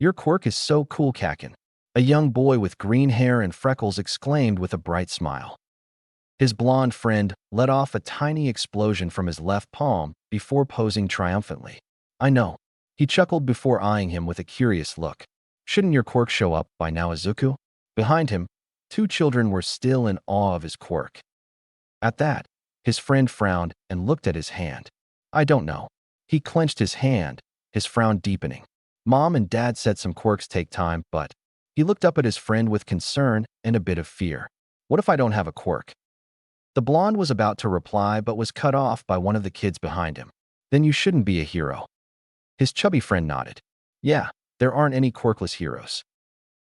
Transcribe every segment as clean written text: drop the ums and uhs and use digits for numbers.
Your quirk is so cool, Kakin. A young boy with green hair and freckles exclaimed with a bright smile. His blonde friend let off a tiny explosion from his left palm before posing triumphantly. I know. He chuckled before eyeing him with a curious look. Shouldn't your quirk show up by now, Izuku? Behind him, two children were still in awe of his quirk. At that, his friend frowned and looked at his hand. I don't know. He clenched his hand, his frown deepening. Mom and Dad said some quirks take time, but he looked up at his friend with concern and a bit of fear. What if I don't have a quirk? The blonde was about to reply but was cut off by one of the kids behind him. Then you shouldn't be a hero. His chubby friend nodded. Yeah, there aren't any quirkless heroes.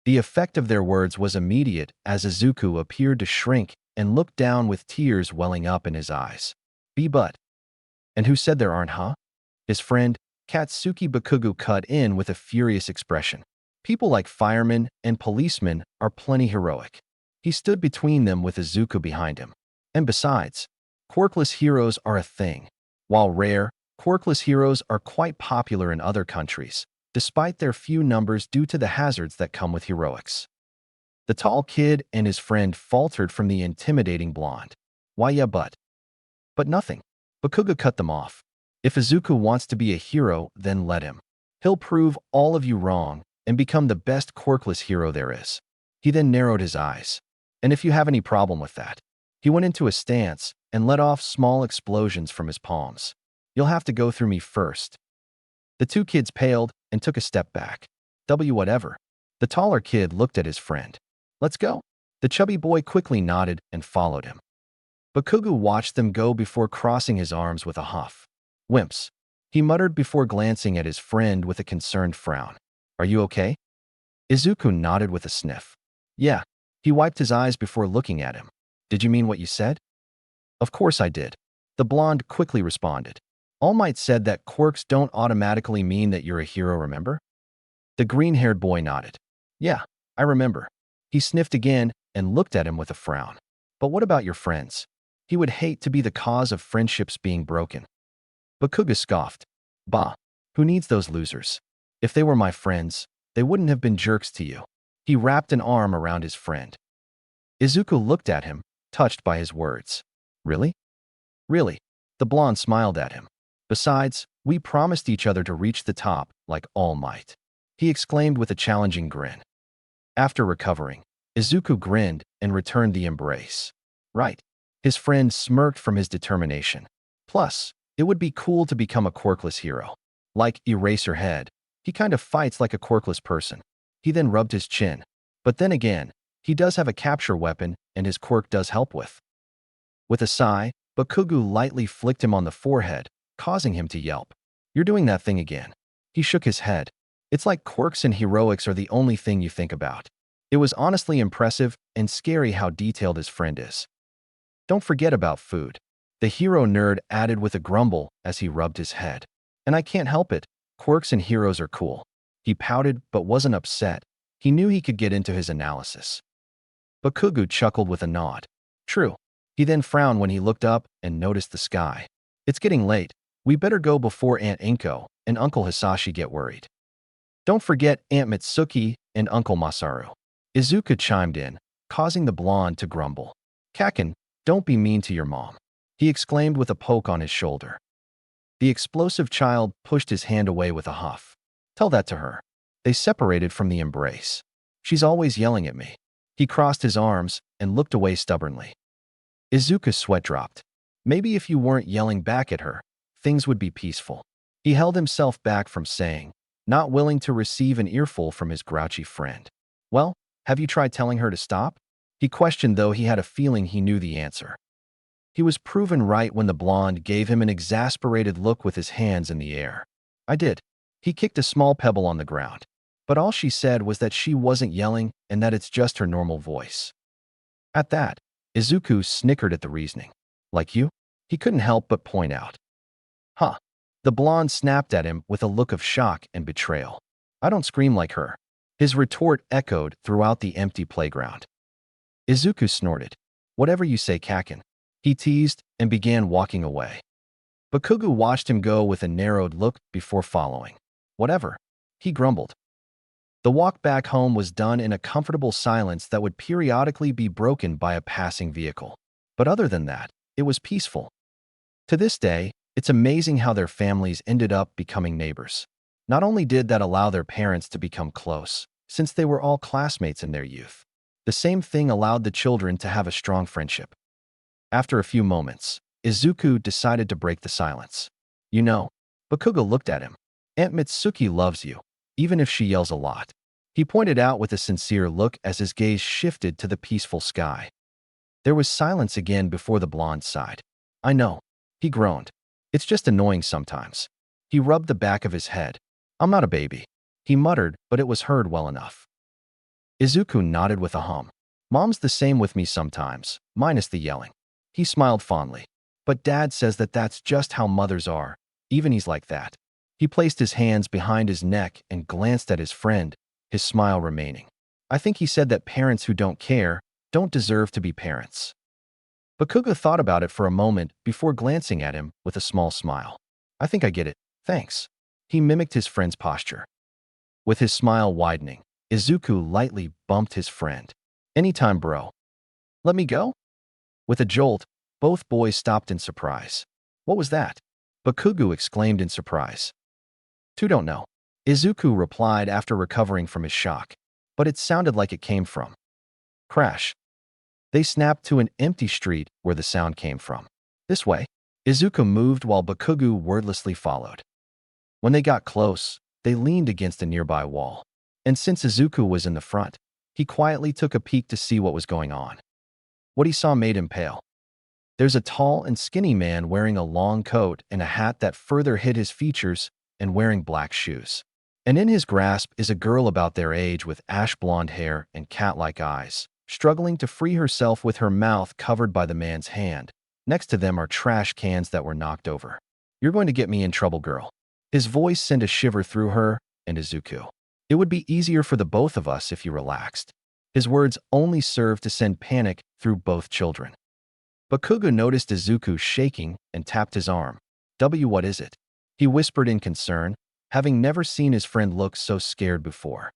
The effect of their words was immediate as Izuku appeared to shrink and looked down with tears welling up in his eyes. But. And who said there aren't, huh? His friend, Katsuki Bakugu, cut in with a furious expression. People like firemen and policemen are plenty heroic. He stood between them with Izuku behind him. And besides, quirkless heroes are a thing. While rare, quirkless heroes are quite popular in other countries, despite their few numbers due to the hazards that come with heroics. The tall kid and his friend faltered from the intimidating blonde. Why yeah, but nothing. Bakuga cut them off. If Izuku wants to be a hero, then let him. He'll prove all of you wrong and become the best quirkless hero there is. He then narrowed his eyes. And if you have any problem with that, he went into a stance and let off small explosions from his palms. You'll have to go through me first. The two kids paled and took a step back. Whatever. The taller kid looked at his friend. Let's go. The chubby boy quickly nodded and followed him. Bakugu watched them go before crossing his arms with a huff. Wimps, he muttered before glancing at his friend with a concerned frown. Are you okay? Izuku nodded with a sniff. Yeah. He wiped his eyes before looking at him. Did you mean what you said? Of course I did. The blonde quickly responded. All Might said that quirks don't automatically mean that you're a hero, remember? The green-haired boy nodded. Yeah, I remember. He sniffed again and looked at him with a frown. But what about your friends? He would hate to be the cause of friendships being broken. Bakuga scoffed. Bah, who needs those losers? If they were my friends, they wouldn't have been jerks to you. He wrapped an arm around his friend. Izuku looked at him, touched by his words. Really? Really? The blonde smiled at him. Besides, we promised each other to reach the top, like All Might. He exclaimed with a challenging grin. After recovering, Izuku grinned and returned the embrace. Right. His friend smirked from his determination. Plus, it would be cool to become a quirkless hero. Like Eraserhead, he kind of fights like a quirkless person. He then rubbed his chin. But then again, he does have a capture weapon and his quirk does help with. With a sigh, Bakugu lightly flicked him on the forehead, causing him to yelp. You're doing that thing again. He shook his head. It's like quirks and heroics are the only thing you think about. It was honestly impressive and scary how detailed his friend is. Don't forget about food. The hero nerd added with a grumble as he rubbed his head. And I can't help it. Quirks and heroes are cool. He pouted but wasn't upset. He knew he could get into his analysis. Bakugu chuckled with a nod. True. He then frowned when he looked up and noticed the sky. It's getting late. We better go before Aunt Inko and Uncle Hisashi get worried. Don't forget Aunt Mitsuki and Uncle Masaru. Izuku chimed in, causing the blonde to grumble. Kakin, don't be mean to your mom. He exclaimed with a poke on his shoulder. The explosive child pushed his hand away with a huff. Tell that to her. They separated from the embrace. She's always yelling at me. He crossed his arms and looked away stubbornly. Izuku's sweat dropped. Maybe if you weren't yelling back at her, things would be peaceful. He held himself back from saying, not willing to receive an earful from his grouchy friend. Well, have you tried telling her to stop? He questioned, though he had a feeling he knew the answer. He was proven right when the blonde gave him an exasperated look with his hands in the air. I did. He kicked a small pebble on the ground. But all she said was that she wasn't yelling and that it's just her normal voice. At that, Izuku snickered at the reasoning. Like you? He couldn't help but point out. Huh. The blonde snapped at him with a look of shock and betrayal. I don't scream like her. His retort echoed throughout the empty playground. Izuku snorted. Whatever you say, Kakin. He teased and began walking away. Bakugu watched him go with a narrowed look before following. Whatever. He grumbled. The walk back home was done in a comfortable silence that would periodically be broken by a passing vehicle. But other than that, it was peaceful. To this day, it's amazing how their families ended up becoming neighbors. Not only did that allow their parents to become close, since they were all classmates in their youth, the same thing allowed the children to have a strong friendship. After a few moments, Izuku decided to break the silence. You know, Bakugo looked at him. Aunt Mitsuki loves you, even if she yells a lot. He pointed out with a sincere look as his gaze shifted to the peaceful sky. There was silence again before the blonde sighed. I know, he groaned. It's just annoying sometimes. He rubbed the back of his head. I'm not a baby, he muttered, but it was heard well enough. Izuku nodded with a hum. Mom's the same with me sometimes, minus the yelling. He smiled fondly. But Dad says that that's just how mothers are. Even he's like that. He placed his hands behind his neck and glanced at his friend, his smile remaining. I think he said that parents who don't care don't deserve to be parents. Bakugo thought about it for a moment before glancing at him with a small smile. I think I get it, thanks. He mimicked his friend's posture. With his smile widening, Izuku lightly bumped his friend. Anytime, bro. Let me go? With a jolt, both boys stopped in surprise. What was that? Bakugo exclaimed in surprise. Two don't know. Izuku replied after recovering from his shock, but it sounded like it came from. Crash. They snapped to an empty street where the sound came from. This way. Izuku moved while Bakugo wordlessly followed. When they got close, they leaned against a nearby wall. And since Izuku was in the front, he quietly took a peek to see what was going on. What he saw made him pale. There's a tall and skinny man wearing a long coat and a hat that further hid his features and wearing black shoes. And in his grasp is a girl about their age with ash blonde hair and cat-like eyes, struggling to free herself with her mouth covered by the man's hand. Next to them are trash cans that were knocked over. You're going to get me in trouble, girl. His voice sent a shiver through her and Izuku. It would be easier for the both of us if you relaxed. His words only served to send panic through both children. Bakugo noticed Izuku shaking and tapped his arm. What is it? He whispered in concern, having never seen his friend look so scared before.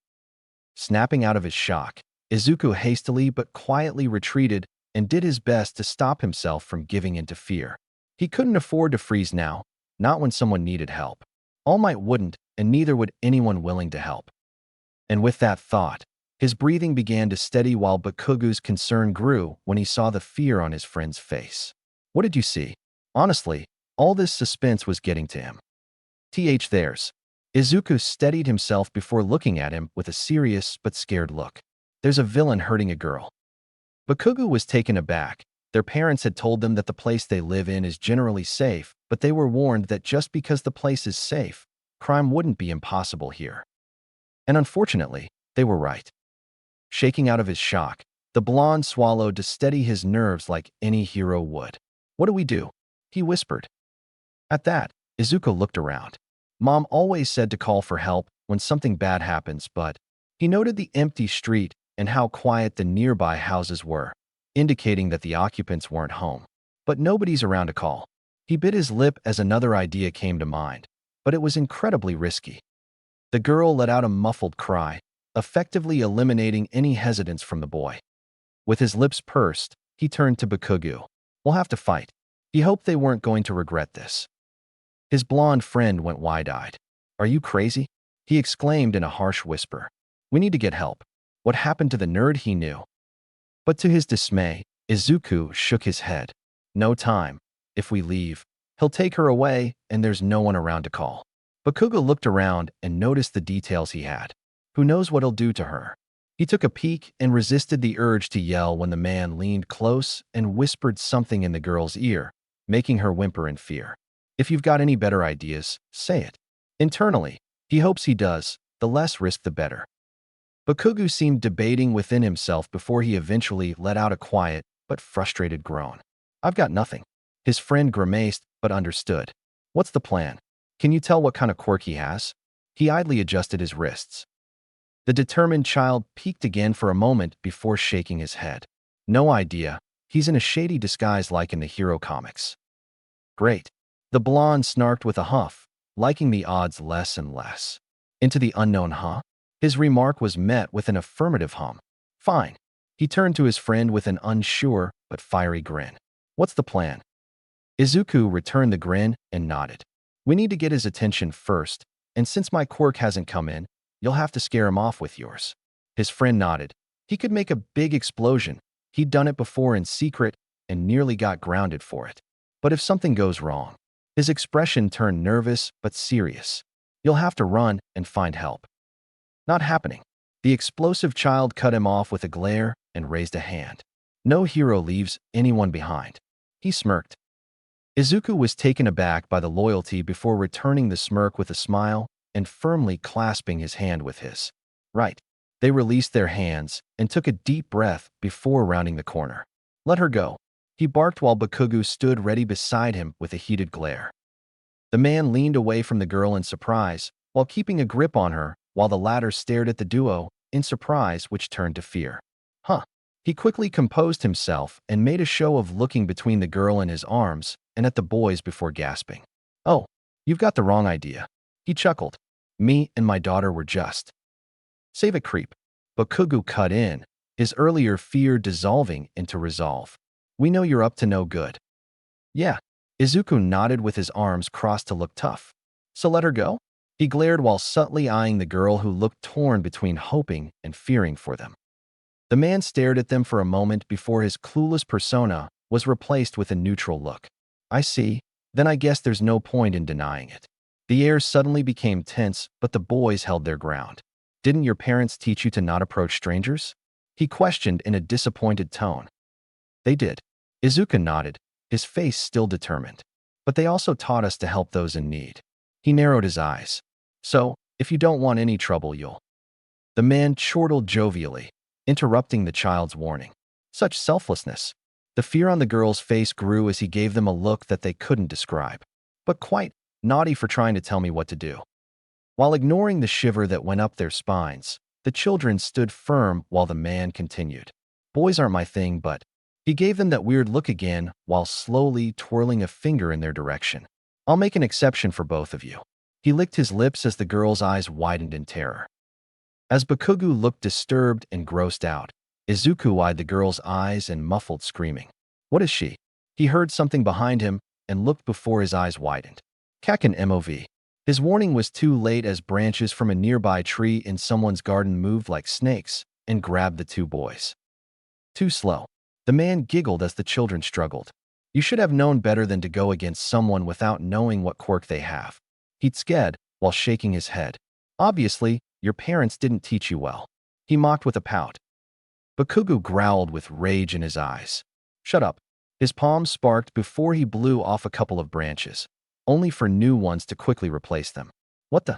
Snapping out of his shock, Izuku hastily but quietly retreated and did his best to stop himself from giving into fear. He couldn't afford to freeze now, not when someone needed help. All Might wouldn't, and neither would anyone willing to help. And with that thought, his breathing began to steady while Bakugo's concern grew when he saw the fear on his friend's face. What did you see? Honestly, all this suspense was getting to him. Theirs. Izuku steadied himself before looking at him with a serious but scared look. There's a villain hurting a girl. Bakugo was taken aback. Their parents had told them that the place they live in is generally safe, but they were warned that just because the place is safe, crime wouldn't be impossible here. And unfortunately, they were right. Shaking out of his shock, the blonde swallowed to steady his nerves like any hero would. What do we do? He whispered. At that, Izuku looked around. Mom always said to call for help when something bad happens, but he noted the empty street and how quiet the nearby houses were, indicating that the occupants weren't home. But nobody's around to call. He bit his lip as another idea came to mind, but it was incredibly risky. The girl let out a muffled cry, effectively eliminating any hesitance from the boy. With his lips pursed, he turned to Bakugo. We'll have to fight. He hoped they weren't going to regret this. His blonde friend went wide-eyed. Are you crazy? He exclaimed in a harsh whisper. We need to get help. What happened to the nerd he knew? But to his dismay, Izuku shook his head. No time. If we leave, he'll take her away and there's no one around to call. Bakugo looked around and noticed the details he had. Who knows what he'll do to her? He took a peek and resisted the urge to yell when the man leaned close and whispered something in the girl's ear, making her whimper in fear. If you've got any better ideas, say it. Internally, he hopes he does, the less risk the better. Bakugo seemed debating within himself before he eventually let out a quiet but frustrated groan. I've got nothing. His friend grimaced but understood. What's the plan? Can you tell what kind of quirk he has? He idly adjusted his wrists. The determined child peeked again for a moment before shaking his head. No idea. He's in a shady disguise like in the hero comics. Great. The blonde snarked with a huff, liking the odds less and less. Into the unknown, huh? His remark was met with an affirmative hum. Fine. He turned to his friend with an unsure but fiery grin. What's the plan? Izuku returned the grin and nodded. We need to get his attention first, and since my quirk hasn't come in, you'll have to scare him off with yours. His friend nodded. He could make a big explosion. He'd done it before in secret and nearly got grounded for it. But if something goes wrong, his expression turned nervous but serious. You'll have to run and find help. Not happening. The explosive child cut him off with a glare and raised a hand. No hero leaves anyone behind. He smirked. Izuku was taken aback by the loyalty before returning the smirk with a smile and firmly clasping his hand with his. Right. They released their hands and took a deep breath before rounding the corner. Let her go. He barked while Bakugu stood ready beside him with a heated glare. The man leaned away from the girl in surprise while keeping a grip on her while the latter stared at the duo in surprise which turned to fear. Huh. He quickly composed himself and made a show of looking between the girl in his arms and at the boys before gasping. Oh, you've got the wrong idea. He chuckled. Me and my daughter were just. Save it, creep. Bakugu cut in, his earlier fear dissolving into resolve. We know you're up to no good. Yeah. Izuku nodded with his arms crossed to look tough. So let her go? He glared while subtly eyeing the girl who looked torn between hoping and fearing for them. The man stared at them for a moment before his clueless persona was replaced with a neutral look. I see. Then I guess there's no point in denying it. The air suddenly became tense, but the boys held their ground. Didn't your parents teach you to not approach strangers? He questioned in a disappointed tone. They did. Izuku nodded, his face still determined. But they also taught us to help those in need. He narrowed his eyes. So, if you don't want any trouble, you'll. The man chortled jovially, interrupting the child's warning. Such selflessness. The fear on the girl's face grew as he gave them a look that they couldn't describe. But quite naughty for trying to tell me what to do. While ignoring the shiver that went up their spines, the children stood firm while the man continued. Boys aren't my thing, but. He gave them that weird look again while slowly twirling a finger in their direction. I'll make an exception for both of you. He licked his lips as the girl's eyes widened in terror. As Bakugu looked disturbed and grossed out, Izuku eyed the girl's eyes and muffled screaming. What is she? He heard something behind him and looked before his eyes widened. Kakin MOV. His warning was too late as branches from a nearby tree in someone's garden moved like snakes and grabbed the two boys. Too slow. The man giggled as the children struggled. You should have known better than to go against someone without knowing what quirk they have. He'd scared while shaking his head. Obviously, your parents didn't teach you well. He mocked with a pout. Bakugu growled with rage in his eyes. Shut up. His palms sparked before he blew off a couple of branches, only for new ones to quickly replace them. What the?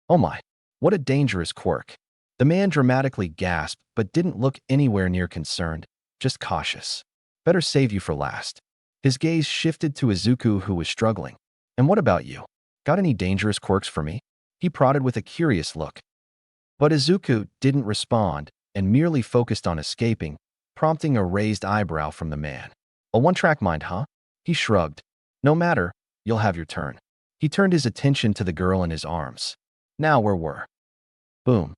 Oh my. What a dangerous quirk. The man dramatically gasped but didn't look anywhere near concerned, just cautious. Better save you for last. His gaze shifted to Izuku, who was struggling. And what about you? Got any dangerous quirks for me? He prodded with a curious look. But Izuku didn't respond and merely focused on escaping, prompting a raised eyebrow from the man. A one-track mind, huh? He shrugged. No matter, you'll have your turn. He turned his attention to the girl in his arms. Now where were? Boom.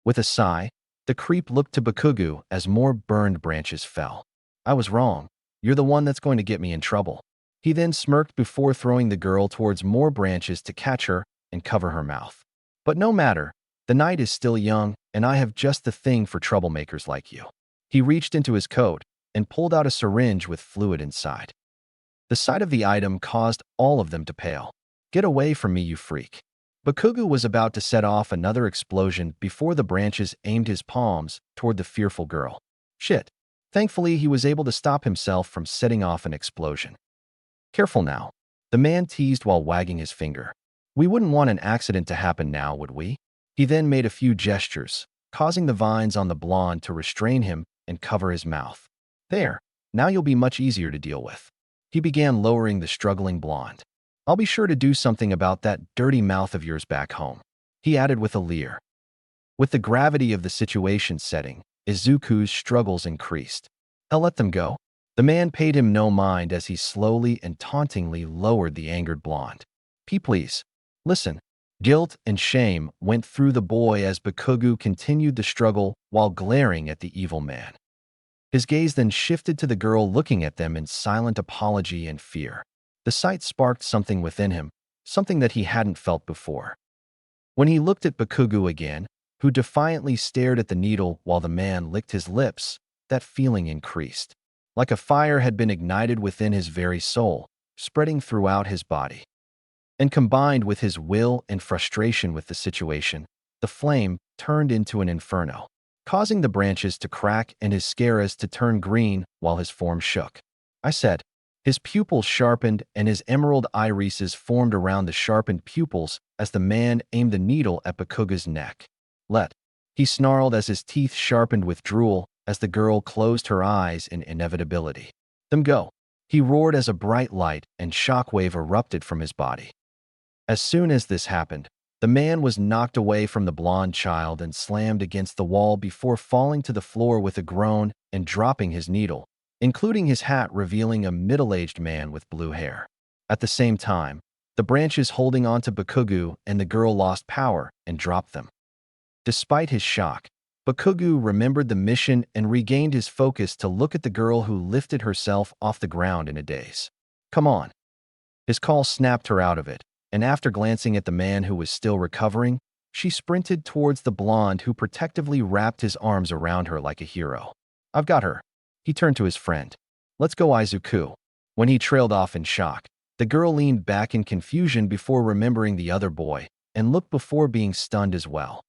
With a sigh, the creep looked to Bakugu as more burned branches fell. I was wrong. You're the one that's going to get me in trouble. He then smirked before throwing the girl towards more branches to catch her and cover her mouth. But no matter, the night is still young, and I have just the thing for troublemakers like you. He reached into his coat and pulled out a syringe with fluid inside. The sight of the item caused all of them to pale. Get away from me, you freak. Bakugu was about to set off another explosion before the branches aimed his palms toward the fearful girl. Shit. Thankfully, he was able to stop himself from setting off an explosion. Careful now. The man teased while wagging his finger. We wouldn't want an accident to happen now, would we? He then made a few gestures, causing the vines on the blonde to restrain him and cover his mouth. There. Now you'll be much easier to deal with. He began lowering the struggling blonde. I'll be sure to do something about that dirty mouth of yours back home, he added with a leer. With the gravity of the situation setting, Izuku's struggles increased. I'll let them go. The man paid him no mind as he slowly and tauntingly lowered the angered blonde. Please. Listen. Guilt and shame went through the boy as Bakugu continued the struggle while glaring at the evil man. His gaze then shifted to the girl looking at them in silent apology and fear. The sight sparked something within him, something that he hadn't felt before. When he looked at Bakugu again, who defiantly stared at the needle while the man licked his lips, that feeling increased. Like a fire had been ignited within his very soul, spreading throughout his body. And combined with his will and frustration with the situation, the flame turned into an inferno, causing the branches to crack and his scaras to turn green while his form shook. I said. His pupils sharpened and his emerald irises formed around the sharpened pupils as the man aimed the needle at Bakugu's neck. He snarled as his teeth sharpened with drool as the girl closed her eyes in inevitability. Them go. He roared as a bright light and shockwave erupted from his body. As soon as this happened, the man was knocked away from the blonde child and slammed against the wall before falling to the floor with a groan and dropping his needle, including his hat, revealing a middle-aged man with blue hair. At the same time, the branches holding onto Bakugu and the girl lost power and dropped them. Despite his shock, Bakugu remembered the mission and regained his focus to look at the girl who lifted herself off the ground in a daze. Come on. His call snapped her out of it, and after glancing at the man who was still recovering, she sprinted towards the blonde who protectively wrapped his arms around her like a hero. I've got her. He turned to his friend. Let's go, Izuku. When he trailed off in shock, the girl leaned back in confusion before remembering the other boy and looked before being stunned as well.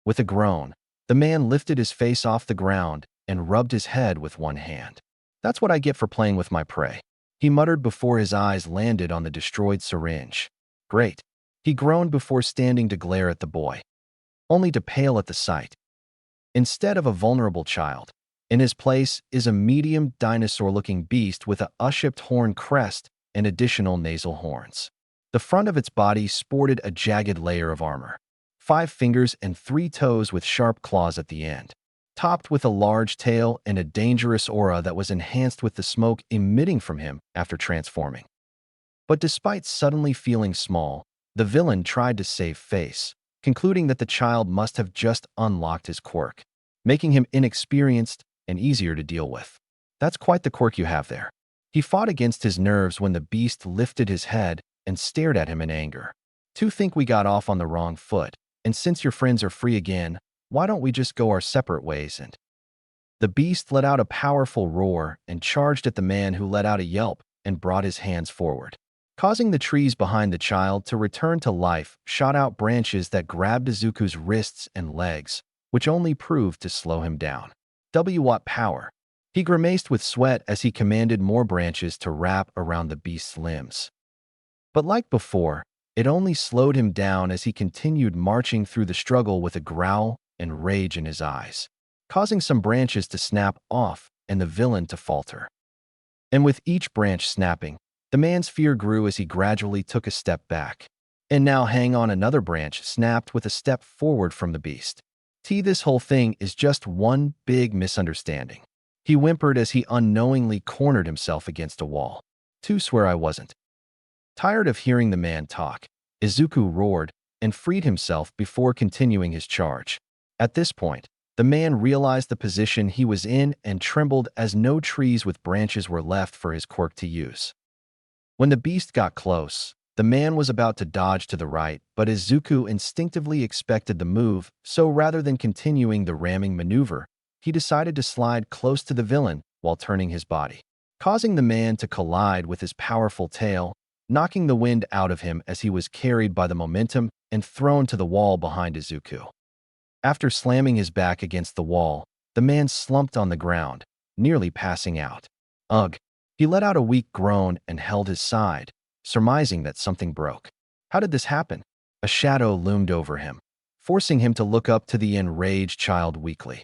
With a groan, the man lifted his face off the ground and rubbed his head with one hand. That's what I get for playing with my prey, he muttered before his eyes landed on the destroyed syringe. Great. He groaned before standing to glare at the boy, only to pale at the sight. Instead of a vulnerable child, in his place is a medium dinosaur-looking beast with a U-shaped horn crest and additional nasal horns. The front of its body sported a jagged layer of armor, 5 fingers and 3 toes with sharp claws at the end, topped with a large tail and a dangerous aura that was enhanced with the smoke emitting from him after transforming. But despite suddenly feeling small, the villain tried to save face, concluding that the child must have just unlocked his quirk, making him inexperienced and easier to deal with. That's quite the quirk you have there. He fought against his nerves when the beast lifted his head and stared at him in anger. To think we got off on the wrong foot, and since your friends are free again, why don't we just go our separate ways? And the beast let out a powerful roar and charged at the man, who let out a yelp and brought his hands forward, causing the trees behind the child to return to life. Shot out branches that grabbed Izuku's wrists and legs, which only proved to slow him down. Watt power. He grimaced with sweat as he commanded more branches to wrap around the beast's limbs. But like before, it only slowed him down as he continued marching through the struggle with a growl and rage in his eyes, causing some branches to snap off and the villain to falter. And with each branch snapping, the man's fear grew as he gradually took a step back. And now hang on, another branch snapped with a step forward from the beast. This whole thing is just one big misunderstanding. He whimpered as he unknowingly cornered himself against a wall. Swear I wasn't. Tired of hearing the man talk, Izuku roared and freed himself before continuing his charge. At this point, the man realized the position he was in and trembled as no trees with branches were left for his quirk to use. When the beast got close, the man was about to dodge to the right, but Izuku instinctively expected the move, so rather than continuing the ramming maneuver, he decided to slide close to the villain while turning his body, causing the man to collide with his powerful tail, knocking the wind out of him as he was carried by the momentum and thrown to the wall behind Izuku. After slamming his back against the wall, the man slumped on the ground, nearly passing out. Ugh! He let out a weak groan and held his side, surmising that something broke. How did this happen? A shadow loomed over him, forcing him to look up to the enraged child weakly.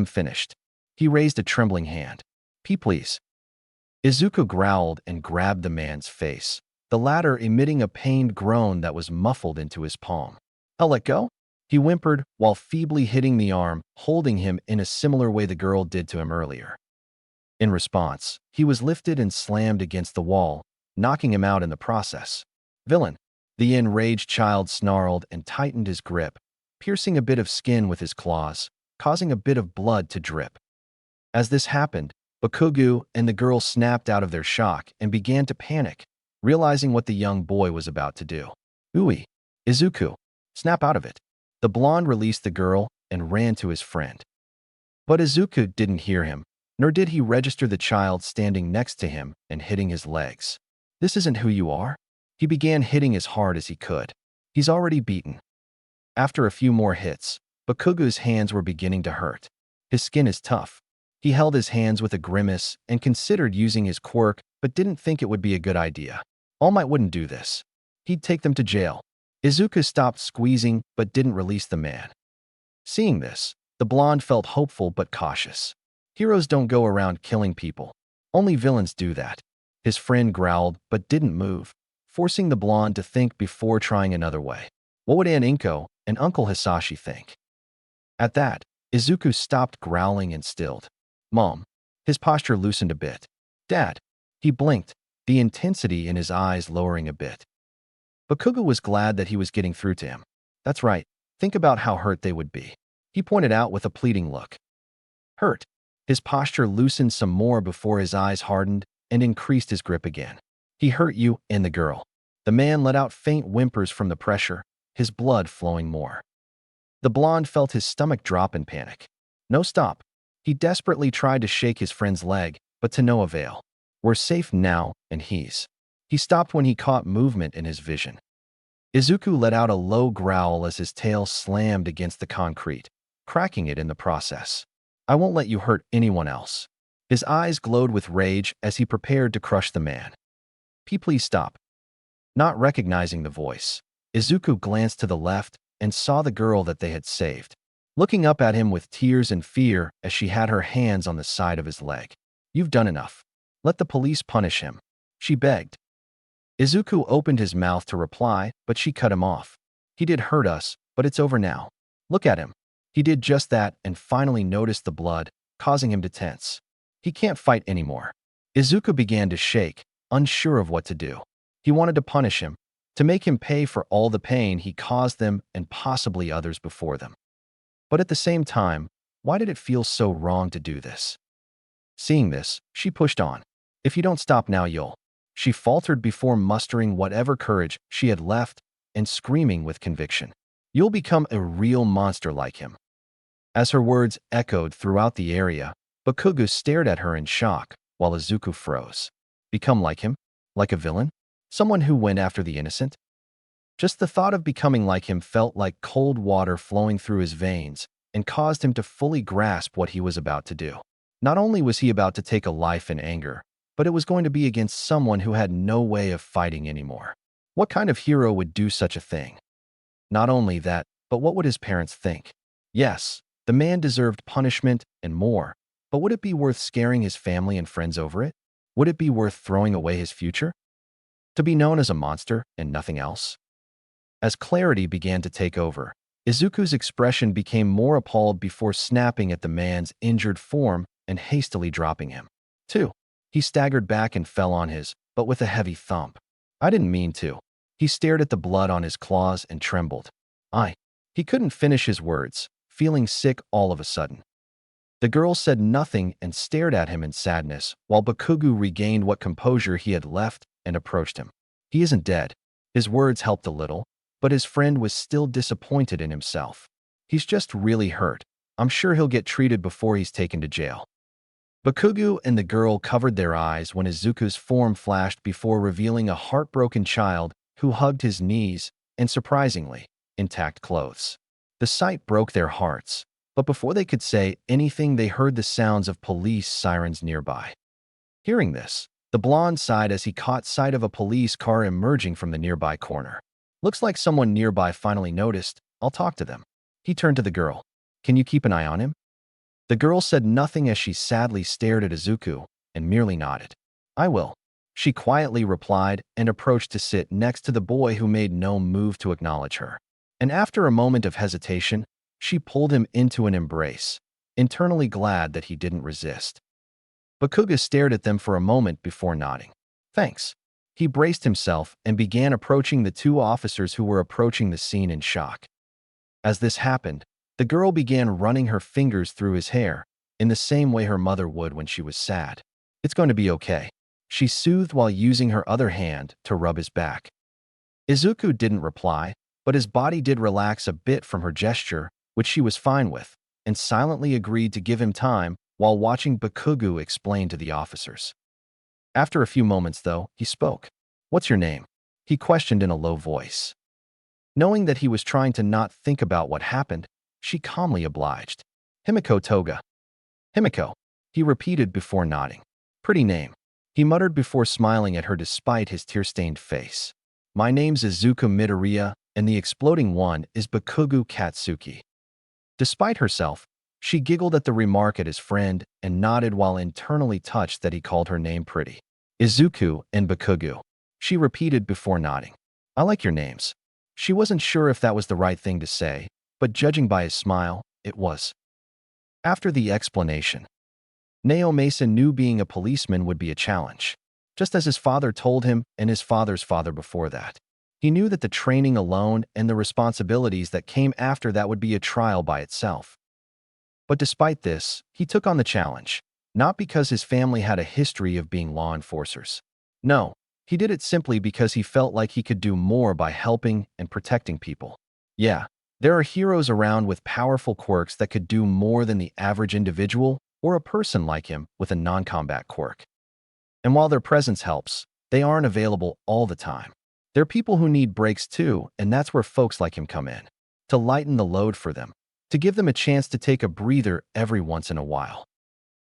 Finished. He raised a trembling hand. Please. Izuku growled and grabbed the man's face, the latter emitting a pained groan that was muffled into his palm. I'll let go? He whimpered while feebly hitting the arm, holding him in a similar way the girl did to him earlier. In response, he was lifted and slammed against the wall, knocking him out in the process. Villain. The enraged child snarled and tightened his grip, piercing a bit of skin with his claws, causing a bit of blood to drip. As this happened, Bakugo and the girl snapped out of their shock and began to panic, realizing what the young boy was about to do. Ui, Izuku, snap out of it. The blonde released the girl and ran to his friend. But Izuku didn't hear him, nor did he register the child standing next to him and hitting his legs. This isn't who you are? He began hitting as hard as he could. He's already beaten. After a few more hits, Bakugo's hands were beginning to hurt. His skin is tough. He held his hands with a grimace and considered using his quirk, but didn't think it would be a good idea. All Might wouldn't do this. He'd take them to jail. Izuku stopped squeezing but didn't release the man. Seeing this, the blonde felt hopeful but cautious. Heroes don't go around killing people. Only villains do that. His friend growled but didn't move, forcing the blonde to think before trying another way. What would Aunt Inko and Uncle Hisashi think? At that, Izuku stopped growling and stilled. Mom. His posture loosened a bit. Dad. He blinked, the intensity in his eyes lowering a bit. Bakugo was glad that he was getting through to him. That's right. Think about how hurt they would be. He pointed out with a pleading look. Hurt. His posture loosened some more before his eyes hardened and increased his grip again. He hurt you and the girl. The man let out faint whimpers from the pressure, his blood flowing more. The blonde felt his stomach drop in panic. No, stop. He desperately tried to shake his friend's leg, but to no avail. We're safe now, and He stopped when he caught movement in his vision. Izuku let out a low growl as his tail slammed against the concrete, cracking it in the process. I won't let you hurt anyone else. His eyes glowed with rage as he prepared to crush the man. Please stop. Not recognizing the voice, Izuku glanced to the left and saw the girl that they had saved, looking up at him with tears and fear as she had her hands on the side of his leg. You've done enough. Let the police punish him, she begged. Izuku opened his mouth to reply, but she cut him off. He did hurt us, but it's over now. Look at him. He did just that and finally noticed the blood, causing him to tense. He can't fight anymore. Izuku began to shake, unsure of what to do. He wanted to punish him, to make him pay for all the pain he caused them and possibly others before them. But at the same time, why did it feel so wrong to do this? Seeing this, she pushed on. If you don't stop now, you'll. She faltered before mustering whatever courage she had left and screaming with conviction. You'll become a real monster like him. As her words echoed throughout the area, Bakugo stared at her in shock while Izuku froze. Become like him? Like a villain? Someone who went after the innocent? Just the thought of becoming like him felt like cold water flowing through his veins and caused him to fully grasp what he was about to do. Not only was he about to take a life in anger, but it was going to be against someone who had no way of fighting anymore. What kind of hero would do such a thing? Not only that, but what would his parents think? Yes, the man deserved punishment and more, but would it be worth scaring his family and friends over it? Would it be worth throwing away his future? To be known as a monster and nothing else? As clarity began to take over, Izuku's expression became more appalled before snapping at the man's injured form and hastily dropping him. 2. He staggered back and fell on his, but with a heavy thump. I didn't mean to. He stared at the blood on his claws and trembled. He couldn't finish his words, feeling sick all of a sudden. The girl said nothing and stared at him in sadness, while Bakugo regained what composure he had left and approached him. He isn't dead. His words helped a little, but his friend was still disappointed in himself. He's just really hurt. I'm sure he'll get treated before he's taken to jail. Bakugo and the girl covered their eyes when Izuku's form flashed before revealing a heartbroken child who hugged his knees and, surprisingly, intact clothes. The sight broke their hearts, but before they could say anything, they heard the sounds of police sirens nearby. Hearing this, the blonde sighed as he caught sight of a police car emerging from the nearby corner. Looks like someone nearby finally noticed. I'll talk to them. He turned to the girl. Can you keep an eye on him? The girl said nothing as she sadly stared at Izuku and merely nodded. I will. She quietly replied and approached to sit next to the boy who made no move to acknowledge her. And after a moment of hesitation, she pulled him into an embrace, internally glad that he didn't resist. Bakugo stared at them for a moment before nodding. Thanks. He braced himself and began approaching the two officers who were approaching the scene in shock. As this happened, the girl began running her fingers through his hair, in the same way her mother would when she was sad. "It's going to be okay," she soothed while using her other hand to rub his back. Izuku didn't reply, but his body did relax a bit from her gesture, which she was fine with, and silently agreed to give him time while watching Bakugu explain to the officers. After a few moments, though, he spoke. "What's your name?" he questioned in a low voice. Knowing that he was trying to not think about what happened, she calmly obliged. "Himiko Toga." "Himiko," he repeated before nodding. "Pretty name," he muttered before smiling at her despite his tear-stained face. "My name's Izuku Midoriya, and the exploding one is Bakugu Katsuki." Despite herself, she giggled at the remark at his friend and nodded while internally touched that he called her name pretty. "Izuku and Bakugu," she repeated before nodding. "I like your names." She wasn't sure if that was the right thing to say, but judging by his smile, it was. After the explanation, Naomasa knew being a policeman would be a challenge, just as his father told him and his father's father before that. He knew that the training alone and the responsibilities that came after that would be a trial by itself. But despite this, he took on the challenge, not because his family had a history of being law enforcers. No, he did it simply because he felt like he could do more by helping and protecting people. Yeah, there are heroes around with powerful quirks that could do more than the average individual or a person like him with a non-combat quirk. And while their presence helps, they aren't available all the time. There are people who need breaks too, and that's where folks like him come in, to lighten the load for them, to give them a chance to take a breather every once in a while.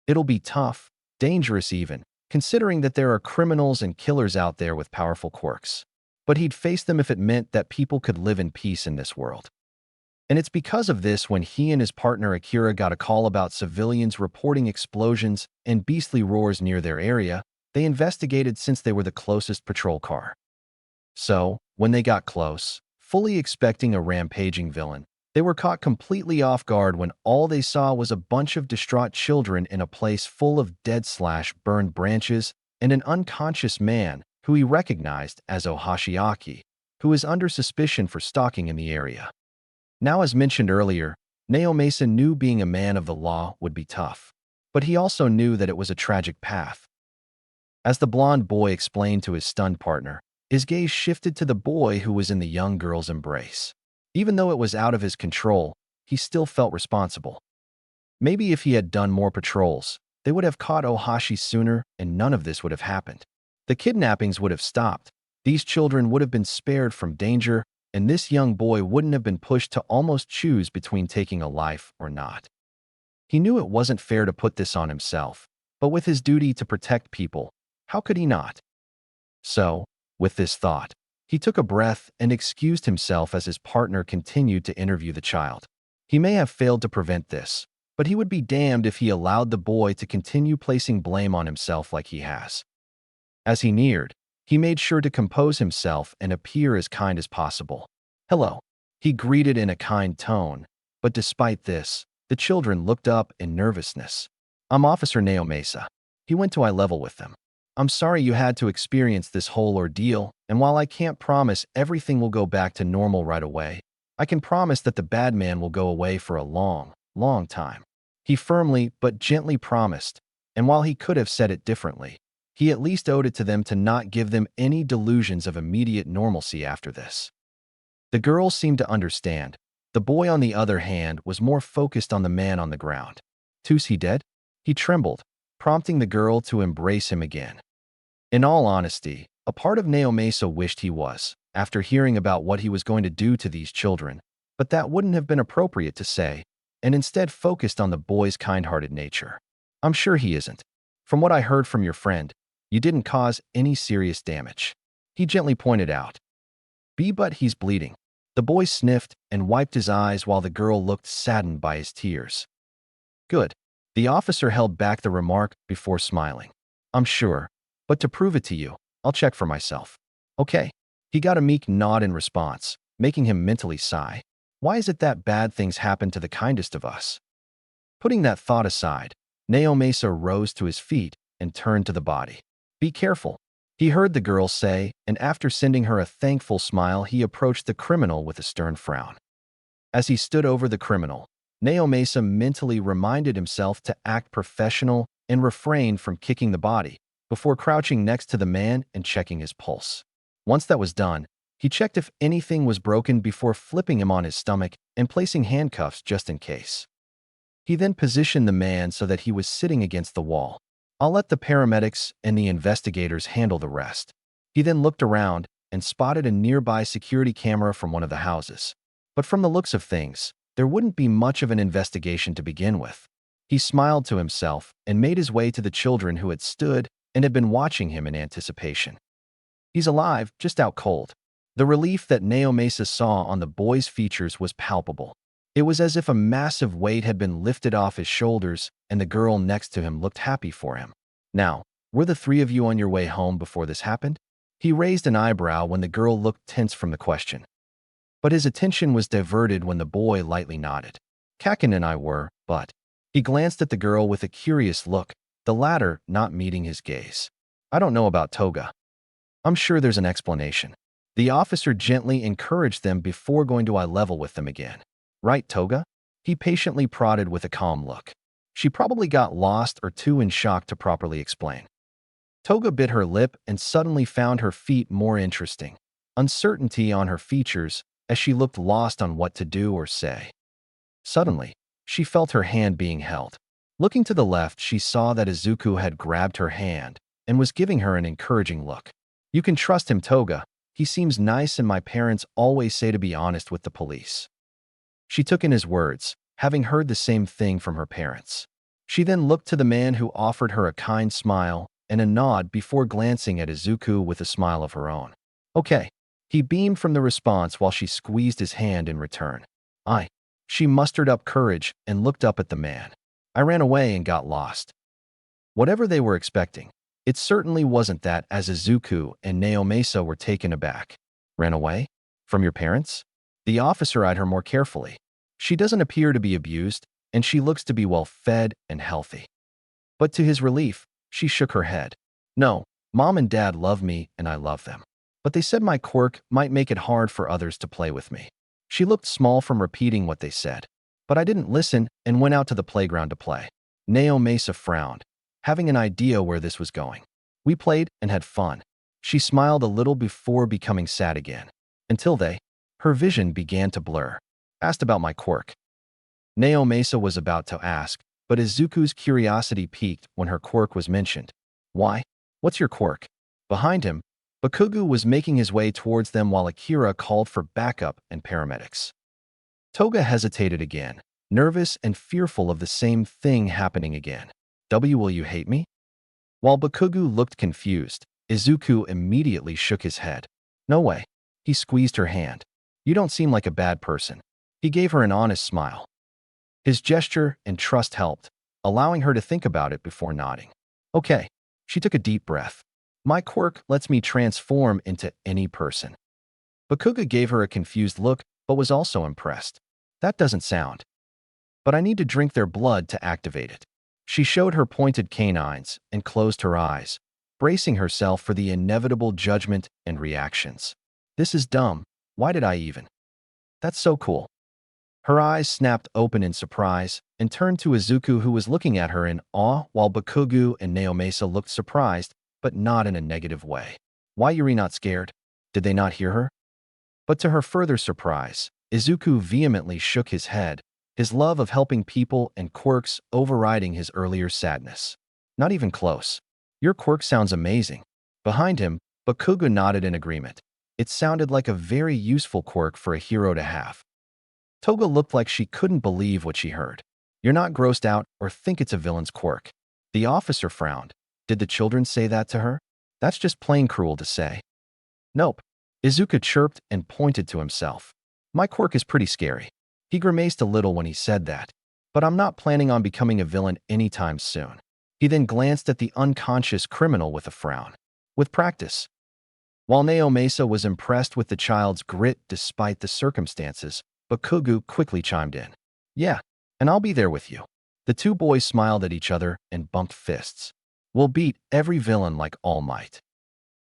It'll be tough, dangerous even, considering that there are criminals and killers out there with powerful quirks. But he'd face them if it meant that people could live in peace in this world. And it's because of this when he and his partner Akira got a call about civilians reporting explosions and beastly roars near their area, they investigated since they were the closest patrol car. So, when they got close, fully expecting a rampaging villain, they were caught completely off guard when all they saw was a bunch of distraught children in a place full of dead/burned branches and an unconscious man who he recognized as Ohashiaki, who is under suspicion for stalking in the area. Now, as mentioned earlier, Naomasa knew being a man of the law would be tough, but he also knew that it was a tragic path. As the blonde boy explained to his stunned partner, his gaze shifted to the boy who was in the young girl's embrace. Even though it was out of his control, he still felt responsible. Maybe if he had done more patrols, they would have caught Ohashi sooner and none of this would have happened. The kidnappings would have stopped, these children would have been spared from danger, and this young boy wouldn't have been pushed to almost choose between taking a life or not. He knew it wasn't fair to put this on himself, but with his duty to protect people, how could he not? So, with this thought, he took a breath and excused himself as his partner continued to interview the child. He may have failed to prevent this, but he would be damned if he allowed the boy to continue placing blame on himself like he has. As he neared, he made sure to compose himself and appear as kind as possible. "Hello," he greeted in a kind tone, but despite this, the children looked up in nervousness. "I'm Officer Naomasa." He went to eye level with them. "I'm sorry you had to experience this whole ordeal, and while I can't promise everything will go back to normal right away, I can promise that the bad man will go away for a long, long time." He firmly but gently promised, and while he could have said it differently, he at least owed it to them to not give them any delusions of immediate normalcy after this. The girl seemed to understand. The boy, on the other hand, was more focused on the man on the ground. "Too's he dead?" He trembled, prompting the girl to embrace him again. In all honesty, a part of Naomasa wished he was, after hearing about what he was going to do to these children, but that wouldn't have been appropriate to say, and instead focused on the boy's kind-hearted nature. "I'm sure he isn't. From what I heard from your friend, you didn't cause any serious damage," he gently pointed out. But he's bleeding." The boy sniffed and wiped his eyes while the girl looked saddened by his tears. "Good." The officer held back the remark before smiling. "I'm sure, but to prove it to you, I'll check for myself." "Okay." He got a meek nod in response, making him mentally sigh. Why is it that bad things happen to the kindest of us? Putting that thought aside, Naomasa rose to his feet and turned to the body. "Be careful," He heard the girl say, and after sending her a thankful smile, he approached the criminal with a stern frown. As he stood over the criminal, Naomasa mentally reminded himself to act professional and refrain from kicking the body before crouching next to the man and checking his pulse. Once that was done, he checked if anything was broken before flipping him on his stomach and placing handcuffs just in case. He then positioned the man so that he was sitting against the wall. I'll let the paramedics and the investigators handle the rest. He then looked around and spotted a nearby security camera from one of the houses. But from the looks of things, there wouldn't be much of an investigation to begin with. He smiled to himself and made his way to the children who had stood and had been watching him in anticipation. He's alive, just out cold. The relief that Naomasa saw on the boy's features was palpable. It was as if a massive weight had been lifted off his shoulders, and the girl next to him looked happy for him. Now, were the three of you on your way home before this happened? He raised an eyebrow when the girl looked tense from the question. But his attention was diverted when the boy lightly nodded. Kaken and I were, but... He glanced at the girl with a curious look, the latter not meeting his gaze. I don't know about Toga. I'm sure there's an explanation. The officer gently encouraged them before going to eye level with them again. Right, Toga? He patiently prodded with a calm look. She probably got lost or too in shock to properly explain. Toga bit her lip and suddenly found her feet more interesting. Uncertainty on her features as she looked lost on what to do or say. Suddenly, she felt her hand being held. Looking to the left, she saw that Izuku had grabbed her hand and was giving her an encouraging look. You can trust him, Toga. He seems nice and my parents always say to be honest with the police. She took in his words, having heard the same thing from her parents. She then looked to the man who offered her a kind smile and a nod before glancing at Izuku with a smile of her own. Okay. He beamed from the response while she squeezed his hand in return. She mustered up courage and looked up at the man. I ran away and got lost. Whatever they were expecting, it certainly wasn't that, as Izuku and Naomasa were taken aback. Ran away? From your parents? The officer eyed her more carefully. She doesn't appear to be abused, and she looks to be well-fed and healthy. But to his relief, she shook her head. No, Mom and Dad love me and I love them. But they said my quirk might make it hard for others to play with me. She looked small from repeating what they said. But I didn't listen and went out to the playground to play. Naomasa frowned, having an idea where this was going. We played and had fun. She smiled a little before becoming sad again. Until her vision began to blur. Asked about my quirk. Naomasa was about to ask, but Izuku's curiosity piqued when her quirk was mentioned. Why? What's your quirk? Behind him, Bakugo was making his way towards them while Akira called for backup and paramedics. Toga hesitated again, nervous and fearful of the same thing happening again. Will you hate me? While Bakugo looked confused, Izuku immediately shook his head. No way. He squeezed her hand. You don't seem like a bad person. He gave her an honest smile. His gesture and trust helped, allowing her to think about it before nodding. Okay. She took a deep breath. My quirk lets me transform into any person. Bakugo gave her a confused look, but was also impressed. That doesn't sound. But I need to drink their blood to activate it. She showed her pointed canines and closed her eyes, bracing herself for the inevitable judgment and reactions. This is dumb. Why did I even? That's so cool. Her eyes snapped open in surprise and turned to Izuku, who was looking at her in awe, while Bakugo and Naomasa looked surprised, but not in a negative way. Why Yuri not scared? Did they not hear her? But to her further surprise, Izuku vehemently shook his head, his love of helping people and quirks overriding his earlier sadness. Not even close. Your quirk sounds amazing. Behind him, Bakugo nodded in agreement. It sounded like a very useful quirk for a hero to have. Toga looked like she couldn't believe what she heard. You're not grossed out or think it's a villain's quirk. The officer frowned. Did the children say that to her? That's just plain cruel to say. Nope. Izuku chirped and pointed to himself. My quirk is pretty scary. He grimaced a little when he said that. But I'm not planning on becoming a villain anytime soon. He then glanced at the unconscious criminal with a frown. With practice. While Naomasa was impressed with the child's grit despite the circumstances, Bakugo quickly chimed in. Yeah, and I'll be there with you. The two boys smiled at each other and bumped fists. We'll beat every villain like All Might.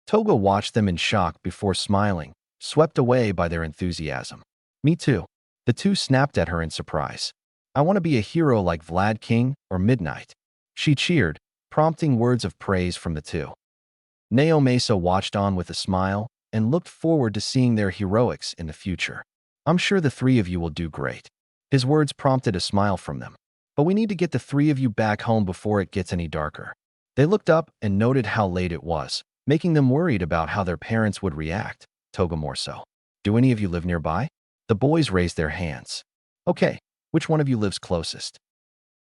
Toga watched them in shock before smiling, swept away by their enthusiasm. Me too. The two snapped at her in surprise. I want to be a hero like Vlad King or Midnight. She cheered, prompting words of praise from the two. Nao Mesa watched on with a smile and looked forward to seeing their heroics in the future. I'm sure the three of you will do great. His words prompted a smile from them. But we need to get the three of you back home before it gets any darker. They looked up and noted how late it was, making them worried about how their parents would react. Toga more so. Do any of you live nearby? The boys raised their hands. Okay, which one of you lives closest?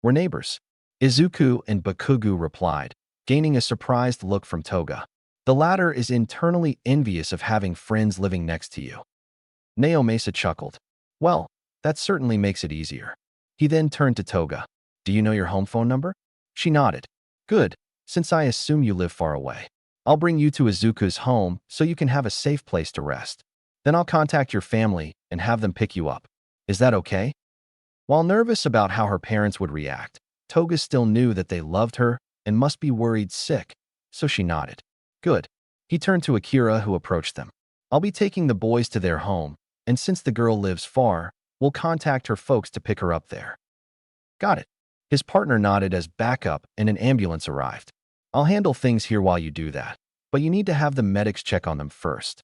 We're neighbors. Izuku and Bakugu replied, gaining a surprised look from Toga. The latter is internally envious of having friends living next to you. Nao Mesa chuckled. Well, that certainly makes it easier. He then turned to Toga. Do you know your home phone number? She nodded. Good, since I assume you live far away. I'll bring you to Izuku's home so you can have a safe place to rest. Then I'll contact your family and have them pick you up. Is that okay? While nervous about how her parents would react, Toga still knew that they loved her and must be worried sick, so she nodded. Good. He turned to Akira, who approached them. I'll be taking the boys to their home, and since the girl lives far, we'll contact her folks to pick her up there. Got it. His partner nodded as backup and an ambulance arrived. I'll handle things here while you do that, but you need to have the medics check on them first.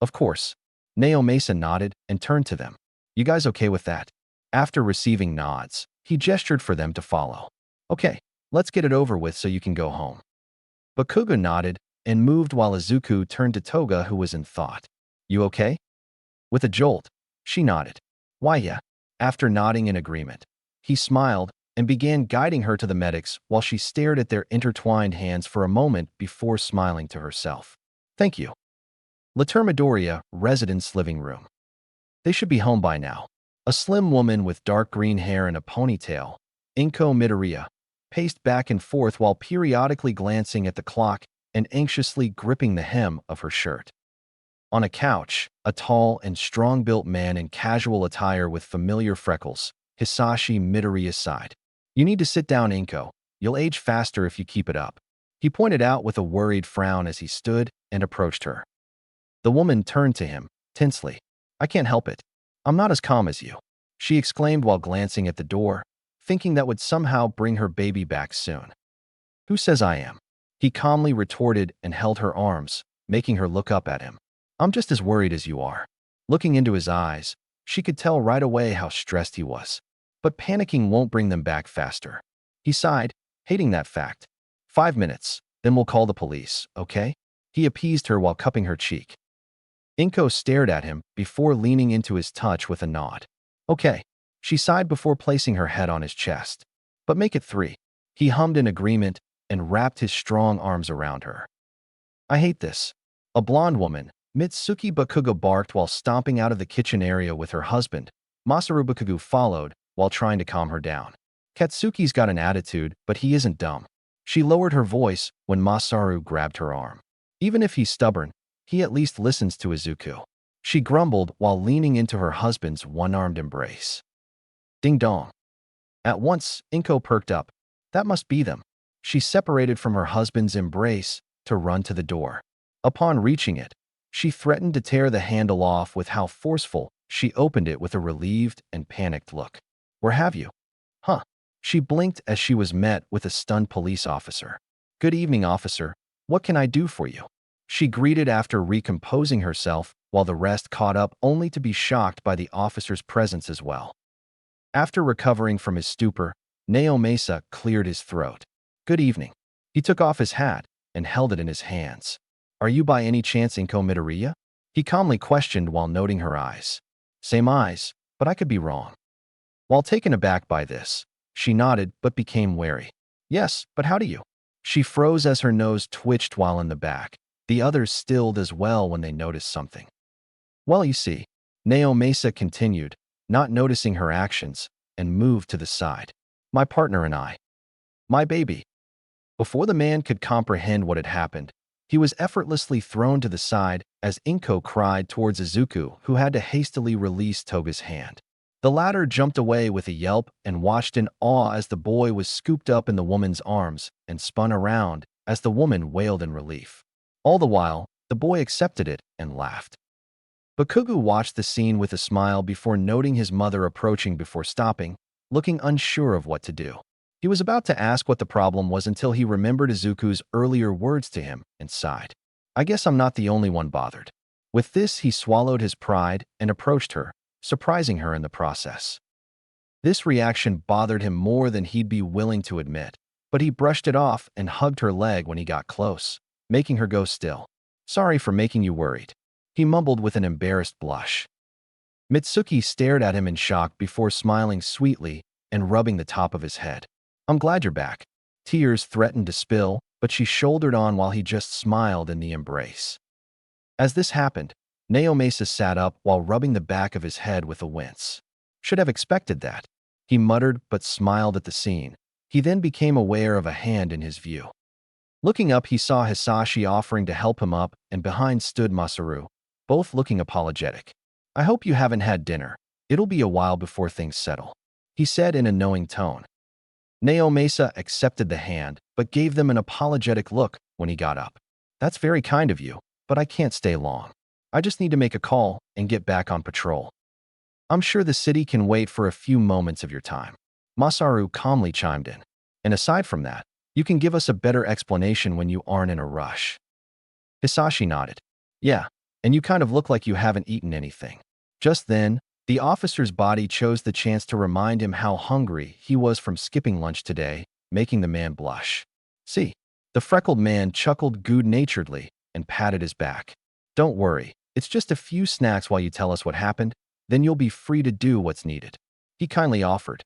Of course. Nao Mesa nodded and turned to them. You guys okay with that? After receiving nods, he gestured for them to follow. Okay, let's get it over with so you can go home. Bakugo nodded and moved while Izuku turned to Toga, who was in thought. You okay? With a jolt, she nodded. Why yeah. After nodding in agreement, he smiled and began guiding her to the medics while she stared at their intertwined hands for a moment before smiling to herself. Thank you. La Termidoria, residence living room. They should be home by now. A slim woman with dark green hair and a ponytail, Inko Midoriya, paced back and forth while periodically glancing at the clock and anxiously gripping the hem of her shirt. On a couch, a tall and strong-built man in casual attire with familiar freckles, Hisashi Midoriya sighed. You need to sit down, Inko. You'll age faster if you keep it up. He pointed out with a worried frown as he stood and approached her. The woman turned to him, tensely. I can't help it. I'm not as calm as you, she exclaimed while glancing at the door, thinking that would somehow bring her baby back soon. Who says I am? He calmly retorted and held her arms, making her look up at him. I'm just as worried as you are. Looking into his eyes, she could tell right away how stressed he was. But panicking won't bring them back faster. He sighed, hating that fact. 5 minutes, then we'll call the police, okay? He appeased her while cupping her cheek. Inko stared at him before leaning into his touch with a nod. Okay. She sighed before placing her head on his chest. But make it 3. He hummed in agreement and wrapped his strong arms around her. I hate this. A blonde woman, Mitsuki Bakugo, barked while stomping out of the kitchen area with her husband. Masaru Bakugo followed while trying to calm her down. Katsuki's got an attitude, but he isn't dumb. She lowered her voice when Masaru grabbed her arm. Even if he's stubborn, he at least listens to Izuku. She grumbled while leaning into her husband's one-armed embrace. Ding dong. At once, Inko perked up. That must be them. She separated from her husband's embrace to run to the door. Upon reaching it, she threatened to tear the handle off with how forceful she opened it with a relieved and panicked look. Where have you? Huh. She blinked as she was met with a stunned police officer. Good evening, officer. What can I do for you? She greeted after recomposing herself while the rest caught up only to be shocked by the officer's presence as well. After recovering from his stupor, Nao Mesa cleared his throat. Good evening. He took off his hat and held it in his hands. Are you by any chance Inko Midoriya? He calmly questioned while noting her eyes. Same eyes, but I could be wrong. While taken aback by this, she nodded but became wary. Yes, but how do you? She froze as her nose twitched while in the back. The others stilled as well when they noticed something. Well, you see, Nao Mesa continued, not noticing her actions, and moved to the side. My partner and I. My baby. Before the man could comprehend what had happened, he was effortlessly thrown to the side as Inko cried towards Izuku, who had to hastily release Toga's hand. The latter jumped away with a yelp and watched in awe as the boy was scooped up in the woman's arms and spun around as the woman wailed in relief. All the while, the boy accepted it and laughed. Bakugo watched the scene with a smile before noting his mother approaching before stopping, looking unsure of what to do. He was about to ask what the problem was until he remembered Izuku's earlier words to him and sighed. I guess I'm not the only one bothered. With this, he swallowed his pride and approached her, surprising her in the process. This reaction bothered him more than he'd be willing to admit, but he brushed it off and hugged her leg when he got close, making her go still. Sorry for making you worried, he mumbled with an embarrassed blush. Mitsuki stared at him in shock before smiling sweetly and rubbing the top of his head. I'm glad you're back. Tears threatened to spill, but she shouldered on while he just smiled in the embrace. As this happened, Naomasa sat up while rubbing the back of his head with a wince. Should have expected that, he muttered but smiled at the scene. He then became aware of a hand in his view. Looking up, he saw Hisashi offering to help him up, and behind stood Masaru, both looking apologetic. I hope you haven't had dinner. It'll be a while before things settle, he said in a knowing tone. Naomasa accepted the hand, but gave them an apologetic look when he got up. That's very kind of you, but I can't stay long. I just need to make a call and get back on patrol. I'm sure the city can wait for a few moments of your time, Masaru calmly chimed in. And aside from that, you can give us a better explanation when you aren't in a rush. Hisashi nodded. Yeah, and you kind of look like you haven't eaten anything. Just then, the officer's body chose the chance to remind him how hungry he was from skipping lunch today, making the man blush. See, the freckled man chuckled good-naturedly and patted his back. Don't worry, it's just a few snacks while you tell us what happened, then you'll be free to do what's needed, he kindly offered.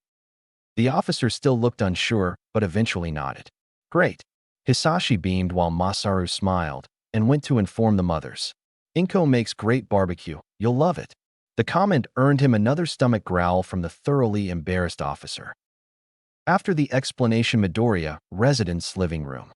The officer still looked unsure, but eventually nodded. Great. Hisashi beamed while Masaru smiled and went to inform the mothers. Inko makes great barbecue, you'll love it. The comment earned him another stomach growl from the thoroughly embarrassed officer. After the explanation, Midoriya, resident's living room.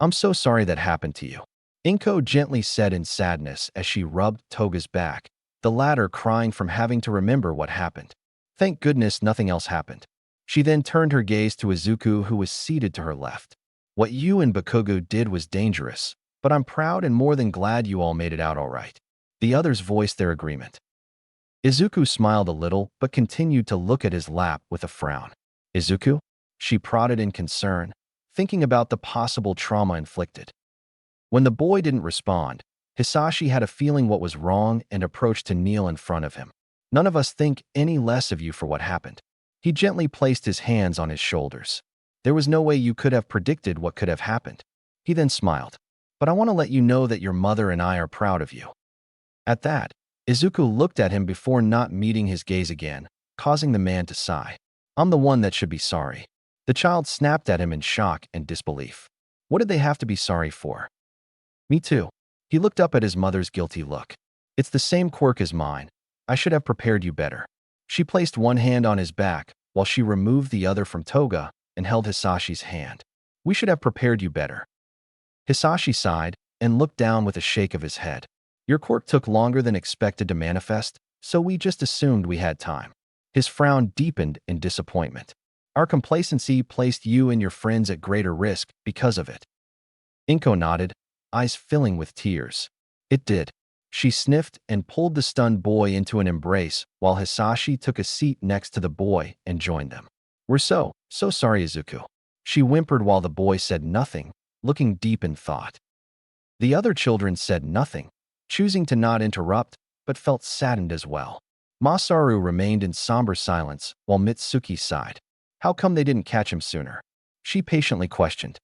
I'm so sorry that happened to you, Inko gently said in sadness as she rubbed Toga's back, the latter crying from having to remember what happened. Thank goodness nothing else happened. She then turned her gaze to Izuku, who was seated to her left. What you and Bakugo did was dangerous, but I'm proud and more than glad you all made it out all right. The others voiced their agreement. Izuku smiled a little, but continued to look at his lap with a frown. Izuku? She prodded in concern, thinking about the possible trauma inflicted. When the boy didn't respond, Hisashi had a feeling what was wrong and approached to kneel in front of him. None of us think any less of you for what happened. He gently placed his hands on his shoulders. There was no way you could have predicted what could have happened. He then smiled. But I want to let you know that your mother and I are proud of you. At that, Izuku looked at him before not meeting his gaze again, causing the man to sigh. I'm the one that should be sorry. The child snapped at him in shock and disbelief. What did they have to be sorry for? Me too. He looked up at his mother's guilty look. It's the same quirk as mine. I should have prepared you better. She placed one hand on his back while she removed the other from Toga and held Hisashi's hand. We should have prepared you better. Hisashi sighed and looked down with a shake of his head. Your quirk took longer than expected to manifest, so we just assumed we had time. His frown deepened in disappointment. Our complacency placed you and your friends at greater risk because of it. Inko nodded, eyes filling with tears. It did. She sniffed and pulled the stunned boy into an embrace while Hisashi took a seat next to the boy and joined them. We're so sorry, Izuku. She whimpered while the boy said nothing, looking deep in thought. The other children said nothing, choosing to not interrupt, but felt saddened as well. Masaru remained in somber silence while Mitsuki sighed. How come they didn't catch him sooner? She patiently questioned.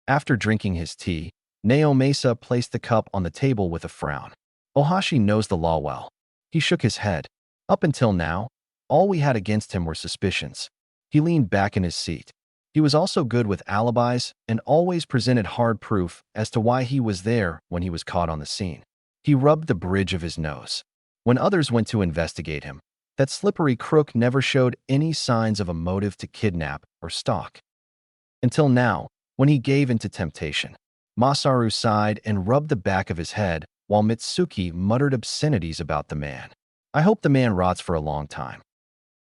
After drinking his tea, Naomasa placed the cup on the table with a frown. Ohashi knows the law well. He shook his head. Up until now, all we had against him were suspicions. He leaned back in his seat. He was also good with alibis and always presented hard proof as to why he was there when he was caught on the scene. He rubbed the bridge of his nose. When others went to investigate him, that slippery crook never showed any signs of a motive to kidnap or stalk. Until now, when he gave in to temptation. Masaru sighed and rubbed the back of his head, while Mitsuki muttered obscenities about the man. I hope the man rots for a long time.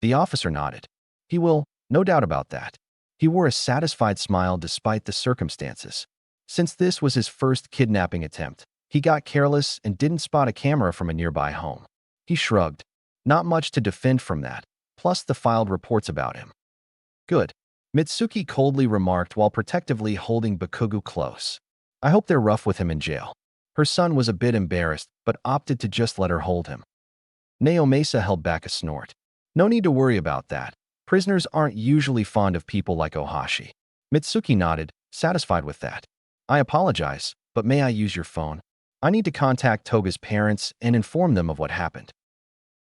The officer nodded. He will, no doubt about that. He wore a satisfied smile despite the circumstances. Since this was his first kidnapping attempt, he got careless and didn't spot a camera from a nearby home. He shrugged. Not much to defend from that, plus the filed reports about him. Good. Mitsuki coldly remarked while protectively holding Bakugo close. I hope they're rough with him in jail. Her son was a bit embarrassed, but opted to just let her hold him. Naomasa held back a snort. No need to worry about that. Prisoners aren't usually fond of people like Ohashi. Mitsuki nodded, satisfied with that. I apologize, but may I use your phone? I need to contact Toga's parents and inform them of what happened.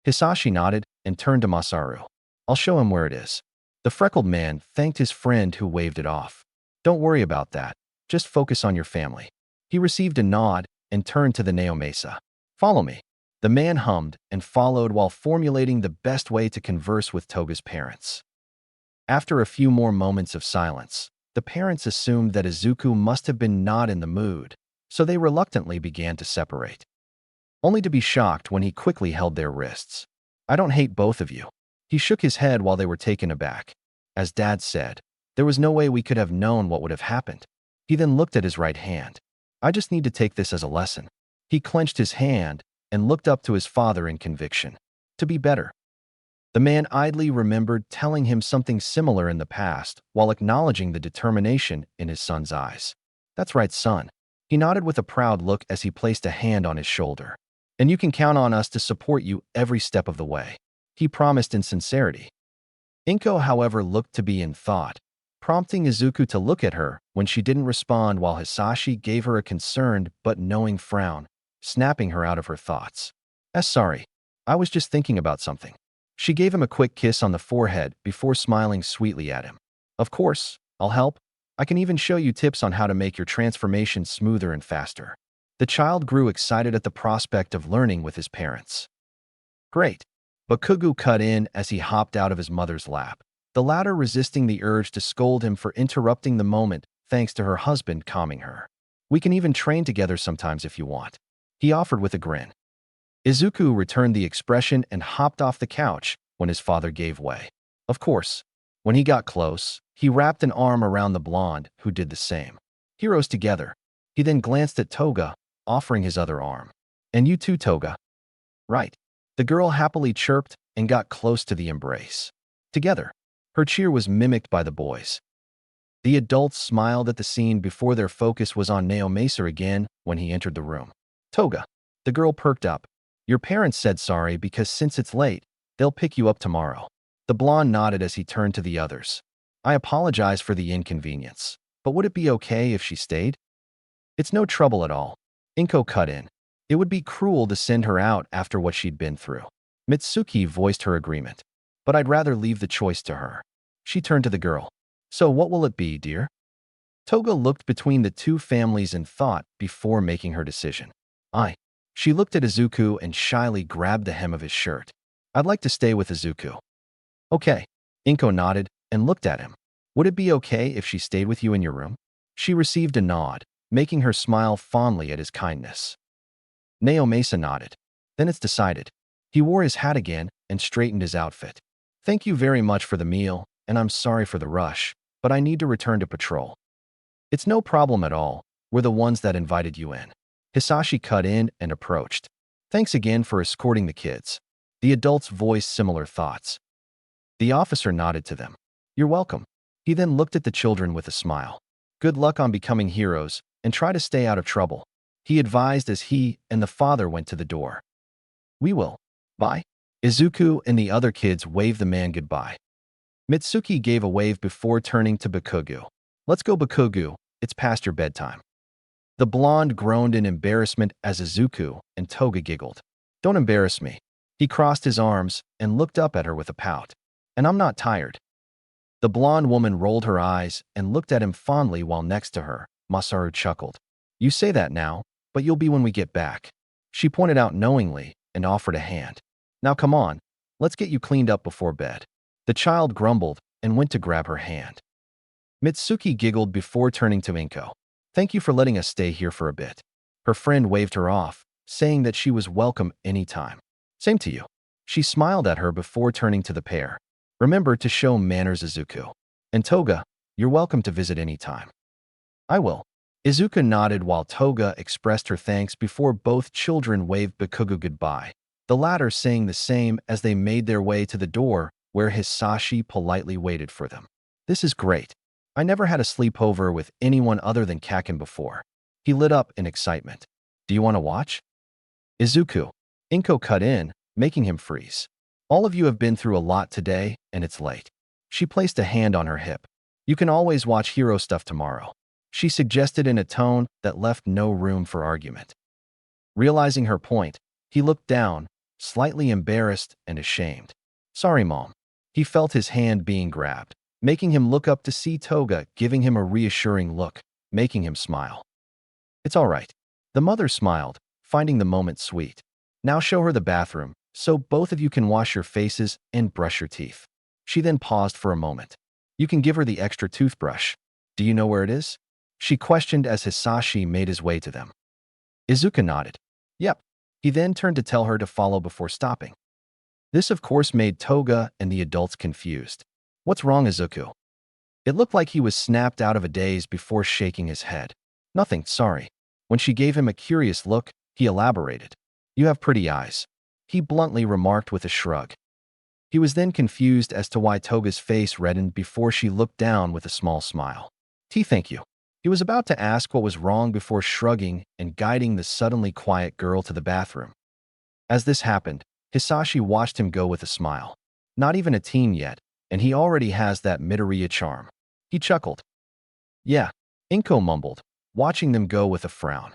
Hisashi nodded and turned to Masaru. I'll show him where it is. The freckled man thanked his friend who waved it off. Don't worry about that. Just focus on your family. He received a nod and turned to the Naomasa. Follow me. The man hummed and followed while formulating the best way to converse with Toga's parents. After a few more moments of silence, the parents assumed that Izuku must have been not in the mood, so they reluctantly began to separate. Only to be shocked when he quickly held their wrists. I don't hate both of you. He shook his head while they were taken aback. As Dad said, there was no way we could have known what would have happened. He then looked at his right hand. I just need to take this as a lesson. He clenched his hand and looked up to his father in conviction. To be better. The man idly remembered telling him something similar in the past while acknowledging the determination in his son's eyes. That's right, son. He nodded with a proud look as he placed a hand on his shoulder. And you can count on us to support you every step of the way. He promised in sincerity. Inko, however, looked to be in thought, prompting Izuku to look at her when she didn't respond while Hisashi gave her a concerned but knowing frown, snapping her out of her thoughts. Sorry. I was just thinking about something. She gave him a quick kiss on the forehead before smiling sweetly at him. Of course, I'll help. I can even show you tips on how to make your transformation smoother and faster. The child grew excited at the prospect of learning with his parents. Great. Bakugo cut in as he hopped out of his mother's lap, the latter resisting the urge to scold him for interrupting the moment thanks to her husband calming her. We can even train together sometimes if you want. He offered with a grin. Izuku returned the expression and hopped off the couch when his father gave way. Of course, when he got close, he wrapped an arm around the blonde, who did the same. Heroes together. He then glanced at Toga, offering his other arm. And you too, Toga. Right. The girl happily chirped and got close to the embrace. Together. Her cheer was mimicked by the boys. The adults smiled at the scene before their focus was on Naomasa again when he entered the room. Toga. The girl perked up. Your parents said sorry because since it's late, they'll pick you up tomorrow. The blonde nodded as he turned to the others. I apologize for the inconvenience, but would it be okay if she stayed? It's no trouble at all. Inko cut in. It would be cruel to send her out after what she'd been through. Mitsuki voiced her agreement, but I'd rather leave the choice to her. She turned to the girl. So what will it be, dear? Toga looked between the two families in thought before making her decision. She looked at Izuku and shyly grabbed the hem of his shirt. I'd like to stay with Izuku. Okay. Inko nodded and looked at him. Would it be okay if she stayed with you in your room? She received a nod, making her smile fondly at his kindness. Naomasa nodded. Then it's decided. He wore his hat again and straightened his outfit. Thank you very much for the meal, and I'm sorry for the rush, but I need to return to patrol. It's no problem at all. We're the ones that invited you in. Hisashi cut in and approached. Thanks again for escorting the kids. The adults voiced similar thoughts. The officer nodded to them. You're welcome. He then looked at the children with a smile. Good luck on becoming heroes, and try to stay out of trouble. He advised as he and the father went to the door. We will. Bye. Izuku and the other kids waved the man goodbye. Mitsuki gave a wave before turning to Bakugo. Let's go, Bakugo. It's past your bedtime. The blonde groaned in embarrassment as Izuku and Toga giggled. Don't embarrass me. He crossed his arms and looked up at her with a pout. And I'm not tired. The blonde woman rolled her eyes and looked at him fondly while next to her. Masaru chuckled. You say that now, but you'll be when we get back. She pointed out knowingly and offered a hand. Now come on, let's get you cleaned up before bed. The child grumbled and went to grab her hand. Mitsuki giggled before turning to Inko. Thank you for letting us stay here for a bit. Her friend waved her off, saying that she was welcome anytime. Same to you. She smiled at her before turning to the pair. Remember to show manners, Izuku. And Toga, you're welcome to visit anytime. I will. Izuku nodded while Toga expressed her thanks before both children waved Bakugo goodbye, the latter saying the same as they made their way to the door where Hisashi politely waited for them. This is great. I never had a sleepover with anyone other than Kaken before. He lit up in excitement. Do you want to watch? Izuku. Inko cut in, making him freeze. All of you have been through a lot today, and it's late. She placed a hand on her hip. You can always watch hero stuff tomorrow. She suggested in a tone that left no room for argument. Realizing her point, he looked down, slightly embarrassed and ashamed. Sorry, Mom. He felt his hand being grabbed, making him look up to see Toga giving him a reassuring look, making him smile. It's all right. The mother smiled, finding the moment sweet. Now show her the bathroom, so both of you can wash your faces and brush your teeth. She then paused for a moment. You can give her the extra toothbrush. Do you know where it is? She questioned as Hisashi made his way to them. Izuku nodded. Yep. He then turned to tell her to follow before stopping. This of course made Toga and the adults confused. What's wrong, Izuku? It looked like he was snapped out of a daze before shaking his head. Nothing, sorry. When she gave him a curious look, he elaborated. You have pretty eyes. He bluntly remarked with a shrug. He was then confused as to why Toga's face reddened before she looked down with a small smile. Thank you. He was about to ask what was wrong before shrugging and guiding the suddenly quiet girl to the bathroom. As this happened, Hisashi watched him go with a smile. Not even a teen yet, and he already has that Midoriya charm. He chuckled. Yeah, Inko mumbled, watching them go with a frown.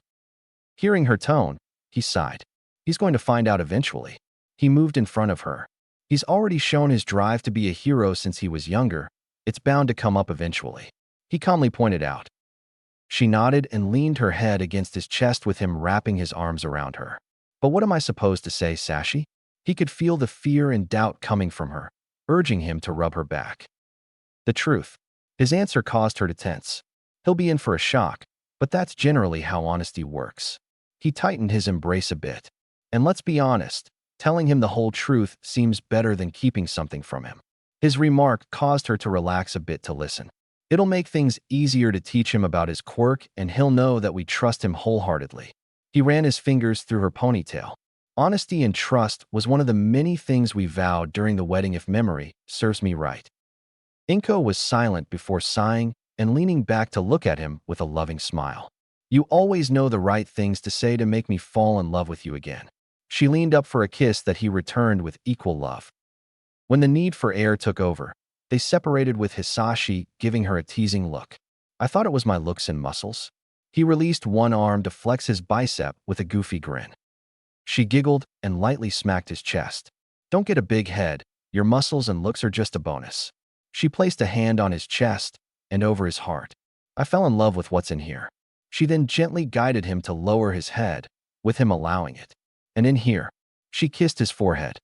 Hearing her tone, he sighed. He's going to find out eventually. He moved in front of her. He's already shown his drive to be a hero since he was younger. It's bound to come up eventually. He calmly pointed out. She nodded and leaned her head against his chest with him wrapping his arms around her. But what am I supposed to say, Sashi? He could feel the fear and doubt coming from her, urging him to rub her back. The truth. His answer caused her to tense. He'll be in for a shock, but that's generally how honesty works. He tightened his embrace a bit. And let's be honest, telling him the whole truth seems better than keeping something from him. His remark caused her to relax a bit to listen. It'll make things easier to teach him about his quirk, and he'll know that we trust him wholeheartedly. He ran his fingers through her ponytail. Honesty and trust was one of the many things we vowed during the wedding if memory serves me right. Inko was silent before sighing and leaning back to look at him with a loving smile. You always know the right things to say to make me fall in love with you again. She leaned up for a kiss that he returned with equal love. When the need for air took over, they separated with Hisashi giving her a teasing look. I thought it was my looks and muscles. He released one arm to flex his bicep with a goofy grin. She giggled and lightly smacked his chest. Don't get a big head. Your muscles and looks are just a bonus. She placed a hand on his chest and over his heart. I fell in love with what's in here. She then gently guided him to lower his head, with him allowing it. And in here, she kissed his forehead.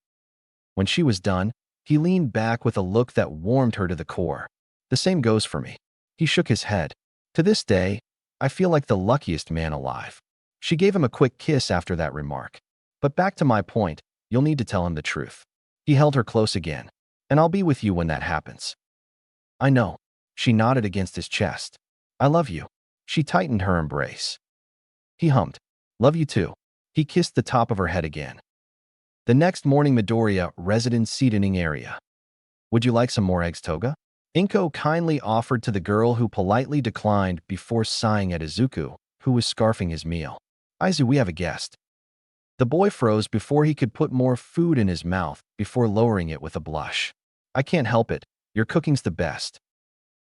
When she was done, he leaned back with a look that warmed her to the core. The same goes for me. He shook his head. To this day, I feel like the luckiest man alive. She gave him a quick kiss after that remark. But back to my point, you'll need to tell him the truth. He held her close again. And I'll be with you when that happens. I know. She nodded against his chest. I love you. She tightened her embrace. He hummed. Love you too. He kissed the top of her head again. The next morning, Midoriya residence seating area. Would you like some more eggs, Toga? Inko kindly offered to the girl who politely declined before sighing at Izuku, who was scarfing his meal. Izu, we have a guest. The boy froze before he could put more food in his mouth before lowering it with a blush. I can't help it. Your cooking's the best.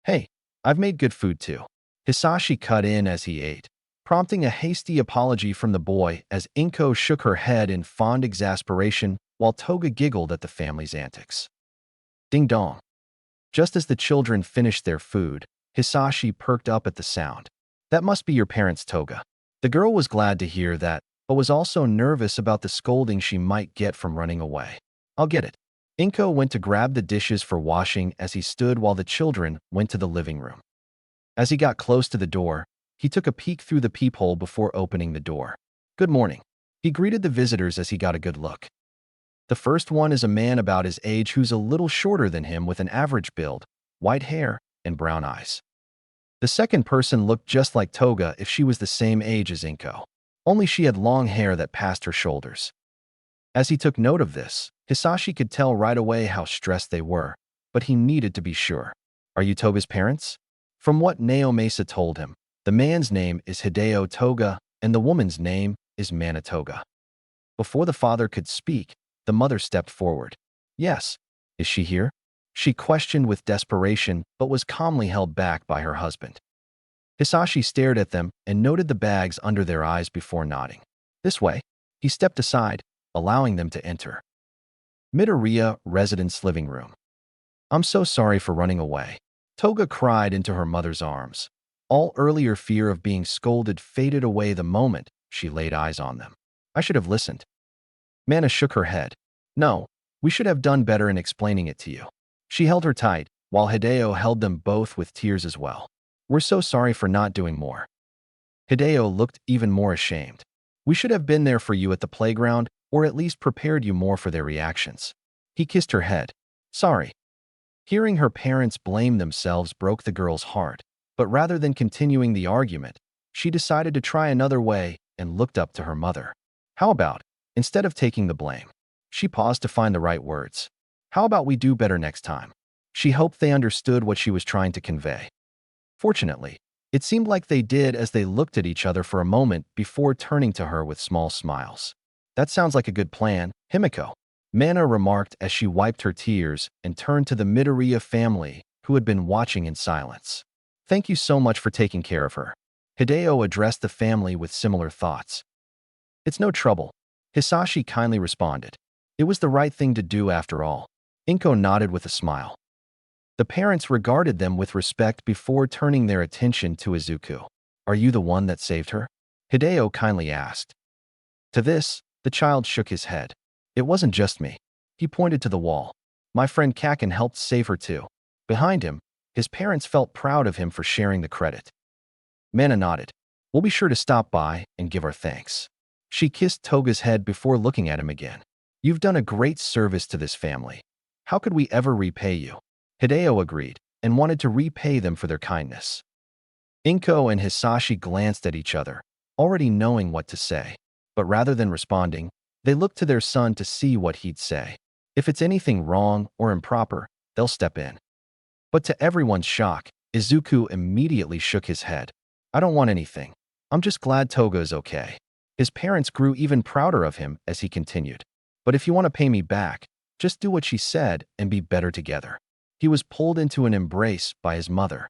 Hey, I've made good food too. Hisashi cut in as he ate, prompting a hasty apology from the boy as Inko shook her head in fond exasperation while Toga giggled at the family's antics. Ding dong. Just as the children finished their food, Hisashi perked up at the sound. That must be your parents, Toga. The girl was glad to hear that, but was also nervous about the scolding she might get from running away. I'll get it. Inko went to grab the dishes for washing as he stood while the children went to the living room. As he got close to the door, he took a peek through the peephole before opening the door. Good morning. He greeted the visitors as he got a good look. The first one is a man about his age who's a little shorter than him with an average build, white hair, and brown eyes. The second person looked just like Toga if she was the same age as Inko. Only she had long hair that passed her shoulders. As he took note of this, Hisashi could tell right away how stressed they were, but he needed to be sure. Are you Toga's parents? From what Naomasa told him, the man's name is Hideo Toga and the woman's name is Manitoga. Before the father could speak, the mother stepped forward. Yes. Is she here? She questioned with desperation, but was calmly held back by her husband. Hisashi stared at them and noted the bags under their eyes before nodding. This way. He stepped aside, allowing them to enter. Midoriya residence living room. I'm so sorry for running away. Toga cried into her mother's arms. All earlier fear of being scolded faded away the moment she laid eyes on them. I should have listened. Mana shook her head. No, we should have done better in explaining it to you. She held her tight, while Hideo held them both with tears as well. We're so sorry for not doing more. Hideo looked even more ashamed. We should have been there for you at the playground, or at least prepared you more for their reactions. He kissed her head. Sorry. Hearing her parents blame themselves broke the girl's heart, but rather than continuing the argument, she decided to try another way and looked up to her mother. How about, instead of taking the blame? She paused to find the right words. How about we do better next time? She hoped they understood what she was trying to convey. Fortunately, it seemed like they did as they looked at each other for a moment before turning to her with small smiles. That sounds like a good plan, Himiko, Mana remarked as she wiped her tears and turned to the Midoriya family, who had been watching in silence. Thank you so much for taking care of her. Hideo addressed the family with similar thoughts. It's no trouble, Hisashi kindly responded. It was the right thing to do after all. Inko nodded with a smile. The parents regarded them with respect before turning their attention to Izuku. Are you the one that saved her? Hideo kindly asked. To this, the child shook his head. It wasn't just me. He pointed to the wall. My friend Kaken helped save her too. Behind him, his parents felt proud of him for sharing the credit. Mana nodded. We'll be sure to stop by and give our thanks. She kissed Toga's head before looking at him again. You've done a great service to this family. How could we ever repay you? Hideo agreed and wanted to repay them for their kindness. Inko and Hisashi glanced at each other, already knowing what to say. But rather than responding, they looked to their son to see what he'd say. If it's anything wrong or improper, they'll step in. But to everyone's shock, Izuku immediately shook his head. I don't want anything. I'm just glad Toga is okay. His parents grew even prouder of him as he continued. But if you want to pay me back, just do what she said and be better together. He was pulled into an embrace by his mother.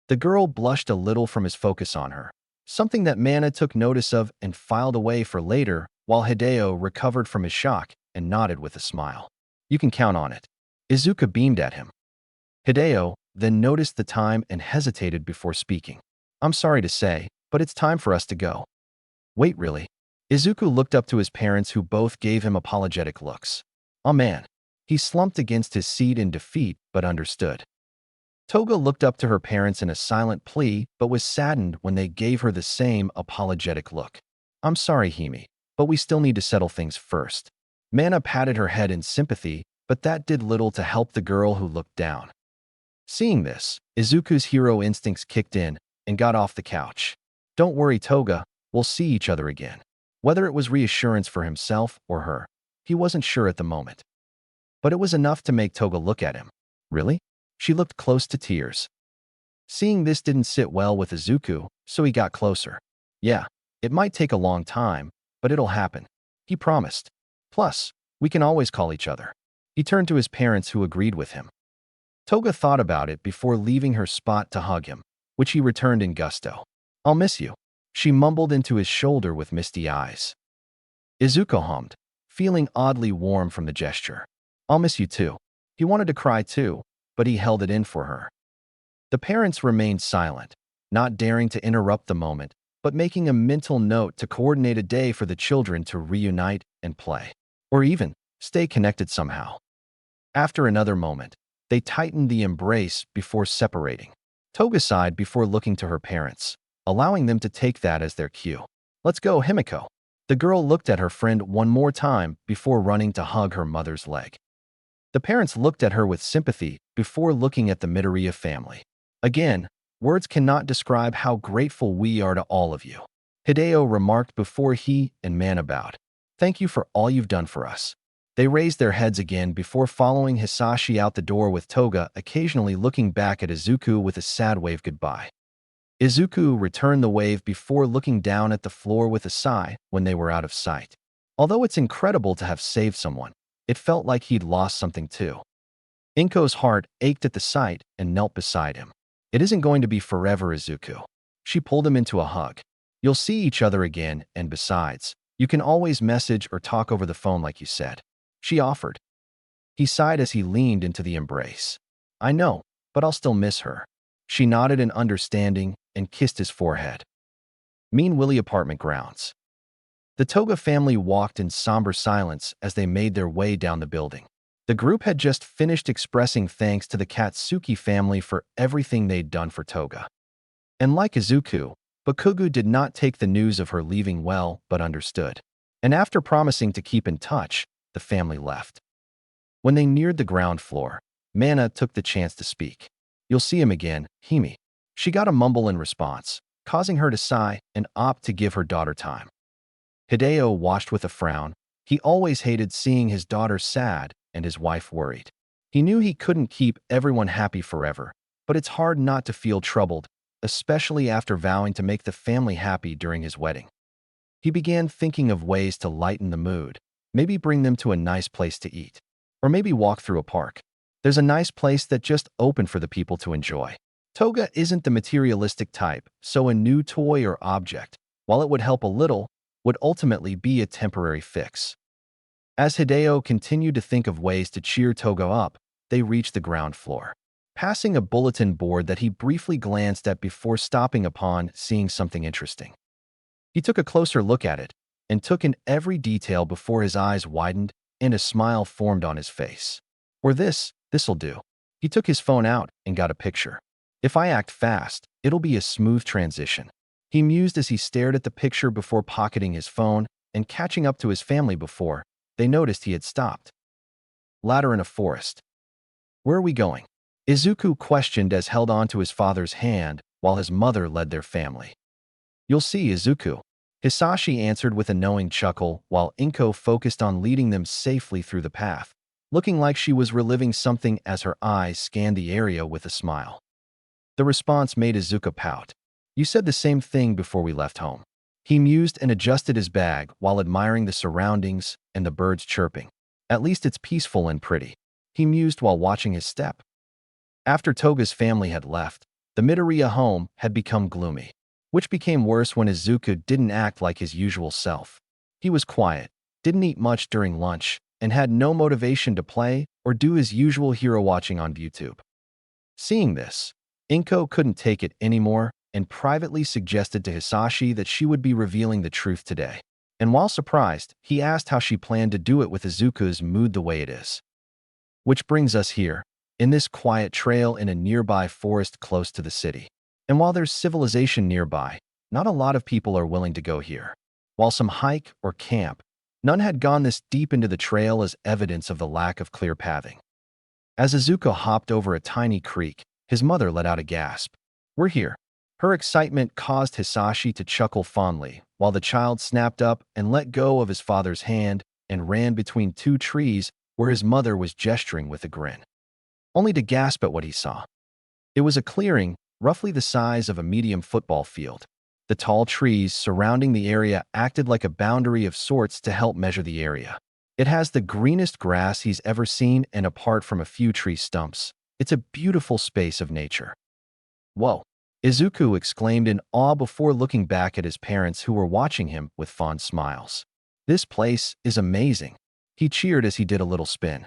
The girl blushed a little from his focus on her, something that Mana took notice of and filed away for later, while Hideo recovered from his shock and nodded with a smile. You can count on it. Izuku beamed at him. Hideo then noticed the time and hesitated before speaking. I'm sorry to say, but it's time for us to go. Wait, really? Izuku looked up to his parents, who both gave him apologetic looks. Oh man. He slumped against his seat in defeat, but understood. Toga looked up to her parents in a silent plea, but was saddened when they gave her the same apologetic look. I'm sorry, Hime, but we still need to settle things first. Mana patted her head in sympathy, but that did little to help the girl who looked down. Seeing this, Izuku's hero instincts kicked in and got off the couch. Don't worry, Toga, we'll see each other again. Whether it was reassurance for himself or her, he wasn't sure at the moment. But it was enough to make Toga look at him. Really? She looked close to tears. Seeing this didn't sit well with Izuku, so he got closer. Yeah, it might take a long time, but it'll happen. He promised. Plus, we can always call each other. He turned to his parents, who agreed with him. Toga thought about it before leaving her spot to hug him, which he returned in gusto. I'll miss you. She mumbled into his shoulder with misty eyes. Izuku hummed, feeling oddly warm from the gesture. I'll miss you too. He wanted to cry too, but he held it in for her. The parents remained silent, not daring to interrupt the moment, but making a mental note to coordinate a day for the children to reunite and play, or even stay connected somehow. After another moment, they tightened the embrace before separating. Toga sighed before looking to her parents, allowing them to take that as their cue. Let's go, Himiko. The girl looked at her friend one more time before running to hug her mother's leg. The parents looked at her with sympathy before looking at the Midoriya family. Again, Words cannot describe how grateful we are to all of you. Hideo remarked before he and Mana bowed. Thank you for all you've done for us. They raised their heads again before following Hisashi out the door with Toga occasionally looking back at Izuku with a sad wave goodbye. Izuku returned the wave before looking down at the floor with a sigh when they were out of sight. Although it's incredible to have saved someone, it felt like he'd lost something too. Inko's heart ached at the sight and knelt beside him. It isn't going to be forever, Izuku. She pulled him into a hug. You'll see each other again, and besides, you can always message or talk over the phone like you said. She offered. He sighed as he leaned into the embrace. I know, but I'll still miss her. She nodded in understanding and kissed his forehead. Mean Willie apartment grounds. The Toga family walked in somber silence as they made their way down the building. The group had just finished expressing thanks to the Katsuki family for everything they'd done for Toga. And like Izuku, Bakugo did not take the news of her leaving well but understood. And after promising to keep in touch, the family left. When they neared the ground floor, Mana took the chance to speak. You'll see him again, Hime. She got a mumble in response, causing her to sigh and opt to give her daughter time. Hideo watched with a frown. He always hated seeing his daughter sad and his wife worried. He knew he couldn't keep everyone happy forever, but it's hard not to feel troubled, especially after vowing to make the family happy during his wedding. He began thinking of ways to lighten the mood, maybe bring them to a nice place to eat, or maybe walk through a park. There's a nice place that just opened for the people to enjoy. Toga isn't the materialistic type, so a new toy or object, while it would help a little, would ultimately be a temporary fix. As Hideo continued to think of ways to cheer Toga up, they reached the ground floor, passing a bulletin board that he briefly glanced at before stopping upon seeing something interesting. He took a closer look at it and took in every detail before his eyes widened and a smile formed on his face. Or this'll do. He took his phone out and got a picture. If I act fast, it'll be a smooth transition. He mused as he stared at the picture before pocketing his phone and catching up to his family before they noticed he had stopped. Ladder in a forest. Where are we going? Izuku questioned as held on to his father's hand while his mother led their family. You'll see, Izuku. Hisashi answered with a knowing chuckle while Inko focused on leading them safely through the path, looking like she was reliving something as her eyes scanned the area with a smile. The response made Izuku pout. You said the same thing before we left home. He mused and adjusted his bag while admiring the surroundings and the birds chirping. At least it's peaceful and pretty. He mused while watching his step. After Toga's family had left, the Midoriya home had become gloomy, which became worse when Izuku didn't act like his usual self. He was quiet, didn't eat much during lunch, and had no motivation to play or do his usual hero watching on YouTube. Seeing this, Inko couldn't take it anymore and privately suggested to Hisashi that she would be revealing the truth today. And while surprised, he asked how she planned to do it with Izuku's mood the way it is. Which brings us here, in this quiet trail in a nearby forest close to the city. And while there's civilization nearby, not a lot of people are willing to go here. While some hike or camp, none had gone this deep into the trail as evidence of the lack of clear pathing. As Izuku hopped over a tiny creek, his mother let out a gasp. We're here. Her excitement caused Hisashi to chuckle fondly, while the child snapped up and let go of his father's hand and ran between two trees where his mother was gesturing with a grin, only to gasp at what he saw. It was a clearing, roughly the size of a medium football field. The tall trees surrounding the area acted like a boundary of sorts to help measure the area. It has the greenest grass he's ever seen, and apart from a few tree stumps, it's a beautiful space of nature. Whoa! Izuku exclaimed in awe before looking back at his parents who were watching him with fond smiles. This place is amazing. He cheered as he did a little spin.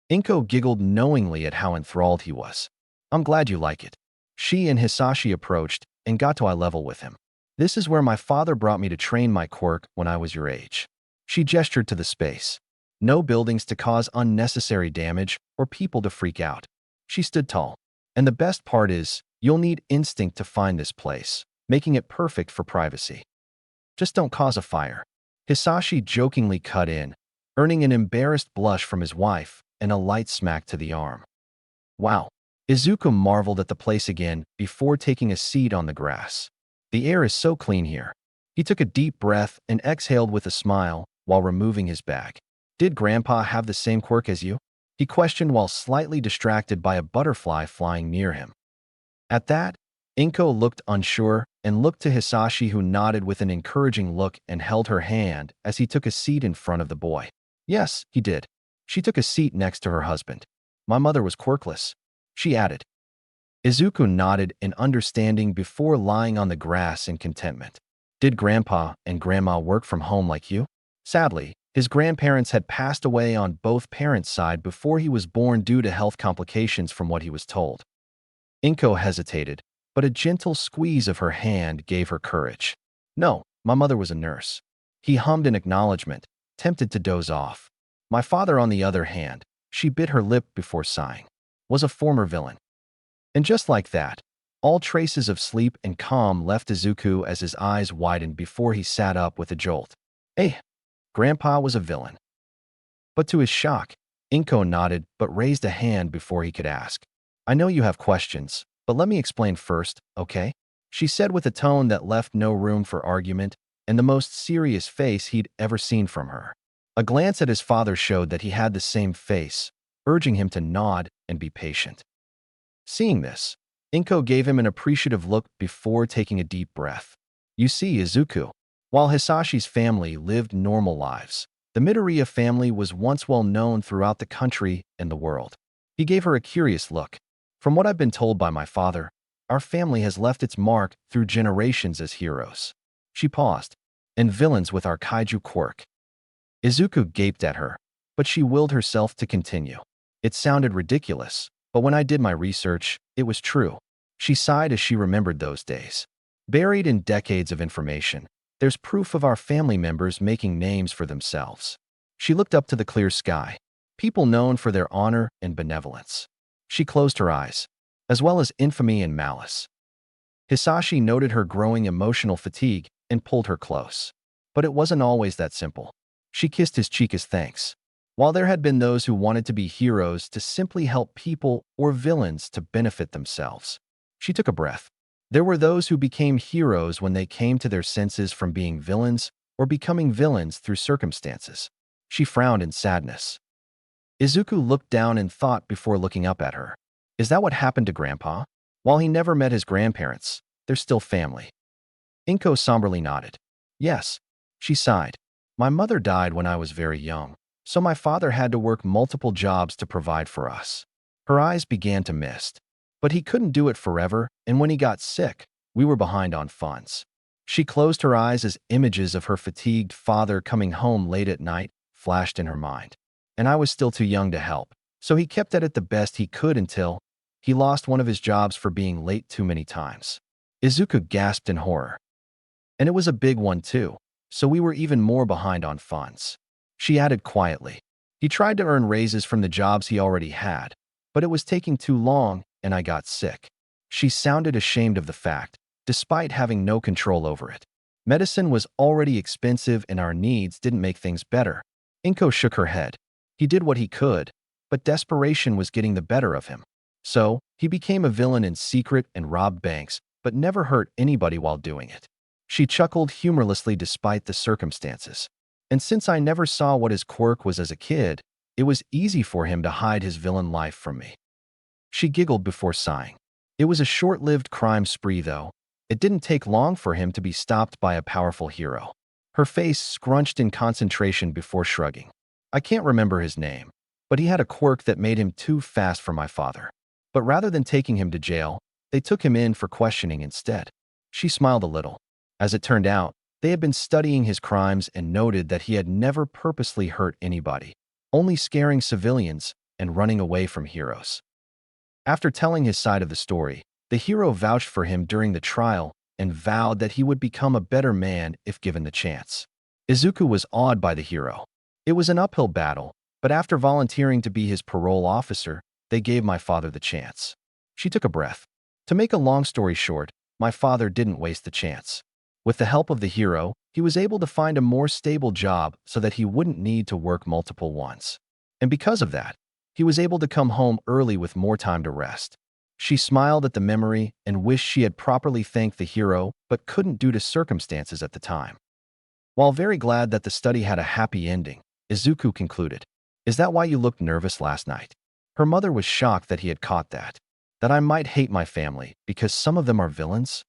Inko giggled knowingly at how enthralled he was. I'm glad you like it. She and Hisashi approached and got to eye level with him. This is where my father brought me to train my quirk when I was your age. She gestured to the space. No buildings to cause unnecessary damage or people to freak out. She stood tall. And the best part is, you'll need instinct to find this place, making it perfect for privacy. Just don't cause a fire. Hisashi jokingly cut in, earning an embarrassed blush from his wife and a light smack to the arm. Wow, Izuku marveled at the place again before taking a seat on the grass. The air is so clean here. He took a deep breath and exhaled with a smile while removing his bag. Did Grandpa have the same quirk as you? He questioned while slightly distracted by a butterfly flying near him. At that, Inko looked unsure and looked to Hisashi, who nodded with an encouraging look and held her hand as he took a seat in front of the boy. Yes, he did. She took a seat next to her husband. My mother was quirkless, she added. Izuku nodded in understanding before lying on the grass in contentment. Did Grandpa and Grandma work from home like you? Sadly, his grandparents had passed away on both parents' side before he was born due to health complications, from what he was told. Inko hesitated, but a gentle squeeze of her hand gave her courage. No, my mother was a nurse. He hummed in acknowledgement, tempted to doze off. My father, on the other hand, she bit her lip before sighing, was a former villain. And just like that, all traces of sleep and calm left Izuku as his eyes widened before he sat up with a jolt. Hey, Grandpa was a villain. But to his shock, Inko nodded but raised a hand before he could ask. I know you have questions, but let me explain first, okay? She said with a tone that left no room for argument and the most serious face he'd ever seen from her. A glance at his father showed that he had the same face, urging him to nod and be patient. Seeing this, Inko gave him an appreciative look before taking a deep breath. You see, Izuku, while Hisashi's family lived normal lives, the Midoriya family was once well known throughout the country and the world. He gave her a curious look. From what I've been told by my father, our family has left its mark through generations as heroes. She paused. And villains with our kaiju quirk. Izuku gaped at her, but she willed herself to continue. It sounded ridiculous, but when I did my research, it was true. She sighed as she remembered those days. Buried in decades of information, there's proof of our family members making names for themselves. She looked up to the clear sky, people known for their honor and benevolence. She closed her eyes, as well as infamy and malice. Hisashi noted her growing emotional fatigue and pulled her close. But it wasn't always that simple. She kissed his cheek as thanks. While there had been those who wanted to be heroes to simply help people or villains to benefit themselves, she took a breath. There were those who became heroes when they came to their senses from being villains or becoming villains through circumstances. She frowned in sadness. Izuku looked down in thought before looking up at her. Is that what happened to Grandpa? While he never met his grandparents, they're still family. Inko somberly nodded. Yes, she sighed. My mother died when I was very young, so my father had to work multiple jobs to provide for us. Her eyes began to mist. But he couldn't do it forever, and when he got sick, we were behind on funds. She closed her eyes as images of her fatigued father coming home late at night flashed in her mind. And I was still too young to help, so he kept at it the best he could until he lost one of his jobs for being late too many times. Izuku gasped in horror. And it was a big one too, so we were even more behind on funds. She added quietly. He tried to earn raises from the jobs he already had, but it was taking too long and I got sick. She sounded ashamed of the fact, despite having no control over it. Medicine was already expensive and our needs didn't make things better. Inko shook her head. He did what he could, but desperation was getting the better of him. So, he became a villain in secret and robbed banks, but never hurt anybody while doing it. She chuckled humorlessly despite the circumstances. And since I never saw what his quirk was as a kid, it was easy for him to hide his villain life from me. She giggled before sighing. It was a short-lived crime spree, though. It didn't take long for him to be stopped by a powerful hero. Her face scrunched in concentration before shrugging. I can't remember his name, but he had a quirk that made him too fast for my father. But rather than taking him to jail, they took him in for questioning instead. She smiled a little. As it turned out, they had been studying his crimes and noted that he had never purposely hurt anybody, only scaring civilians and running away from heroes. After telling his side of the story, the hero vouched for him during the trial and vowed that he would become a better man if given the chance. Izuku was awed by the hero. It was an uphill battle, but after volunteering to be his parole officer, they gave my father the chance. She took a breath. To make a long story short, my father didn't waste the chance. With the help of the hero, he was able to find a more stable job so that he wouldn't need to work multiple ones. And because of that, he was able to come home early with more time to rest. She smiled at the memory and wished she had properly thanked the hero, but couldn't due to circumstances at the time. While very glad that the study had a happy ending, Izuku concluded, "Is that why you looked nervous last night?" Her mother was shocked that he had caught that. That I might hate my family because some of them are villains?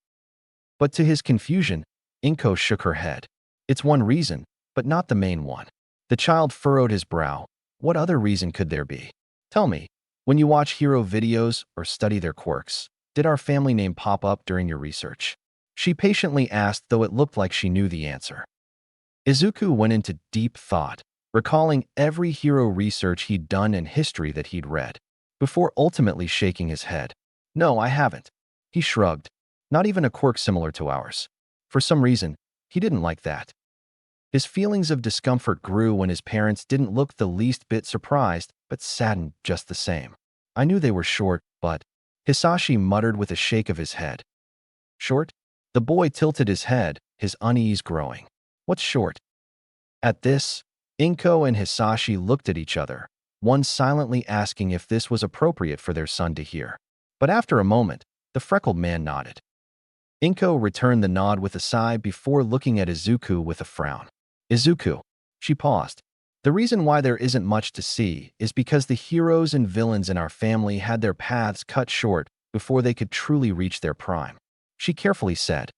But to his confusion, Inko shook her head. It's one reason, but not the main one. The child furrowed his brow. What other reason could there be? Tell me, when you watch hero videos or study their quirks, did our family name pop up during your research? She patiently asked, though it looked like she knew the answer. Izuku went into deep thought, recalling every hero research he'd done and history that he'd read, before ultimately shaking his head. No, I haven't. He shrugged. Not even a quirk similar to ours. For some reason, he didn't like that. His feelings of discomfort grew when his parents didn't look the least bit surprised, but saddened just the same. I knew they were short, but Hisashi muttered with a shake of his head. Short? The boy tilted his head, his unease growing. What's short? At this, Inko and Hisashi looked at each other, one silently asking if this was appropriate for their son to hear. But after a moment, the freckled man nodded. Inko returned the nod with a sigh before looking at Izuku with a frown. Izuku. She paused. The reason why there isn't much to see is because the heroes and villains in our family had their paths cut short before they could truly reach their prime. She carefully said.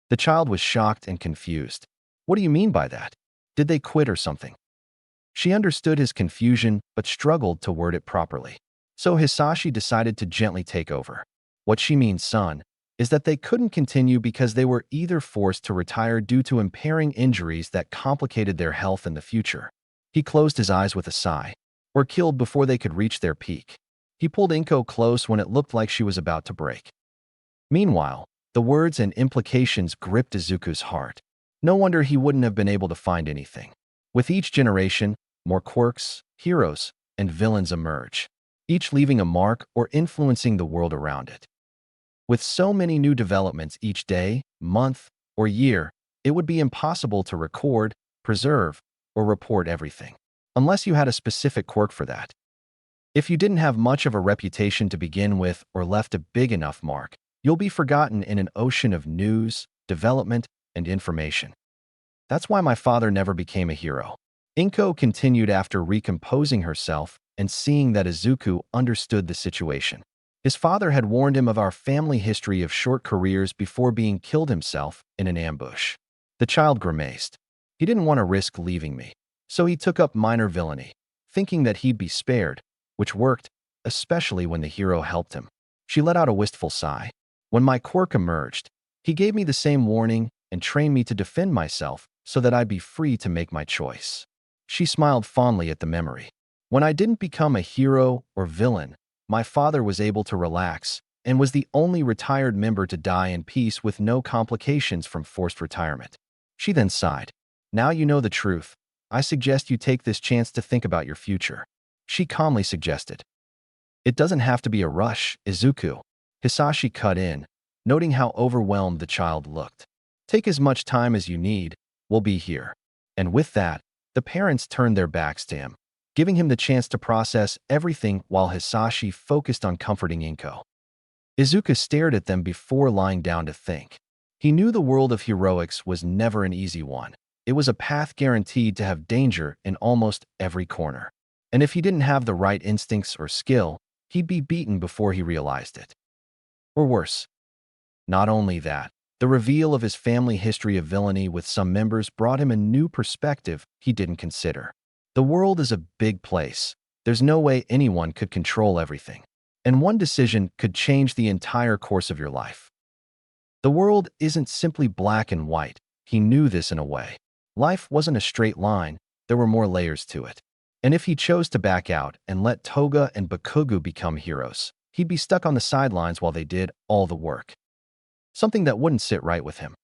The child was shocked and confused. What do you mean by that? Did they quit or something? She understood his confusion but struggled to word it properly. So Hisashi decided to gently take over. What she means, son, is that they couldn't continue because they were either forced to retire due to impairing injuries that complicated their health in the future. He closed his eyes with a sigh. Or killed before they could reach their peak. He pulled Inko close when it looked like she was about to break. Meanwhile, the words and implications gripped Izuku's heart. No wonder he wouldn't have been able to find anything. With each generation, more quirks, heroes, and villains emerge, each leaving a mark or influencing the world around it. With so many new developments each day, month, or year, it would be impossible to record, preserve, or report everything, unless you had a specific quirk for that. If you didn't have much of a reputation to begin with or left a big enough mark, you'll be forgotten in an ocean of news, development, and information. That's why my father never became a hero. Inko continued after recomposing herself and seeing that Izuku understood the situation. His father had warned him of our family history of short careers before being killed himself in an ambush. The child grimaced. He didn't want to risk leaving me, so he took up minor villainy, thinking that he'd be spared, which worked, especially when the hero helped him. She let out a wistful sigh. When my quirk emerged, he gave me the same warning and trained me to defend myself so that I'd be free to make my choice. She smiled fondly at the memory. When I didn't become a hero or villain, my father was able to relax and was the only retired member to die in peace with no complications from forced retirement. She then sighed. Now you know the truth. I suggest you take this chance to think about your future. She calmly suggested. It doesn't have to be a rush, Izuku. Hisashi cut in, noting how overwhelmed the child looked. Take as much time as you need, we'll be here. And with that, the parents turned their backs to him, giving him the chance to process everything while Hisashi focused on comforting Inko. Izuku stared at them before lying down to think. He knew the world of heroics was never an easy one. It was a path guaranteed to have danger in almost every corner. And if he didn't have the right instincts or skill, he'd be beaten before he realized it. Or worse. Not only that, the reveal of his family history of villainy with some members brought him a new perspective he didn't consider. The world is a big place. There's no way anyone could control everything. And one decision could change the entire course of your life. The world isn't simply black and white. He knew this in a way. Life wasn't a straight line. There were more layers to it. And if he chose to back out and let Toga and Bakugo become heroes, he'd be stuck on the sidelines while they did all the work. Something that wouldn't sit right with him.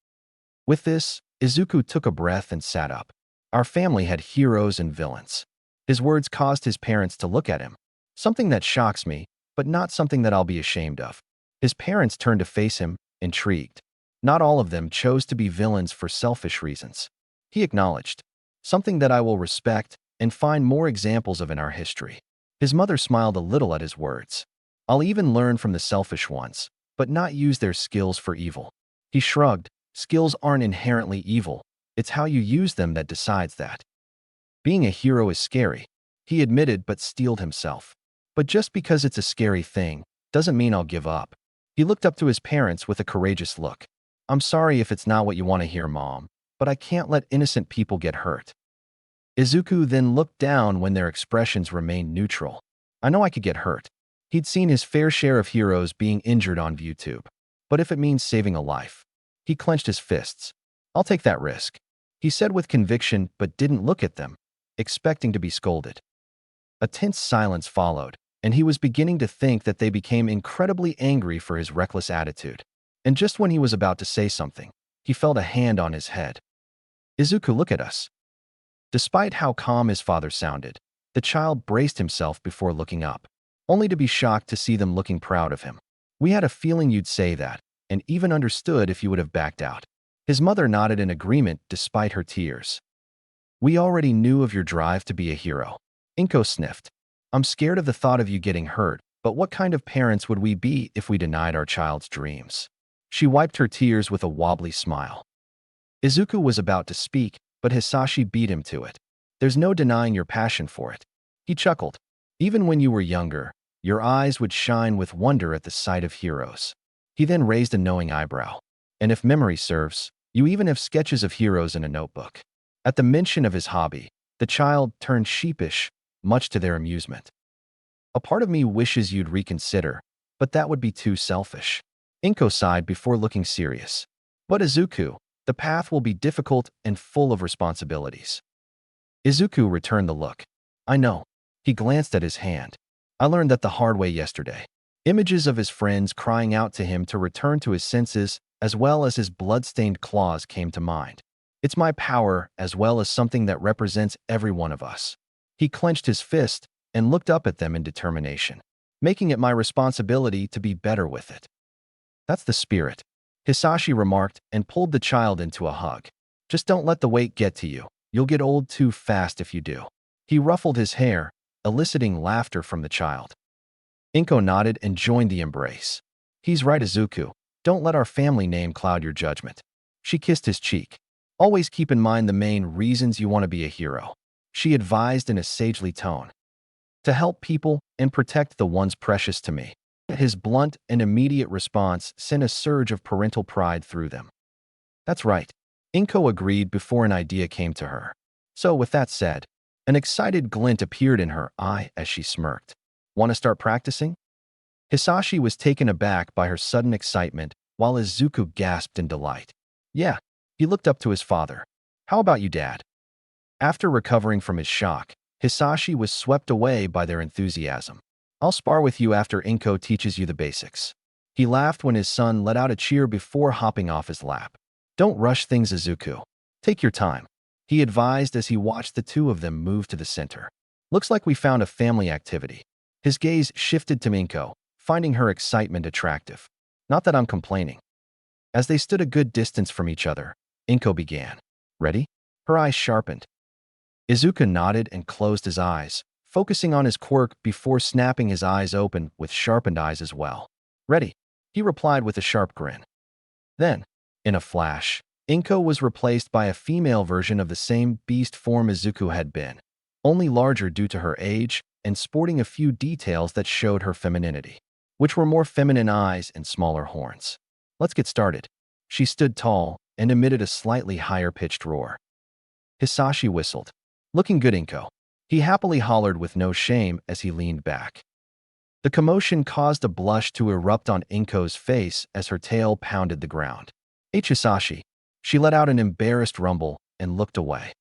With this, Izuku took a breath and sat up. Our family had heroes and villains. His words caused his parents to look at him. Something that shocks me, but not something that I'll be ashamed of. His parents turned to face him, intrigued. Not all of them chose to be villains for selfish reasons. He acknowledged. Something that I will respect and find more examples of in our history. His mother smiled a little at his words. I'll even learn from the selfish ones, but not use their skills for evil. He shrugged. Skills aren't inherently evil. It's how you use them that decides that. Being a hero is scary, he admitted, but steeled himself. But just because it's a scary thing doesn't mean I'll give up. He looked up to his parents with a courageous look. I'm sorry if it's not what you want to hear, Mom, but I can't let innocent people get hurt. Izuku then looked down when their expressions remained neutral. I know I could get hurt. He'd seen his fair share of heroes being injured on YouTube. But if it means saving a life, he clenched his fists. I'll take that risk, he said with conviction, but didn't look at them, expecting to be scolded. A tense silence followed, and he was beginning to think that they became incredibly angry for his reckless attitude. And just when he was about to say something, he felt a hand on his head. Izuku, look at us. Despite how calm his father sounded, the child braced himself before looking up, only to be shocked to see them looking proud of him. We had a feeling you'd say that, and even understood if you would have backed out. His mother nodded in agreement despite her tears. We already knew of your drive to be a hero. Inko sniffed. I'm scared of the thought of you getting hurt, but what kind of parents would we be if we denied our child's dreams? She wiped her tears with a wobbly smile. Izuku was about to speak, but Hisashi beat him to it. There's no denying your passion for it. He chuckled. Even when you were younger, your eyes would shine with wonder at the sight of heroes. He then raised a knowing eyebrow. And if memory serves, you even have sketches of heroes in a notebook. At the mention of his hobby, the child turned sheepish, much to their amusement. A part of me wishes you'd reconsider, but that would be too selfish. Inko sighed before looking serious. But Izuku, the path will be difficult and full of responsibilities. Izuku returned the look. I know. He glanced at his hand. I learned that the hard way yesterday. Images of his friends crying out to him to return to his senses, as well as his blood-stained claws, came to mind. It's my power, as well as something that represents every one of us. He clenched his fist and looked up at them in determination, making it my responsibility to be better with it. That's the spirit, Hisashi remarked and pulled the child into a hug. Just don't let the weight get to you. You'll get old too fast if you do. He ruffled his hair, eliciting laughter from the child. Inko nodded and joined the embrace. He's right, Izuku. Don't let our family name cloud your judgment. She kissed his cheek. Always keep in mind the main reasons you want to be a hero, she advised in a sagely tone. To help people and protect the ones precious to me. His blunt and immediate response sent a surge of parental pride through them. That's right, Inko agreed before an idea came to her. So with that said, an excited glint appeared in her eye as she smirked. Want to start practicing? Hisashi was taken aback by her sudden excitement, while Izuku gasped in delight. Yeah, he looked up to his father. How about you, Dad? After recovering from his shock, Hisashi was swept away by their enthusiasm. I'll spar with you after Inko teaches you the basics. He laughed when his son let out a cheer before hopping off his lap. Don't rush things, Izuku. Take your time, he advised as he watched the two of them move to the center. Looks like we found a family activity. His gaze shifted to Inko, finding her excitement attractive. Not that I'm complaining. As they stood a good distance from each other, Inko began. Ready? Her eyes sharpened. Izuku nodded and closed his eyes, focusing on his quirk before snapping his eyes open with sharpened eyes as well. Ready, he replied with a sharp grin. Then, in a flash, Inko was replaced by a female version of the same beast form Izuku had been, only larger due to her age and sporting a few details that showed her femininity, which were more feminine eyes and smaller horns. Let's get started. She stood tall and emitted a slightly higher-pitched roar. Hisashi whistled. Looking good, Inko, he happily hollered with no shame as he leaned back. The commotion caused a blush to erupt on Inko's face as her tail pounded the ground. Hisashi, she let out an embarrassed rumble and looked away.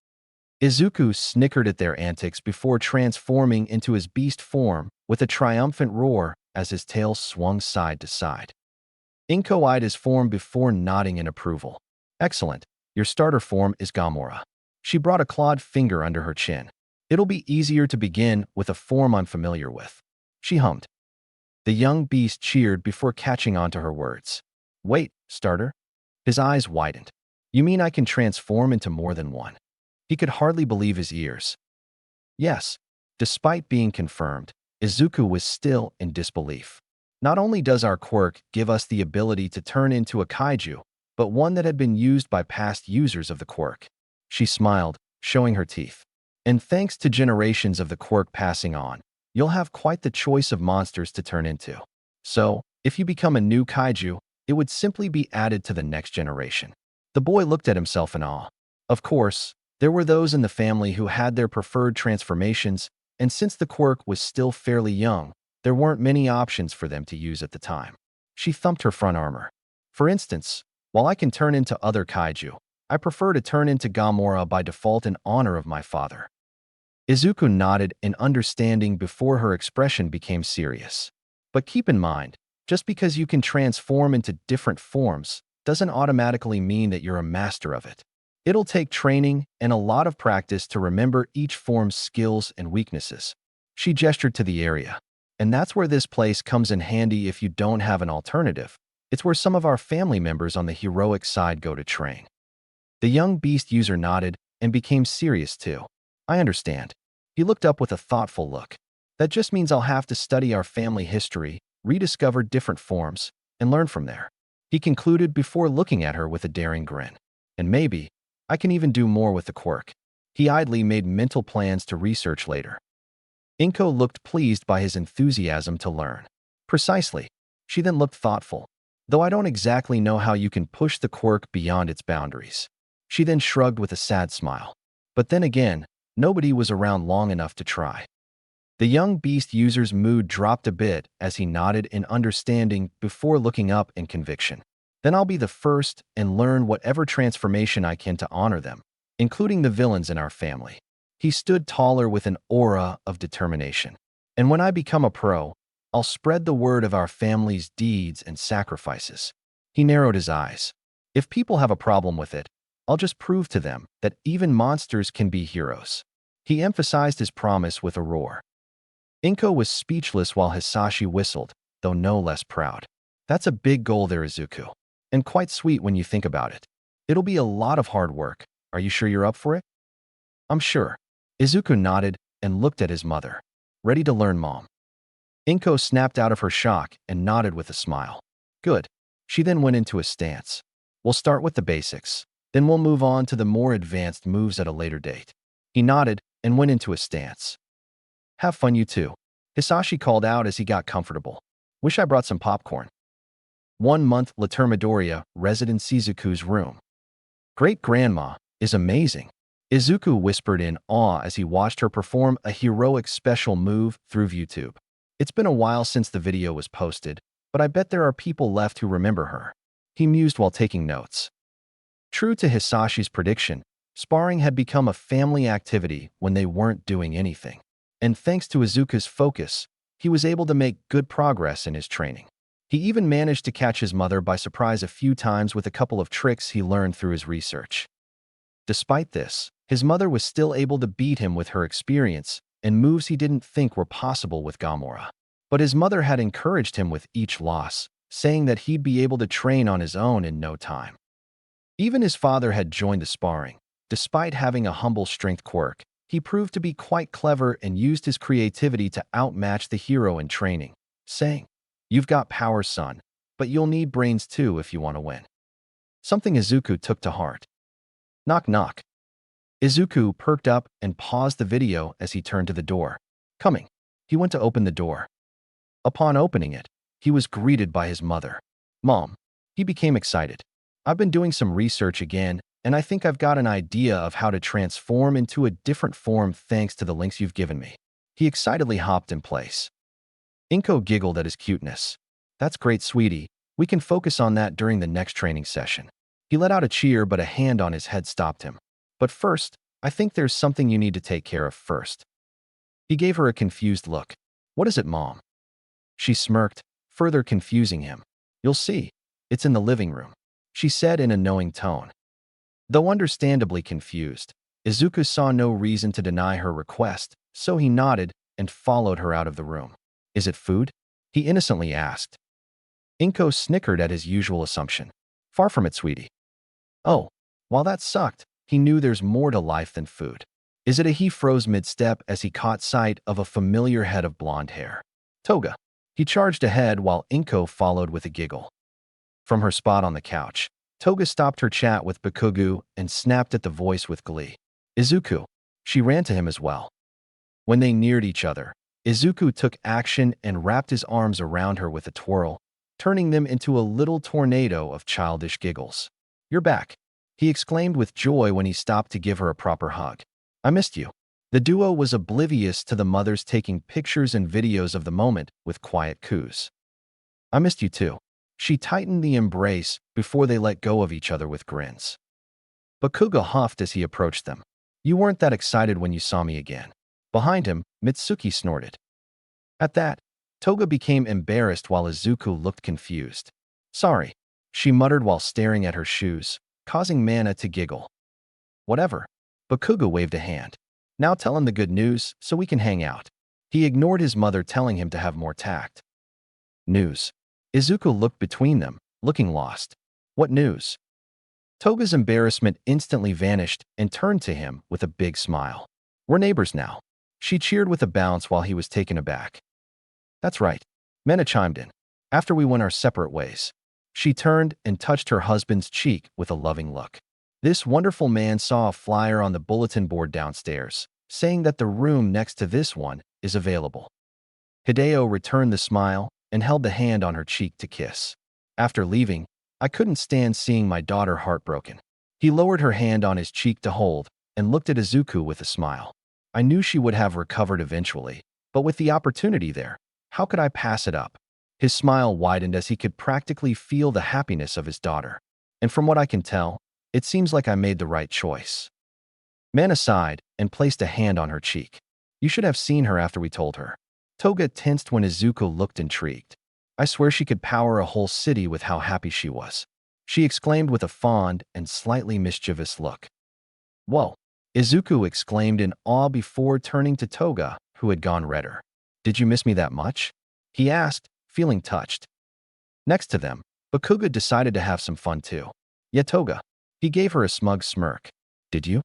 Izuku snickered at their antics before transforming into his beast form with a triumphant roar as his tail swung side to side. Inko eyed his form before nodding in approval. Excellent, your starter form is Gamora. She brought a clawed finger under her chin. It'll be easier to begin with a form I'm familiar with, she hummed. The young beast cheered before catching on to her words. Wait, starter? His eyes widened. You mean I can transform into more than one? He could hardly believe his ears. Yes. Despite being confirmed, Izuku was still in disbelief. Not only does our quirk give us the ability to turn into a kaiju, but one that had been used by past users of the quirk. She smiled, showing her teeth. And thanks to generations of the quirk passing on, you'll have quite the choice of monsters to turn into. So, if you become a new kaiju, it would simply be added to the next generation. The boy looked at himself in awe. Of course, there were those in the family who had their preferred transformations, and since the quirk was still fairly young, there weren't many options for them to use at the time. She thumped her front armor. For instance, while I can turn into other kaiju, I prefer to turn into Gamora by default in honor of my father. Izuku nodded in understanding before her expression became serious. But keep in mind, just because you can transform into different forms doesn't automatically mean that you're a master of it. It'll take training and a lot of practice to remember each form's skills and weaknesses. She gestured to the area. And that's where this place comes in handy if you don't have an alternative. It's where some of our family members on the heroic side go to train. The young beast user nodded and became serious too. I understand. He looked up with a thoughtful look. That just means I'll have to study our family history, rediscover different forms, and learn from there. He concluded before looking at her with a daring grin. And maybe, I can even do more with the quirk. He idly made mental plans to research later. Inko looked pleased by his enthusiasm to learn. Precisely. She then looked thoughtful. Though I don't exactly know how you can push the quirk beyond its boundaries. She then shrugged with a sad smile. But then again, nobody was around long enough to try. The young beast user's mood dropped a bit as he nodded in understanding before looking up in conviction. Then I'll be the first and learn whatever transformation I can to honor them, including the villains in our family. He stood taller with an aura of determination. And when I become a pro, I'll spread the word of our family's deeds and sacrifices. He narrowed his eyes. If people have a problem with it, I'll just prove to them that even monsters can be heroes. He emphasized his promise with a roar. Inko was speechless while Hisashi whistled, though no less proud. That's a big goal there, Izuku. And quite sweet when you think about it. It'll be a lot of hard work. Are you sure you're up for it? I'm sure. Izuku nodded and looked at his mother. Ready to learn, Mom. Inko snapped out of her shock and nodded with a smile. Good. She then went into a stance. We'll start with the basics. Then we'll move on to the more advanced moves at a later date. He nodded and went into a stance. Have fun, you too. Hisashi called out as he got comfortable. Wish I brought some popcorn. 1 month later Midoriya, resident Shizuku's room. Great-grandma is amazing. Izuku whispered in awe as he watched her perform a heroic special move through YouTube. It's been a while since the video was posted, but I bet there are people left who remember her. He mused while taking notes. True to Hisashi's prediction, sparring had become a family activity when they weren't doing anything. And thanks to Izuku's focus, he was able to make good progress in his training. He even managed to catch his mother by surprise a few times with a couple of tricks he learned through his research. Despite this, his mother was still able to beat him with her experience and moves he didn't think were possible with Gamora. But his mother had encouraged him with each loss, saying that he'd be able to train on his own in no time. Even his father had joined the sparring. Despite having a humble strength quirk, he proved to be quite clever and used his creativity to outmatch the hero in training, saying, "You've got power, son, but you'll need brains too if you want to win." Something Izuku took to heart. Knock knock. Izuku perked up and paused the video as he turned to the door. Coming. He went to open the door. Upon opening it, he was greeted by his mother. Mom. He became excited. I've been doing some research again, and I think I've got an idea of how to transform into a different form thanks to the links you've given me. He excitedly hopped in place. Inko giggled at his cuteness. That's great, sweetie. We can focus on that during the next training session. He let out a cheer, but a hand on his head stopped him. But first, I think there's something you need to take care of first. He gave her a confused look. What is it, Mom? She smirked, further confusing him. You'll see. It's in the living room, she said in a knowing tone. Though understandably confused, Izuku saw no reason to deny her request, so he nodded and followed her out of the room. Is it food? He innocently asked. Inko snickered at his usual assumption. Far from it, sweetie. Oh, while that sucked, he knew there's more to life than food. Is it a he froze mid-step as he caught sight of a familiar head of blonde hair. Toga. He charged ahead while Inko followed with a giggle. From her spot on the couch, Toga stopped her chat with Bakugo and snapped at the voice with glee. Izuku. She ran to him as well. When they neared each other, Izuku took action and wrapped his arms around her with a twirl, turning them into a little tornado of childish giggles. You're back, he exclaimed with joy when he stopped to give her a proper hug. I missed you. The duo was oblivious to the mothers taking pictures and videos of the moment with quiet coos. I missed you too. She tightened the embrace before they let go of each other with grins. Bakugo huffed as he approached them. You weren't that excited when you saw me again. Behind him, Mitsuki snorted. At that, Toga became embarrassed while Izuku looked confused. Sorry, she muttered while staring at her shoes, causing Mana to giggle. Whatever. Bakugo waved a hand. Now tell him the good news so we can hang out. He ignored his mother telling him to have more tact. News. Izuku looked between them, looking lost. What news? Toga's embarrassment instantly vanished and turned to him with a big smile. We're neighbors now. She cheered with a bounce while he was taken aback. That's right. Mena chimed in. After we went our separate ways. She turned and touched her husband's cheek with a loving look. This wonderful man saw a flyer on the bulletin board downstairs, saying that the room next to this one is available. Hideo returned the smile and held the hand on her cheek to kiss. After leaving, I couldn't stand seeing my daughter heartbroken. He lowered her hand on his cheek to hold and looked at Izuku with a smile. I knew she would have recovered eventually, but with the opportunity there, how could I pass it up? His smile widened as he could practically feel the happiness of his daughter. And from what I can tell, it seems like I made the right choice. Mana sighed and placed a hand on her cheek. You should have seen her after we told her. Toga tensed when Izuku looked intrigued. I swear she could power a whole city with how happy she was. She exclaimed with a fond and slightly mischievous look. Whoa! Izuku exclaimed in awe before turning to Toga, who had gone redder. Did you miss me that much? He asked, feeling touched. Next to them, Bakugo decided to have some fun too. Yeah, Toga. He gave her a smug smirk. Did you?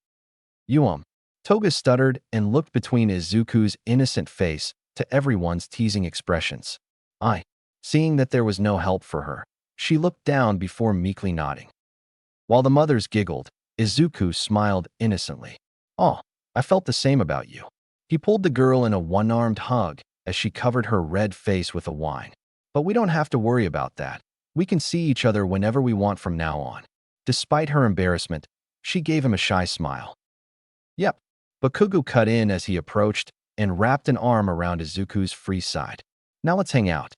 You. Toga stuttered and looked between Izuku's innocent face to everyone's teasing expressions. Seeing that there was no help for her, she looked down before meekly nodding. While the mothers giggled, Izuku smiled innocently. Oh, I felt the same about you. He pulled the girl in a one-armed hug as she covered her red face with a whine. But we don't have to worry about that. We can see each other whenever we want from now on. Despite her embarrassment, she gave him a shy smile. Yep. Bakugo cut in as he approached and wrapped an arm around Izuku's free side. Now let's hang out.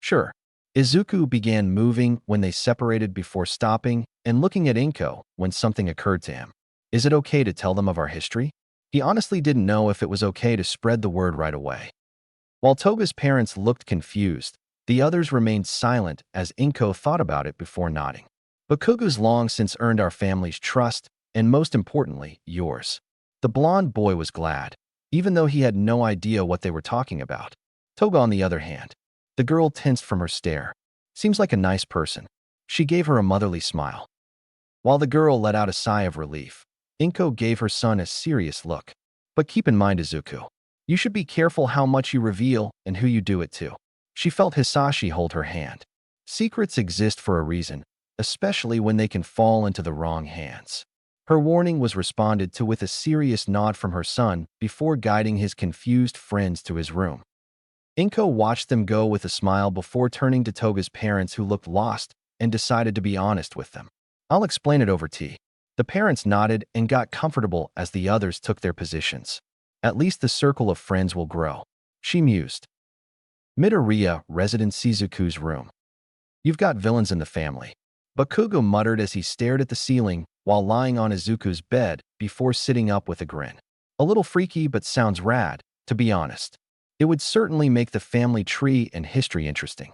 Sure. Izuku began moving when they separated before stopping and looking at Inko when something occurred to him. Is it okay to tell them of our history? He honestly didn't know if it was okay to spread the word right away. While Toga's parents looked confused, the others remained silent as Inko thought about it before nodding. Bakugo's long since earned our family's trust, and most importantly, yours. The blonde boy was glad, even though he had no idea what they were talking about. Toga, on the other hand, the girl tensed from her stare. Seems like a nice person. She gave her a motherly smile. While the girl let out a sigh of relief, Inko gave her son a serious look. But keep in mind, Izuku, you should be careful how much you reveal and who you do it to. She felt Hisashi hold her hand. Secrets exist for a reason, especially when they can fall into the wrong hands. Her warning was responded to with a serious nod from her son before guiding his confused friends to his room. Inko watched them go with a smile before turning to Toga's parents, who looked lost and decided to be honest with them. I'll explain it over tea. The parents nodded and got comfortable as the others took their positions. At least the circle of friends will grow, she mused. Midoriya, resident Shizuku's room. You've got villains in the family. Bakugo muttered as he stared at the ceiling while lying on Izuku's bed before sitting up with a grin. A little freaky, but sounds rad, to be honest. It would certainly make the family tree and history interesting.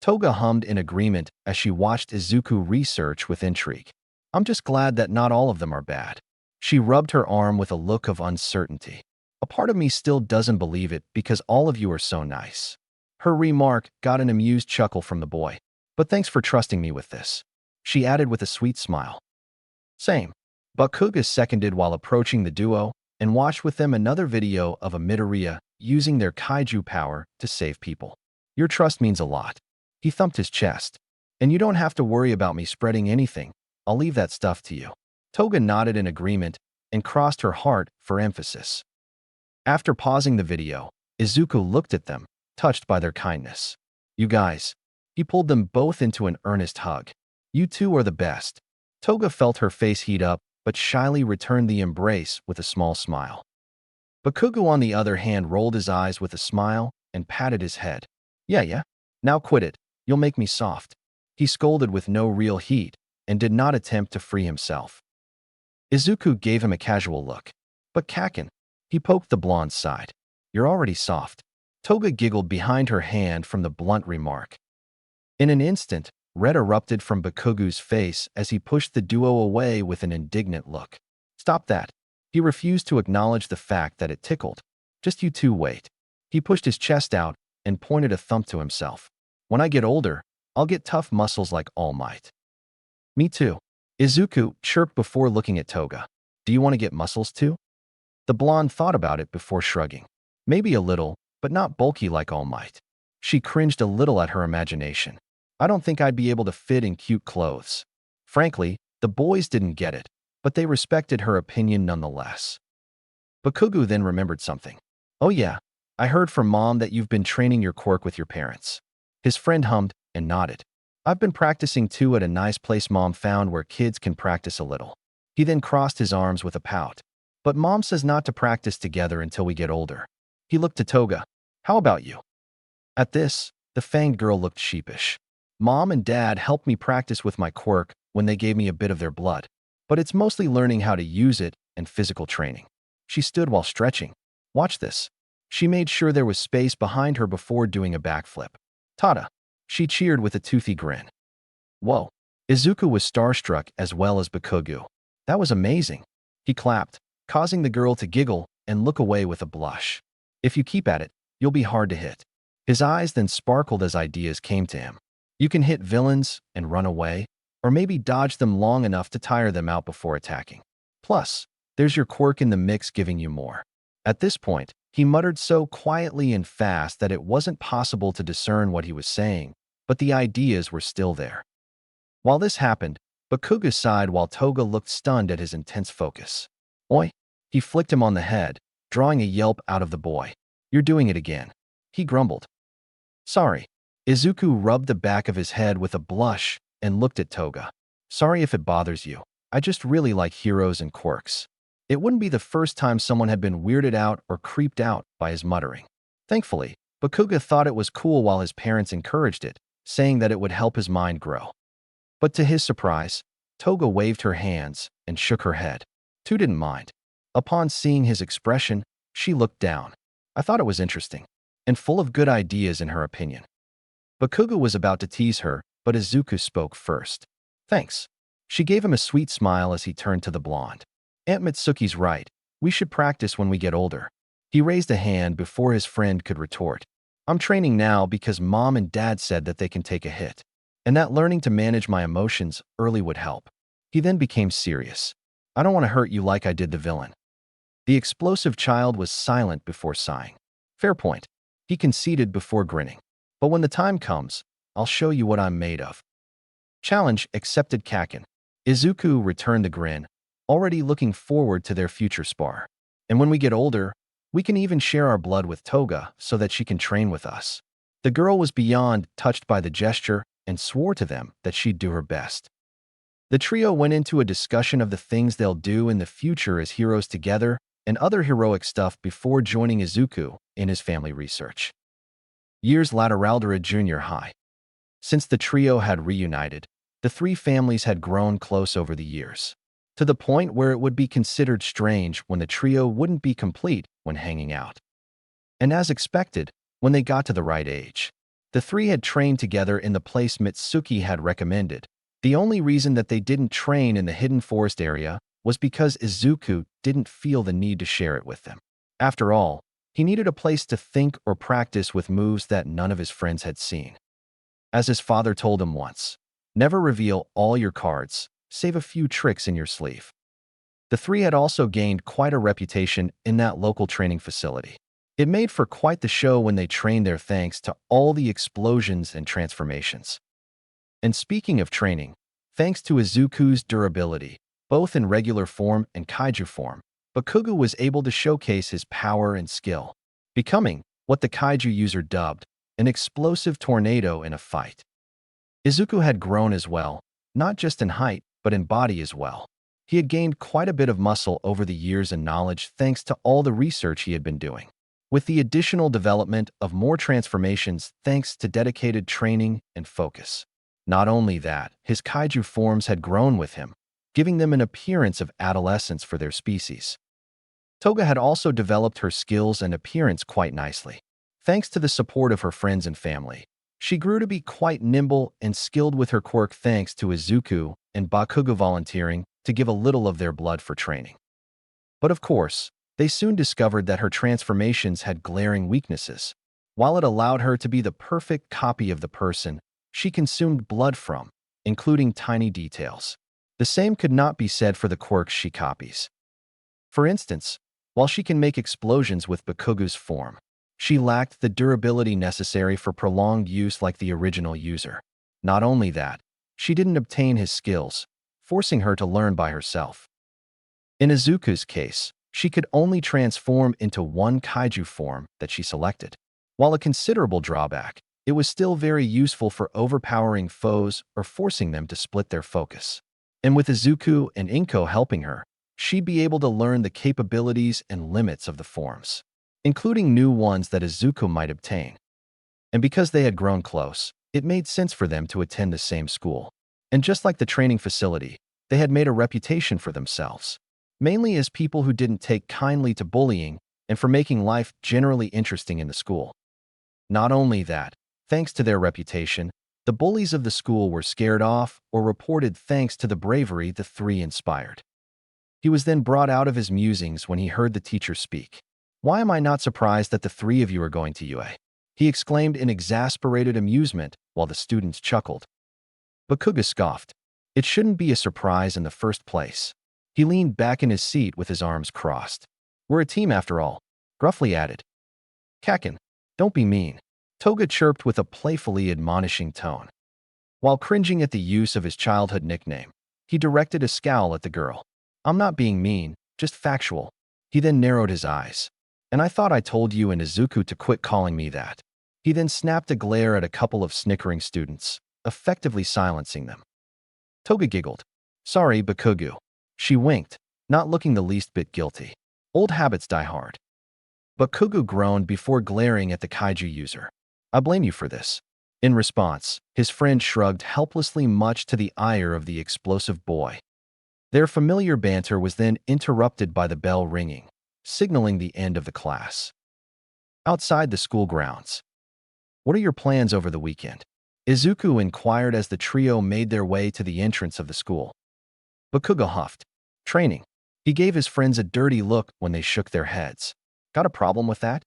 Toga hummed in agreement as she watched Izuku research with intrigue. I'm just glad that not all of them are bad. She rubbed her arm with a look of uncertainty. A part of me still doesn't believe it because all of you are so nice. Her remark got an amused chuckle from the boy. But thanks for trusting me with this, she added with a sweet smile. Same. Bakugo seconded while approaching the duo and watched with them another video of a Midoriya using their Kaiju power to save people. Your trust means a lot. He thumped his chest. And you don't have to worry about me spreading anything. I'll leave that stuff to you. Toga nodded in agreement and crossed her heart for emphasis. After pausing the video, Izuku looked at them, touched by their kindness. You guys. He pulled them both into an earnest hug. You two are the best. Toga felt her face heat up, but shyly returned the embrace with a small smile. Bakugo, on the other hand, rolled his eyes with a smile and patted his head. Yeah. Now quit it. You'll make me soft. He scolded with no real heat and did not attempt to free himself. Izuku gave him a casual look. But Kaken, he poked the blonde's side. You're already soft. Toga giggled behind her hand from the blunt remark. In an instant, red erupted from Bakugo's face as he pushed the duo away with an indignant look. Stop that. He refused to acknowledge the fact that it tickled. Just you two wait. He pushed his chest out and pointed a thumb to himself. When I get older, I'll get tough muscles like All Might. Me too. Izuku chirped before looking at Toga. Do you want to get muscles too? The blonde thought about it before shrugging. Maybe a little, but not bulky like All Might. She cringed a little at her imagination. I don't think I'd be able to fit in cute clothes. Frankly, the boys didn't get it, but they respected her opinion nonetheless. Bakugo then remembered something. Oh yeah, I heard from Mom that you've been training your quirk with your parents. His friend hummed and nodded. I've been practicing too at a nice place Mom found where kids can practice a little. He then crossed his arms with a pout. But Mom says not to practice together until we get older. He looked to Toga. How about you? At this, the fanged girl looked sheepish. Mom and Dad helped me practice with my quirk when they gave me a bit of their blood, but it's mostly learning how to use it and physical training. She stood while stretching. Watch this. She made sure there was space behind her before doing a backflip. Tada! She cheered with a toothy grin. Whoa! Izuku was starstruck as well as Bakugo. That was amazing. He clapped, causing the girl to giggle and look away with a blush. If you keep at it, you'll be hard to hit. His eyes then sparkled as ideas came to him. You can hit villains and run away, or maybe dodge them long enough to tire them out before attacking. Plus, there's your quirk in the mix giving you more. At this point, he muttered so quietly and fast that it wasn't possible to discern what he was saying, but the ideas were still there. While this happened, Bakugo sighed while Toga looked stunned at his intense focus. Oi! He flicked him on the head, drawing a yelp out of the boy. You're doing it again. He grumbled. Sorry. Izuku rubbed the back of his head with a blush and looked at Toga. Sorry if it bothers you. I just really like heroes and quirks. It wouldn't be the first time someone had been weirded out or creeped out by his muttering. Thankfully, Bakugo thought it was cool while his parents encouraged it, saying that it would help his mind grow. But to his surprise, Toga waved her hands and shook her head. Tu didn't mind. Upon seeing his expression, she looked down. I thought it was interesting, and full of good ideas in her opinion. Bakugo was about to tease her, but Izuku spoke first. Thanks. She gave him a sweet smile as he turned to the blonde. Aunt Mitsuki's right. We should practice when we get older. He raised a hand before his friend could retort. I'm training now because Mom and Dad said that they can take a hit, and that learning to manage my emotions early would help. He then became serious. I don't want to hurt you like I did the villain. The explosive child was silent before sighing. Fair point. He conceded before grinning. But when the time comes, I'll show you what I'm made of. Challenge accepted Kaken. Izuku returned the grin, already looking forward to their future spar. And when we get older, we can even share our blood with Toga so that she can train with us. The girl was beyond touched by the gesture and swore to them that she'd do her best. The trio went into a discussion of the things they'll do in the future as heroes together and other heroic stuff before joining Izuku in his family research. Years later, Aldera Junior High. Since the trio had reunited, the three families had grown close over the years, to the point where it would be considered strange when the trio wouldn't be complete when hanging out. And as expected, when they got to the right age, the three had trained together in the place Mitsuki had recommended. The only reason that they didn't train in the hidden forest area was because Izuku didn't feel the need to share it with them. After all, he needed a place to think or practice with moves that none of his friends had seen. As his father told him once, never reveal all your cards, save a few tricks in your sleeve. The three had also gained quite a reputation in that local training facility. It made for quite the show when they trained there thanks to all the explosions and transformations. And speaking of training, thanks to Izuku's durability, both in regular form and kaiju form, Bakugo was able to showcase his power and skill, becoming what the kaiju user dubbed an explosive tornado in a fight. Izuku had grown as well, not just in height, but in body as well. He had gained quite a bit of muscle over the years and knowledge thanks to all the research he had been doing, with the additional development of more transformations thanks to dedicated training and focus. Not only that, his kaiju forms had grown with him, giving them an appearance of adolescence for their species. Toga had also developed her skills and appearance quite nicely. Thanks to the support of her friends and family, she grew to be quite nimble and skilled with her quirk thanks to Izuku and Bakugo volunteering to give a little of their blood for training. But of course, they soon discovered that her transformations had glaring weaknesses. While it allowed her to be the perfect copy of the person she consumed blood from, including tiny details, the same could not be said for the quirks she copies. For instance, while she can make explosions with Bakugo's form, she lacked the durability necessary for prolonged use like the original user. Not only that, she didn't obtain his skills, forcing her to learn by herself. In Izuku's case, she could only transform into one kaiju form that she selected. While a considerable drawback, it was still very useful for overpowering foes or forcing them to split their focus. And with Izuku and Inko helping her, she'd be able to learn the capabilities and limits of the forms, including new ones that Izuku might obtain. And because they had grown close, it made sense for them to attend the same school. And just like the training facility, they had made a reputation for themselves, mainly as people who didn't take kindly to bullying and for making life generally interesting in the school. Not only that, thanks to their reputation, the bullies of the school were scared off or reported thanks to the bravery the three inspired. He was then brought out of his musings when he heard the teacher speak. "Why am I not surprised that the three of you are going to UA?" he exclaimed in exasperated amusement while the students chuckled. Bakugo scoffed. It shouldn't be a surprise in the first place. He leaned back in his seat with his arms crossed. "We're a team after all," gruffly added. "Kakin, don't be mean," Toga chirped with a playfully admonishing tone. While cringing at the use of his childhood nickname, he directed a scowl at the girl. "I'm not being mean, just factual." He then narrowed his eyes. "And I thought I told you and Izuku to quit calling me that." He then snapped a glare at a couple of snickering students, effectively silencing them. Toga giggled. "Sorry, Bakugo." She winked, not looking the least bit guilty. "Old habits die hard." Bakugo groaned before glaring at the kaiju user. "I blame you for this." In response, his friend shrugged helplessly, much to the ire of the explosive boy. Their familiar banter was then interrupted by the bell ringing, signaling the end of the class. Outside the school grounds. "What are your plans over the weekend?" Izuku inquired as the trio made their way to the entrance of the school. Bakugo huffed. "Training." He gave his friends a dirty look when they shook their heads. "Got a problem with that?"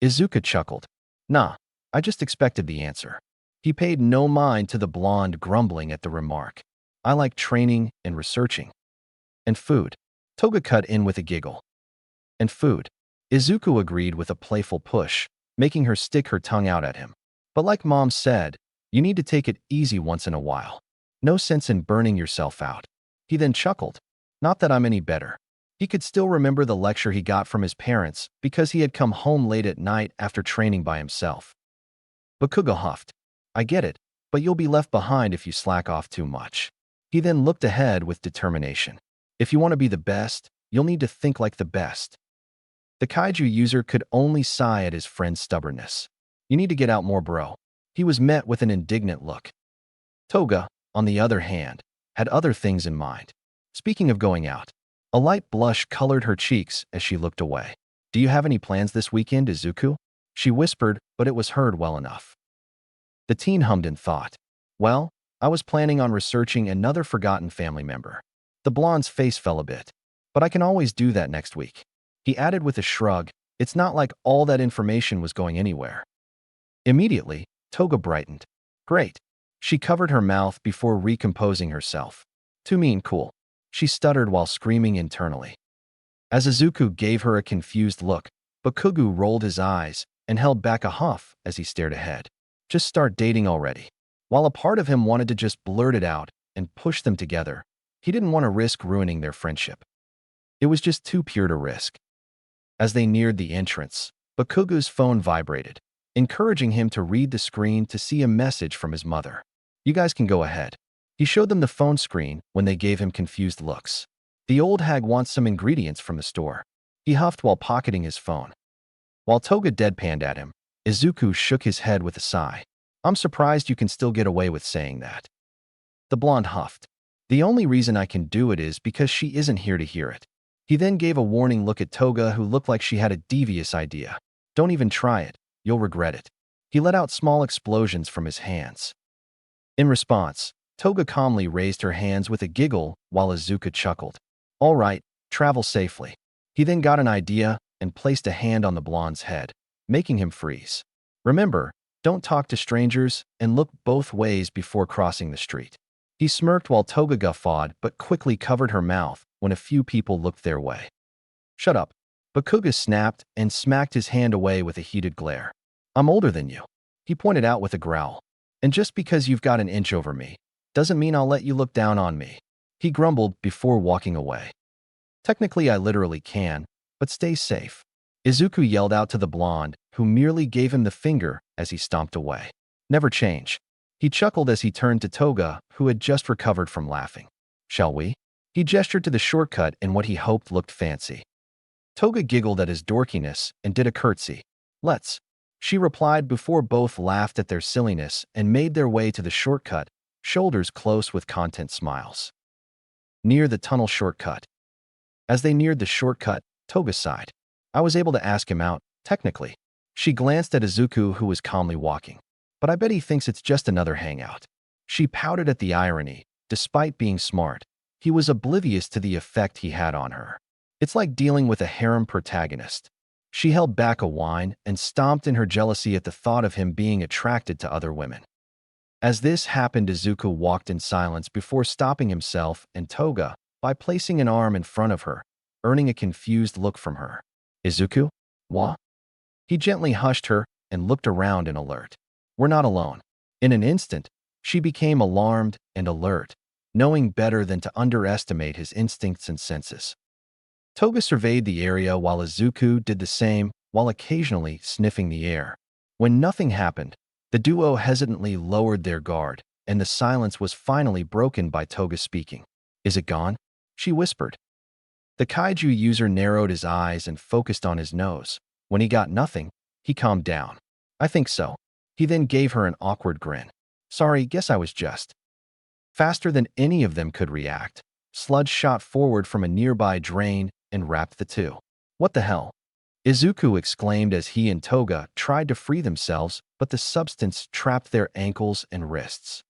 Izuku chuckled. "Nah, I just expected the answer." He paid no mind to the blonde grumbling at the remark. "I like training and researching." "And food." Toga cut in with a giggle. "And food." Izuku agreed with a playful push, making her stick her tongue out at him. "But like Mom said, you need to take it easy once in a while. No sense in burning yourself out." He then chuckled. "Not that I'm any better." He could still remember the lecture he got from his parents because he had come home late at night after training by himself. Bakugo huffed. "I get it, but you'll be left behind if you slack off too much." He then looked ahead with determination. "If you want to be the best, you'll need to think like the best." The kaiju user could only sigh at his friend's stubbornness. "You need to get out more, bro." He was met with an indignant look. Toga, on the other hand, had other things in mind. Speaking of going out, a light blush colored her cheeks as she looked away. "Do you have any plans this weekend, Izuku?" She whispered, but it was heard well enough. The teen hummed in thought. "Well, I was planning on researching another forgotten family member." The blonde's face fell a bit. "But I can always do that next week." He added with a shrug, "It's not like all that information was going anywhere." Immediately, Toga brightened. "Great." She covered her mouth before recomposing herself. "Too mean, cool." She stuttered while screaming internally. As Izuku gave her a confused look, Bakugu rolled his eyes and held back a huff as he stared ahead. Just start dating already. While a part of him wanted to just blurt it out and push them together, he didn't want to risk ruining their friendship. It was just too pure to risk. As they neared the entrance, Bakugu's phone vibrated, encouraging him to read the screen to see a message from his mother. You guys can go ahead. He showed them the phone screen when they gave him confused looks. The old hag wants some ingredients from the store. He huffed while pocketing his phone. While Toga deadpanned at him, Izuku shook his head with a sigh. I'm surprised you can still get away with saying that. The blonde huffed. The only reason I can do it is because she isn't here to hear it. He then gave a warning look at Toga, who looked like she had a devious idea. Don't even try it. You'll regret it. He let out small explosions from his hands. In response, Toga calmly raised her hands with a giggle while Izuku chuckled. All right, travel safely. He then got an idea and placed a hand on the blonde's head, making him freeze. Remember, don't talk to strangers and look both ways before crossing the street. He smirked while Toga guffawed but quickly covered her mouth when a few people looked their way. Shut up. Bakuga snapped and smacked his hand away with a heated glare. I'm older than you, he pointed out with a growl. And just because you've got an inch over me, doesn't mean I'll let you look down on me, he grumbled before walking away. Technically, I literally can, but stay safe. Izuku yelled out to the blonde, who merely gave him the finger as he stomped away. Never change. He chuckled as he turned to Toga, who had just recovered from laughing. Shall we? He gestured to the shortcut in what he hoped looked fancy. Toga giggled at his dorkiness and did a curtsy. Let's. She replied before both laughed at their silliness and made their way to the shortcut, shoulders close with content smiles. Near the tunnel shortcut. As they neared the shortcut, Toga sighed. I was able to ask him out, technically. She glanced at Izuku, who was calmly walking. But I bet he thinks it's just another hangout. She pouted at the irony. Despite being smart, he was oblivious to the effect he had on her. It's like dealing with a harem protagonist. She held back a whine and stomped in her jealousy at the thought of him being attracted to other women. As this happened, Izuku walked in silence before stopping himself and Toga by placing an arm in front of her, earning a confused look from her. Izuku? What? He gently hushed her and looked around in alert. We're not alone. In an instant, she became alarmed and alert, knowing better than to underestimate his instincts and senses. Toga surveyed the area while Izuku did the same, while occasionally sniffing the air. When nothing happened, the duo hesitantly lowered their guard, and the silence was finally broken by Toga speaking. Is it gone? She whispered. The Kaiju user narrowed his eyes and focused on his nose. When he got nothing, he calmed down. I think so. He then gave her an awkward grin. Sorry, guess I was just. Faster than any of them could react, sludge shot forward from a nearby drain and wrapped the two. What the hell? Izuku exclaimed as he and Toga tried to free themselves, but the substance trapped their ankles and wrists.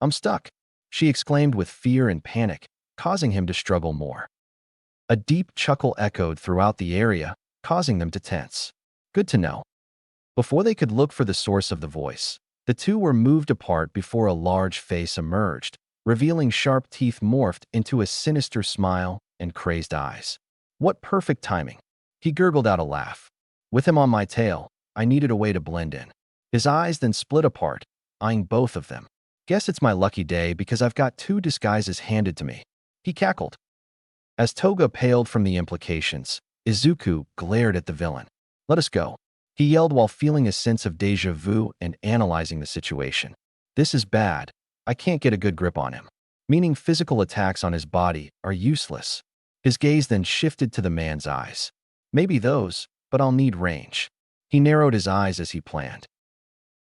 I'm stuck, she exclaimed with fear and panic, causing him to struggle more. A deep chuckle echoed throughout the area, causing them to tense. Good to know. Before they could look for the source of the voice, the two were moved apart before a large face emerged, revealing sharp teeth morphed into a sinister smile and crazed eyes. What perfect timing! He gurgled out a laugh. With him on my tail, I needed a way to blend in. His eyes then split apart, eyeing both of them. Guess it's my lucky day because I've got two disguises handed to me. He cackled. As Toga paled from the implications, Izuku glared at the villain. Let us go, he yelled while feeling a sense of déjà vu and analyzing the situation. This is bad. I can't get a good grip on him. Meaning physical attacks on his body are useless. His gaze then shifted to the man's eyes. Maybe those, but I'll need range. He narrowed his eyes as he planned.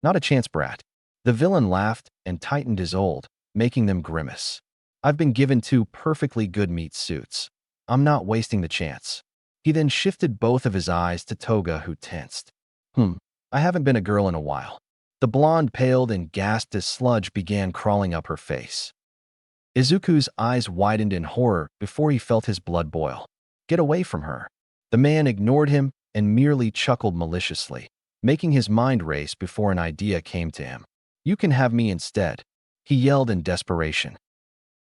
Not a chance, brat. The villain laughed and tightened his old, making them grimace. I've been given two perfectly good meat suits. I'm not wasting the chance. He then shifted both of his eyes to Toga, who tensed. I haven't been a girl in a while. The blonde paled and gasped as sludge began crawling up her face. Izuku's eyes widened in horror before he felt his blood boil. Get away from her. The man ignored him and merely chuckled maliciously, making his mind race before an idea came to him. You can have me instead, he yelled in desperation.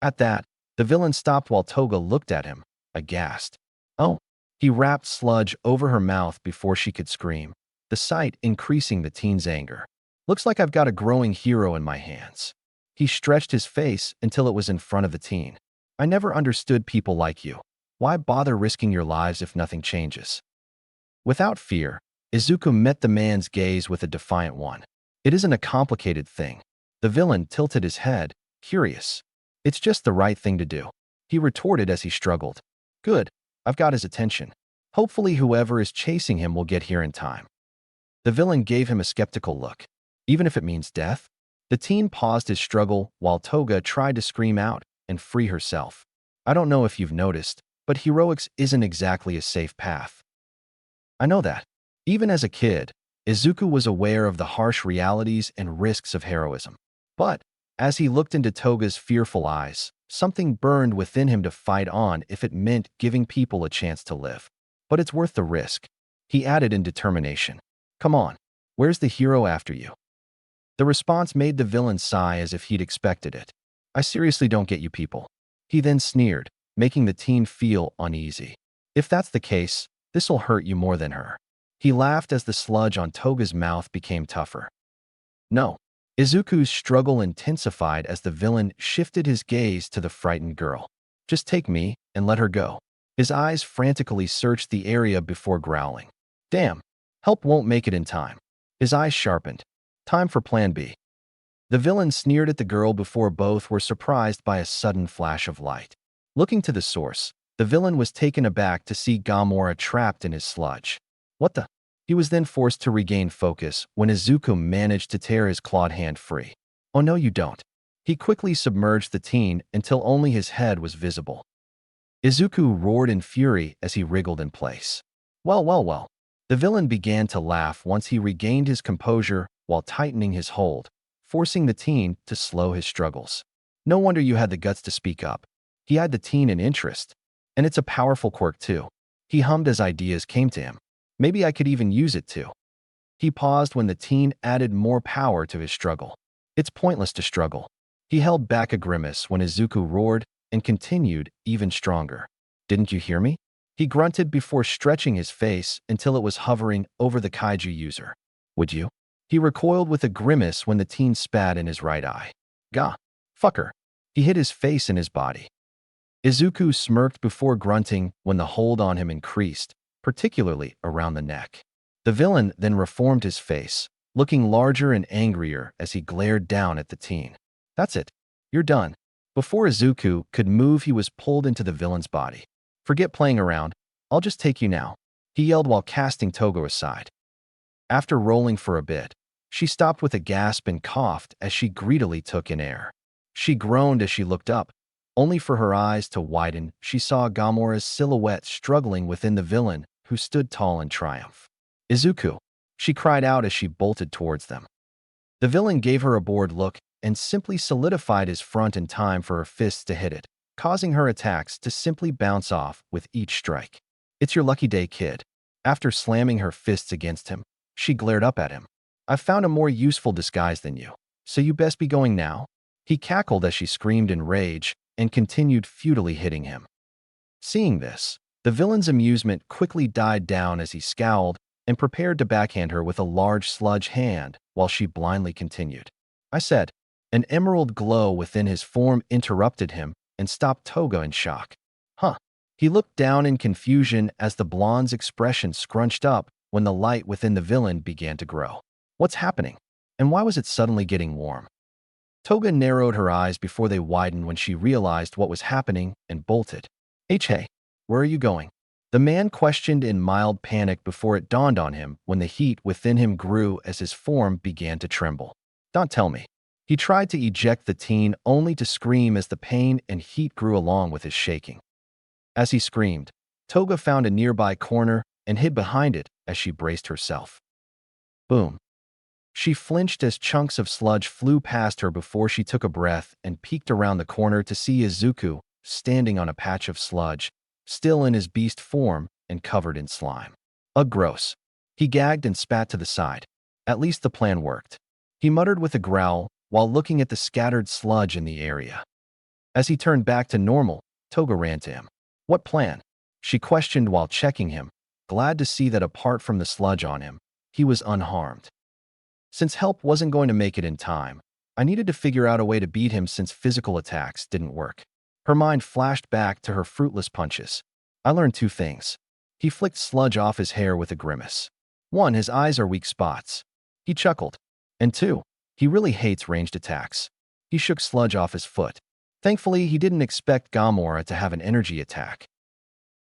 At that, the villain stopped while Toga looked at him, aghast. Oh, He wrapped sludge over her mouth before she could scream, the sight increasing the teen's anger. Looks like I've got a growing hero in my hands. He stretched his face until it was in front of the teen. I never understood people like you. Why bother risking your lives if nothing changes? Without fear, Izuku met the man's gaze with a defiant one. It isn't a complicated thing. The villain tilted his head, curious. It's just the right thing to do. He retorted as he struggled. Good, I've got his attention. Hopefully whoever is chasing him will get here in time. The villain gave him a skeptical look. Even if it means death? The teen paused his struggle while Toga tried to scream out and free herself. I don't know if you've noticed, but heroics isn't exactly a safe path. I know that. Even as a kid, Izuku was aware of the harsh realities and risks of heroism. But, as he looked into Toga's fearful eyes, something burned within him to fight on if it meant giving people a chance to live. But it's worth the risk, he added in determination. Come on, where's the hero after you? The response made the villain sigh as if he'd expected it. I seriously don't get you people. He then sneered, making the teen feel uneasy. If that's the case, this'll hurt you more than her. He laughed as the sludge on Toga's mouth became tougher. No. Izuku's struggle intensified as the villain shifted his gaze to the frightened girl. Just take me and let her go. His eyes frantically searched the area before growling. Damn, help won't make it in time. His eyes sharpened. Time for Plan B. The villain sneered at the girl before both were surprised by a sudden flash of light. Looking to the source, the villain was taken aback to see Gamora trapped in his sludge. What the? He was then forced to regain focus when Izuku managed to tear his clawed hand free. Oh no you don't. He quickly submerged the teen until only his head was visible. Izuku roared in fury as he wriggled in place. Well. The villain began to laugh once he regained his composure while tightening his hold, forcing the teen to slow his struggles. No wonder you had the guts to speak up. He had the teen in interest. And it's a powerful quirk too. He hummed as ideas came to him. Maybe I could even use it too. He paused when the teen added more power to his struggle. It's pointless to struggle. He held back a grimace when Izuku roared and continued even stronger. Didn't you hear me? He grunted before stretching his face until it was hovering over the Kaiju user. Would you? He recoiled with a grimace when the teen spat in his right eye. Gah, fucker. He hid his face in his body. Izuku smirked before grunting when the hold on him increased, particularly around the neck. The villain then reformed his face, looking larger and angrier as he glared down at the teen. That's it. You're done. Before Izuku could move, he was pulled into the villain's body. Forget playing around. I'll just take you now, he yelled while casting Toga aside. After rolling for a bit, she stopped with a gasp and coughed as she greedily took in air. She groaned as she looked up, only for her eyes to widen. She saw Gamora's silhouette struggling within the villain, who stood tall in triumph. Izuku, she cried out as she bolted towards them. The villain gave her a bored look and simply solidified his front in time for her fists to hit it, causing her attacks to simply bounce off with each strike. It's your lucky day, kid. After slamming her fists against him, she glared up at him. I've found a more useful disguise than you, so you best be going now. He cackled as she screamed in rage and continued futilely hitting him. Seeing this, the villain's amusement quickly died down as he scowled and prepared to backhand her with a large sludge hand while she blindly continued. I said. An emerald glow within his form interrupted him and stopped Toga in shock. Huh. He looked down in confusion as the blonde's expression scrunched up when the light within the villain began to grow. What's happening? And why was it suddenly getting warm? Toga narrowed her eyes before they widened when she realized what was happening and bolted. Hey, where are you going? The man questioned in mild panic before it dawned on him when the heat within him grew as his form began to tremble. Don't tell me. He tried to eject the teen only to scream as the pain and heat grew along with his shaking. As he screamed, Toga found a nearby corner and hid behind it as she braced herself. Boom. She flinched as chunks of sludge flew past her before she took a breath and peeked around the corner to see Izuku standing on a patch of sludge, still in his beast form and covered in slime. Ugh, gross. He gagged and spat to the side. At least the plan worked. He muttered with a growl while looking at the scattered sludge in the area. As he turned back to normal, Toga ran to him. What plan? She questioned while checking him, glad to see that apart from the sludge on him, he was unharmed. Since help wasn't going to make it in time, I needed to figure out a way to beat him since physical attacks didn't work. Her mind flashed back to her fruitless punches. I learned 2 things. He flicked sludge off his hair with a grimace. 1, his eyes are weak spots. He chuckled. And 2, he really hates ranged attacks. He shook sludge off his foot. Thankfully, he didn't expect Gamora to have an energy attack.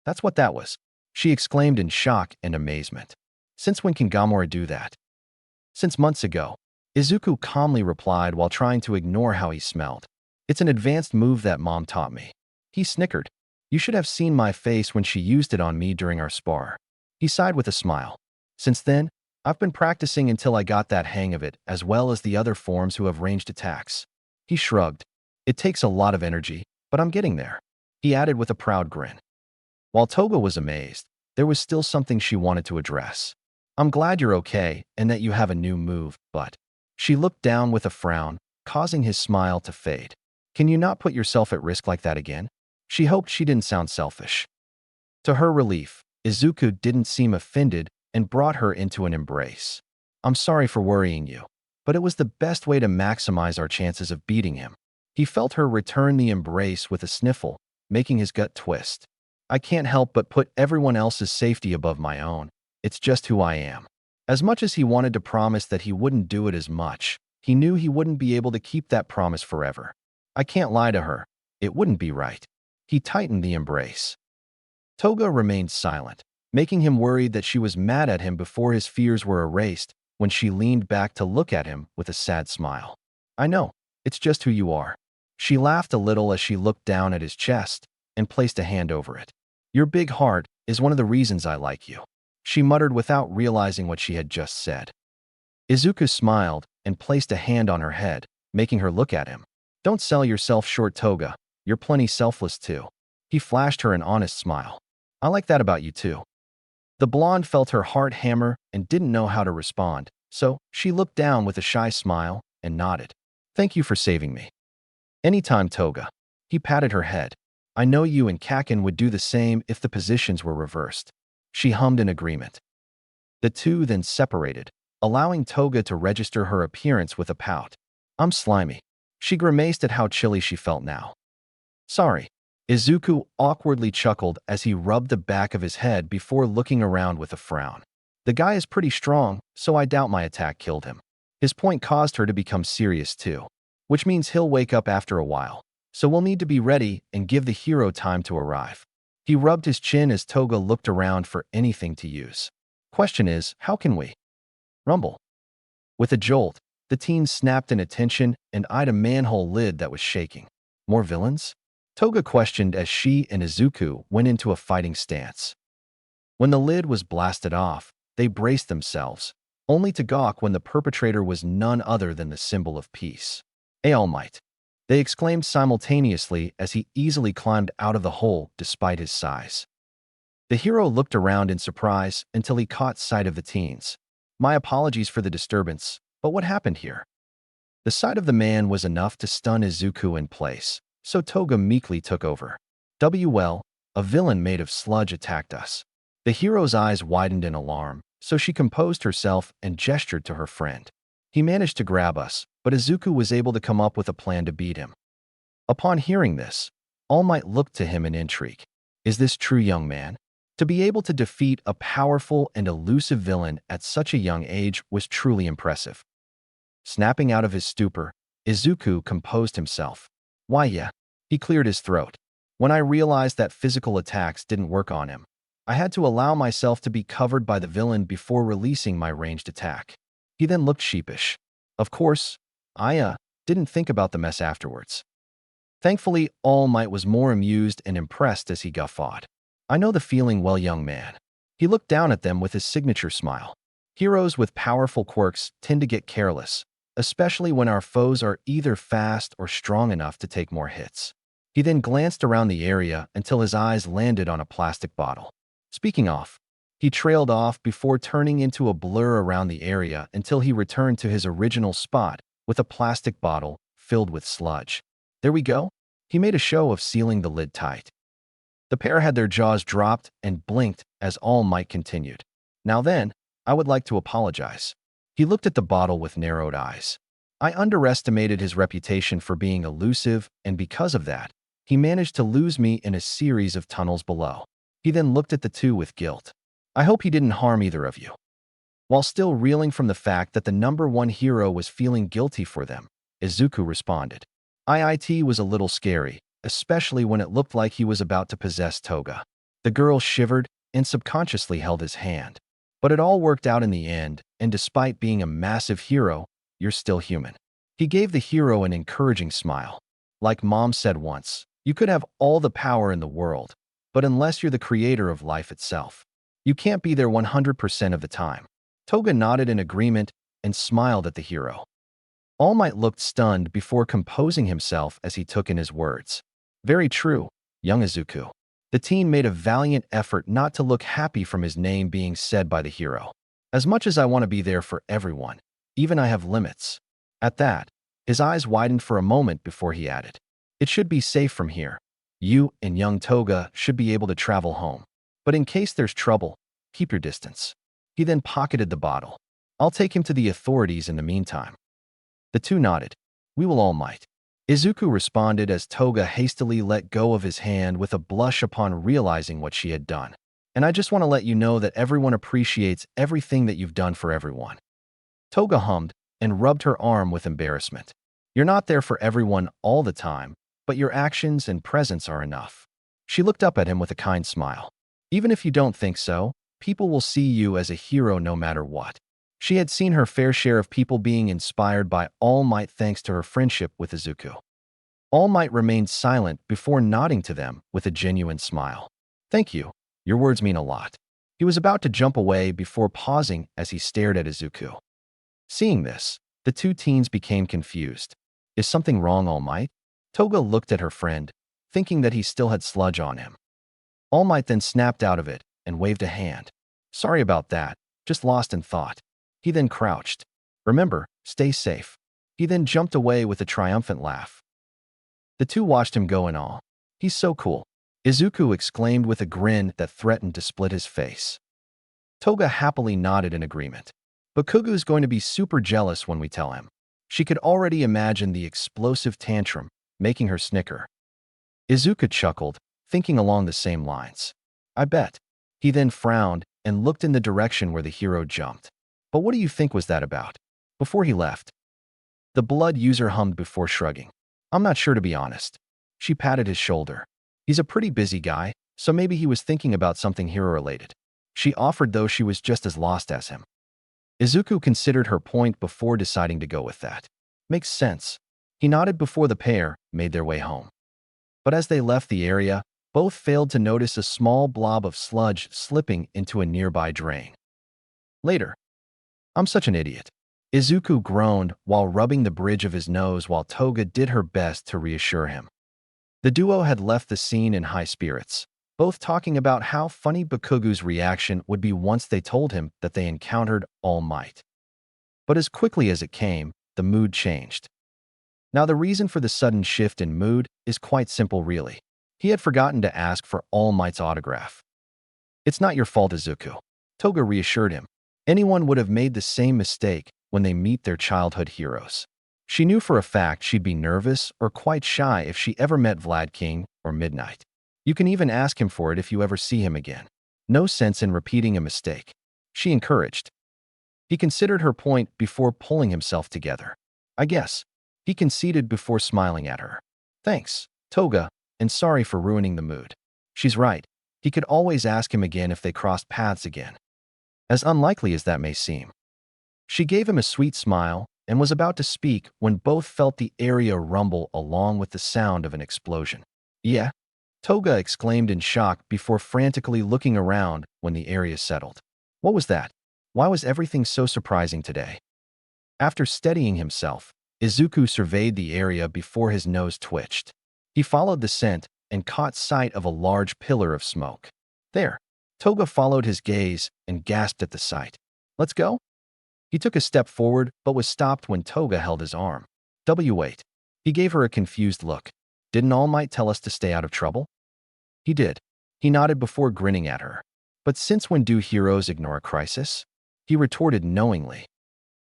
That's what that was, she exclaimed in shock and amazement. Since when can Gamora do that? Since months ago, Izuku calmly replied while trying to ignore how he smelled. It's an advanced move that Mom taught me. He snickered. You should have seen my face when she used it on me during our spar. He sighed with a smile. Since then, I've been practicing until I got that hang of it, as well as the other forms who have ranged attacks. He shrugged. It takes a lot of energy, but I'm getting there. He added with a proud grin. While Toga was amazed, there was still something she wanted to address. I'm glad you're okay and that you have a new move, but... She looked down with a frown, causing his smile to fade. Can you not put yourself at risk like that again? She hoped she didn't sound selfish. To her relief, Izuku didn't seem offended and brought her into an embrace. I'm sorry for worrying you, but it was the best way to maximize our chances of beating him. He felt her return the embrace with a sniffle, making his gut twist. I can't help but put everyone else's safety above my own. It's just who I am. As much as he wanted to promise that he wouldn't do it as much, he knew he wouldn't be able to keep that promise forever. I can't lie to her. It wouldn't be right. He tightened the embrace. Toga remained silent, making him worried that she was mad at him before his fears were erased when she leaned back to look at him with a sad smile. I know. It's just who you are. She laughed a little as she looked down at his chest and placed a hand over it. Your big heart is one of the reasons I like you, she muttered without realizing what she had just said. Izuku smiled and placed a hand on her head, making her look at him. Don't sell yourself short, Toga. You're plenty selfless too. He flashed her an honest smile. I like that about you too. The blonde felt her heart hammer and didn't know how to respond, so she looked down with a shy smile and nodded. Thank you for saving me. Anytime, Toga. He patted her head. I know you and Kakin would do the same if the positions were reversed. She hummed in agreement. The two then separated, allowing Toga to register her appearance with a pout. I'm slimy. She grimaced at how chilly she felt now. Sorry. Izuku awkwardly chuckled as he rubbed the back of his head before looking around with a frown. The guy is pretty strong, so I doubt my attack killed him. His point caused her to become serious too, which means he'll wake up after a while, so we'll need to be ready and give the hero time to arrive. He rubbed his chin as Toga looked around for anything to use. Question is, how can we? Rumble. With a jolt, the teen snapped in attention and eyed a manhole lid that was shaking. More villains? Toga questioned as she and Izuku went into a fighting stance. When the lid was blasted off, they braced themselves, only to gawk when the perpetrator was none other than the symbol of peace. All Might. They exclaimed simultaneously as he easily climbed out of the hole despite his size. The hero looked around in surprise until he caught sight of the teens. My apologies for the disturbance, but what happened here? The sight of the man was enough to stun Izuku in place, so Toga meekly took over. Well, a villain made of sludge attacked us. The hero's eyes widened in alarm, so she composed herself and gestured to her friend. He managed to grab us, but Izuku was able to come up with a plan to beat him. Upon hearing this, All Might looked to him in intrigue. Is this true, young man? To be able to defeat a powerful and elusive villain at such a young age was truly impressive. Snapping out of his stupor, Izuku composed himself. Why yeah. He cleared his throat. When I realized that physical attacks didn't work on him, I had to allow myself to be covered by the villain before releasing my ranged attack. He then looked sheepish. Of course, I didn't think about the mess afterwards. Thankfully, All Might was more amused and impressed as he guffawed. I know the feeling well, young man. He looked down at them with his signature smile. Heroes with powerful quirks tend to get careless, especially when our foes are either fast or strong enough to take more hits. He then glanced around the area until his eyes landed on a plastic bottle. Speaking off, he trailed off before turning into a blur around the area until he returned to his original spot with a plastic bottle filled with sludge. There we go. He made a show of sealing the lid tight. The pair had their jaws dropped and blinked as All Might continued. Now then, I would like to apologize. He looked at the bottle with narrowed eyes. I underestimated his reputation for being elusive, and because of that, he managed to lose me in a series of tunnels below. He then looked at the two with guilt. I hope he didn't harm either of you. While still reeling from the fact that the number one hero was feeling guilty for them, Izuku responded. It was a little scary, especially when it looked like he was about to possess Toga. The girl shivered and subconsciously held his hand. But it all worked out in the end, and despite being a massive hero, you're still human. He gave the hero an encouraging smile. Like Mom said once, you could have all the power in the world, but unless you're the creator of life itself, you can't be there 100% of the time. Toga nodded in agreement and smiled at the hero. All Might looked stunned before composing himself as he took in his words. Very true, young Izuku. The teen made a valiant effort not to look happy from his name being said by the hero. As much as I want to be there for everyone, even I have limits. At that, his eyes widened for a moment before he added, it should be safe from here. You and young Toga should be able to travel home. But in case there's trouble, keep your distance. He then pocketed the bottle. I'll take him to the authorities in the meantime. The two nodded. We will All Might. Izuku responded as Toga hastily let go of his hand with a blush upon realizing what she had done. And I just want to let you know that everyone appreciates everything that you've done for everyone. Toga hummed and rubbed her arm with embarrassment. You're not there for everyone all the time, but your actions and presence are enough. She looked up at him with a kind smile. Even if you don't think so, people will see you as a hero no matter what. She had seen her fair share of people being inspired by All Might thanks to her friendship with Izuku. All Might remained silent before nodding to them with a genuine smile. Thank you. Your words mean a lot. He was about to jump away before pausing as he stared at Izuku. Seeing this, the two teens became confused. Is something wrong, All Might? Toga looked at her friend, thinking that he still had sludge on him. All Might then snapped out of it and waved a hand. Sorry about that, just lost in thought. He then crouched. Remember, stay safe. He then jumped away with a triumphant laugh. The two watched him go in awe. He's so cool, Izuku exclaimed with a grin that threatened to split his face. Toga happily nodded in agreement. But Kugu's going to be super jealous when we tell him. She could already imagine the explosive tantrum, making her snicker. Izuku chuckled, thinking along the same lines. I bet. He then frowned and looked in the direction where the hero jumped. But what do you think was that about? Before he left, the blood user hummed before shrugging. I'm not sure, to be honest. She patted his shoulder. He's a pretty busy guy, so maybe he was thinking about something hero-related. She offered, though she was just as lost as him. Izuku considered her point before deciding to go with that. Makes sense. He nodded before the pair made their way home. But as they left the area, both failed to notice a small blob of sludge slipping into a nearby drain. Later. I'm such an idiot. Izuku groaned while rubbing the bridge of his nose while Toga did her best to reassure him. The duo had left the scene in high spirits, both talking about how funny Bakugu's reaction would be once they told him that they encountered All Might. But as quickly as it came, the mood changed. Now the reason for the sudden shift in mood is quite simple, really. He had forgotten to ask for All Might's autograph. It's not your fault, Izuku. Toga reassured him. Anyone would have made the same mistake when they meet their childhood heroes. She knew for a fact she'd be nervous or quite shy if she ever met Vlad King or Midnight. You can even ask him for it if you ever see him again. No sense in repeating a mistake. She encouraged. He considered her point before pulling himself together. I guess. He conceded before smiling at her. Thanks, Toga, and sorry for ruining the mood. She's right. He could always ask him again if they crossed paths again. As unlikely as that may seem. She gave him a sweet smile and was about to speak when both felt the area rumble along with the sound of an explosion. Yeah? Toga exclaimed in shock before frantically looking around when the area settled. What was that? Why was everything so surprising today? After steadying himself, Izuku surveyed the area before his nose twitched. He followed the scent and caught sight of a large pillar of smoke. There. Toga followed his gaze and gasped at the sight. Let's go? He took a step forward but was stopped when Toga held his arm. Wait. He gave her a confused look. Didn't All Might tell us to stay out of trouble? He did. He nodded before grinning at her. But since when do heroes ignore a crisis? He retorted knowingly.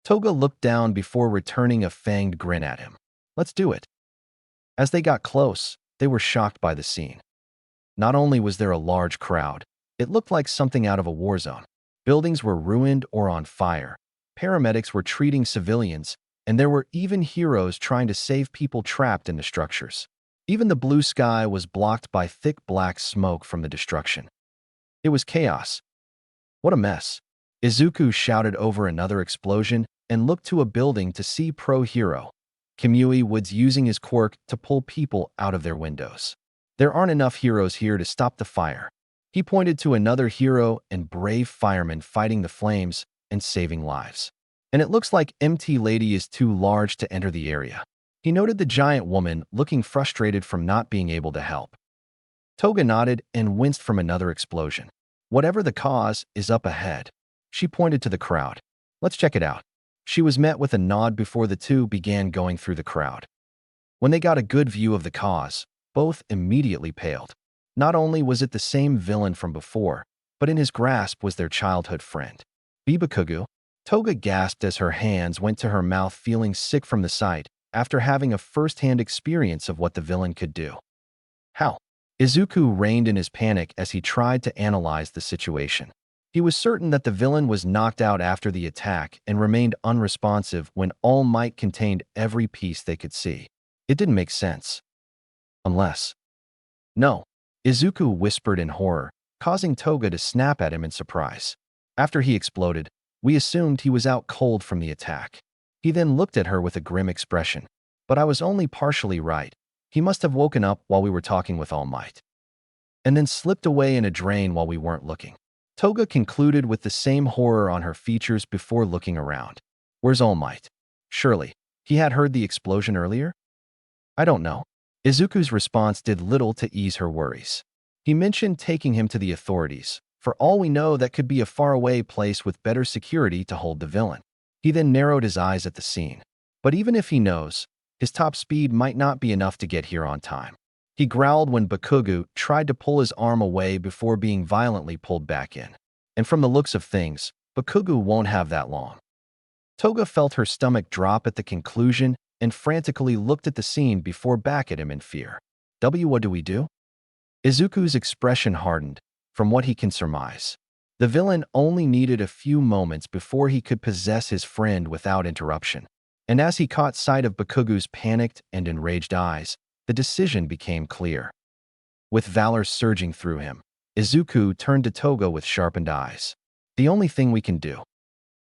Toga looked down before returning a fanged grin at him. Let's do it. As they got close, they were shocked by the scene. Not only was there a large crowd, it looked like something out of a war zone. Buildings were ruined or on fire. Paramedics were treating civilians, and there were even heroes trying to save people trapped in the structures. Even the blue sky was blocked by thick black smoke from the destruction. It was chaos. What a mess. Izuku shouted over another explosion and looked to a building to see pro-hero Kamui Woods using his quirk to pull people out of their windows. There aren't enough heroes here to stop the fire. He pointed to another hero and brave firemen fighting the flames and saving lives. And it looks like MT Lady is too large to enter the area. He noted the giant woman looking frustrated from not being able to help. Toga nodded and winced from another explosion. Whatever the cause is up ahead. She pointed to the crowd. Let's check it out. She was met with a nod before the two began going through the crowd. When they got a good view of the cause, both immediately paled. Not only was it the same villain from before, but in his grasp was their childhood friend. Bibakugu. Toga gasped as her hands went to her mouth, feeling sick from the sight, after having a first-hand experience of what the villain could do. How? Izuku reined in his panic as he tried to analyze the situation. He was certain that the villain was knocked out after the attack and remained unresponsive when All Might contained every piece they could see. It didn't make sense. Unless… No, Izuku whispered in horror, causing Toga to snap at him in surprise. After he exploded, we assumed he was out cold from the attack. He then looked at her with a grim expression. But I was only partially right. He must have woken up while we were talking with All Might. And then slipped away in a drain while we weren't looking. Toga concluded with the same horror on her features before looking around. Where's All Might? Surely, he had heard the explosion earlier? I don't know. Izuku's response did little to ease her worries. He mentioned taking him to the authorities. For all we know, that could be a faraway place with better security to hold the villain. He then narrowed his eyes at the scene. But even if he knows, his top speed might not be enough to get here on time. He growled when Bakugu tried to pull his arm away before being violently pulled back in. And from the looks of things, Bakugu won't have that long. Toga felt her stomach drop at the conclusion and frantically looked at the scene before back at him in fear. What do we do? Izuku's expression hardened, from what he can surmise. The villain only needed a few moments before he could possess his friend without interruption. And as he caught sight of Bakugu's panicked and enraged eyes, the decision became clear. With valor surging through him, Izuku turned to Toga with sharpened eyes. The only thing we can do.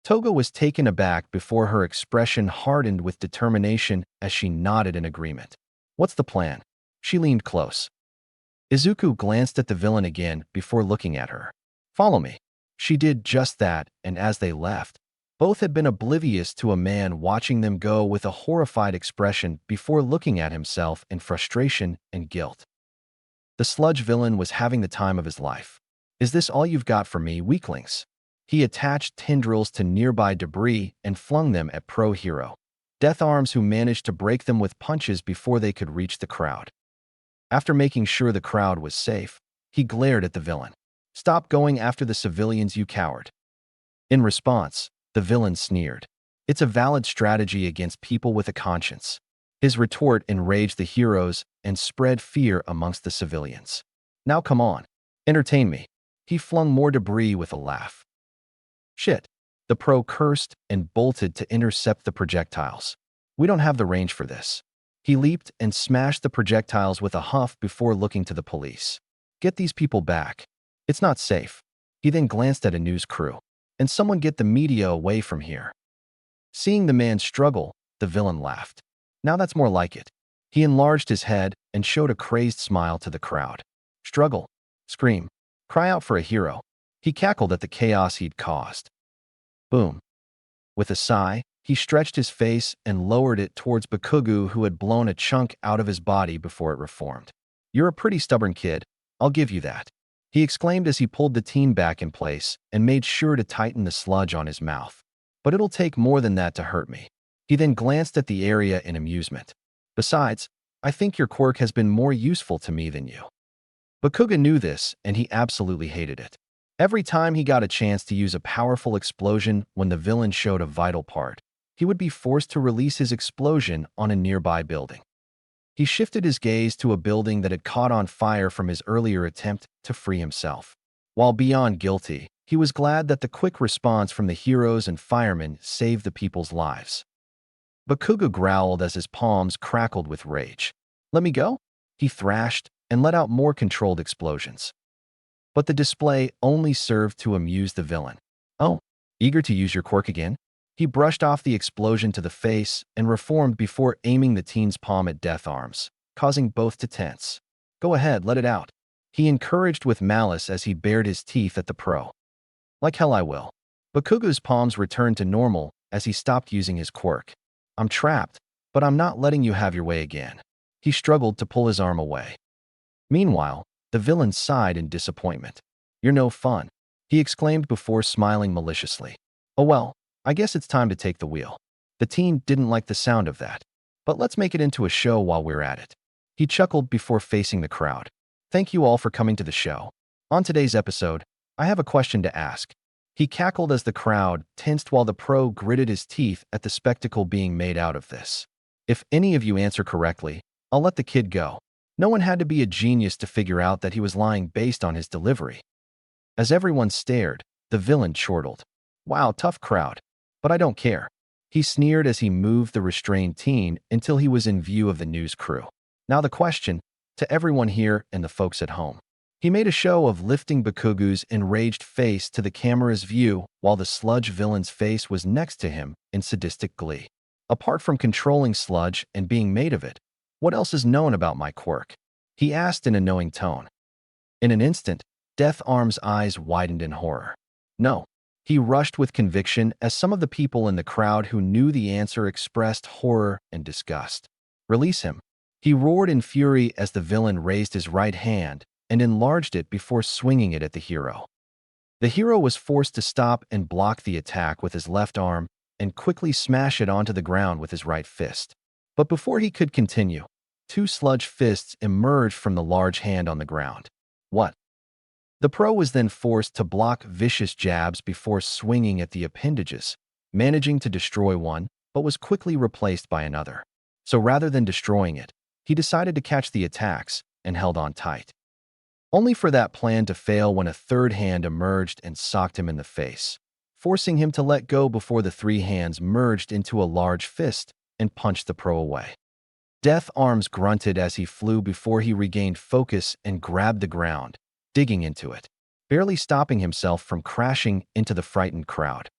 Toga was taken aback before her expression hardened with determination as she nodded in agreement. What's the plan? She leaned close. Izuku glanced at the villain again before looking at her. Follow me. She did just that, and as they left, both had been oblivious to a man watching them go with a horrified expression before looking at himself in frustration and guilt. The sludge villain was having the time of his life. Is this all you've got for me, weaklings? He attached tendrils to nearby debris and flung them at pro-hero Death Arms, who managed to break them with punches before they could reach the crowd. After making sure the crowd was safe, he glared at the villain. Stop going after the civilians, you coward. In response, the villain sneered. It's a valid strategy against people with a conscience. His retort enraged the heroes and spread fear amongst the civilians. Now come on, entertain me. He flung more debris with a laugh. Shit. The pro cursed and bolted to intercept the projectiles. We don't have the range for this. He leaped and smashed the projectiles with a huff before looking to the police. Get these people back. It's not safe. He then glanced at a news crew. And someone get the media away from here. Seeing the man struggle, the villain laughed. Now that's more like it. He enlarged his head and showed a crazed smile to the crowd. Struggle. Scream. Cry out for a hero. He cackled at the chaos he'd caused. Boom. With a sigh, he stretched his face and lowered it towards Bakugu, who had blown a chunk out of his body before it reformed. You're a pretty stubborn kid. I'll give you that. He exclaimed as he pulled the teen back in place and made sure to tighten the sludge on his mouth. But it'll take more than that to hurt me. He then glanced at the area in amusement. Besides, I think your quirk has been more useful to me than you. Bakuga knew this, and he absolutely hated it. Every time he got a chance to use a powerful explosion when the villain showed a vital part, he would be forced to release his explosion on a nearby building. He shifted his gaze to a building that had caught on fire from his earlier attempt to free himself. While beyond guilty, he was glad that the quick response from the heroes and firemen saved the people's lives. Bakuga growled as his palms crackled with rage. "Let me go?" He thrashed and let out more controlled explosions. But the display only served to amuse the villain. "Oh, eager to use your quirk again?" He brushed off the explosion to the face and reformed before aiming the teen's palm at Death Arms, causing both to tense. "Go ahead, let it out," he encouraged with malice as he bared his teeth at the pro. "Like hell I will." Bakuga's palms returned to normal as he stopped using his quirk. "I'm trapped, but I'm not letting you have your way again." He struggled to pull his arm away. Meanwhile, the villain sighed in disappointment. "You're no fun," he exclaimed before smiling maliciously. "Oh well, I guess it's time to take the wheel." The teen didn't like the sound of that. "But let's make it into a show while we're at it." He chuckled before facing the crowd. "Thank you all for coming to the show. On today's episode, I have a question to ask." He cackled as the crowd tensed while the pro gritted his teeth at the spectacle being made out of this. "If any of you answer correctly, I'll let the kid go." No one had to be a genius to figure out that he was lying based on his delivery. As everyone stared, the villain chortled. "Wow, tough crowd. But I don't care." He sneered as he moved the restrained teen until he was in view of the news crew. "Now the question, to everyone here and the folks at home." He made a show of lifting Bakugu's enraged face to the camera's view while the sludge villain's face was next to him in sadistic glee. "Apart from controlling sludge and being made of it, what else is known about my quirk?" he asked in a knowing tone. In an instant, Death Arm's eyes widened in horror. "No." He rushed with conviction as some of the people in the crowd who knew the answer expressed horror and disgust. "Release him." He roared in fury as the villain raised his right hand and enlarged it before swinging it at the hero. The hero was forced to stop and block the attack with his left arm and quickly smash it onto the ground with his right fist. But before he could continue, two sludge fists emerged from the large hand on the ground. "What?" The pro was then forced to block vicious jabs before swinging at the appendages, managing to destroy one, but was quickly replaced by another. So rather than destroying it, he decided to catch the attacks and held on tight. Only for that plan to fail when a third hand emerged and socked him in the face, forcing him to let go before the three hands merged into a large fist and punched the pro away. Death Arms grunted as he flew before he regained focus and grabbed the ground, digging into it, barely stopping himself from crashing into the frightened crowd.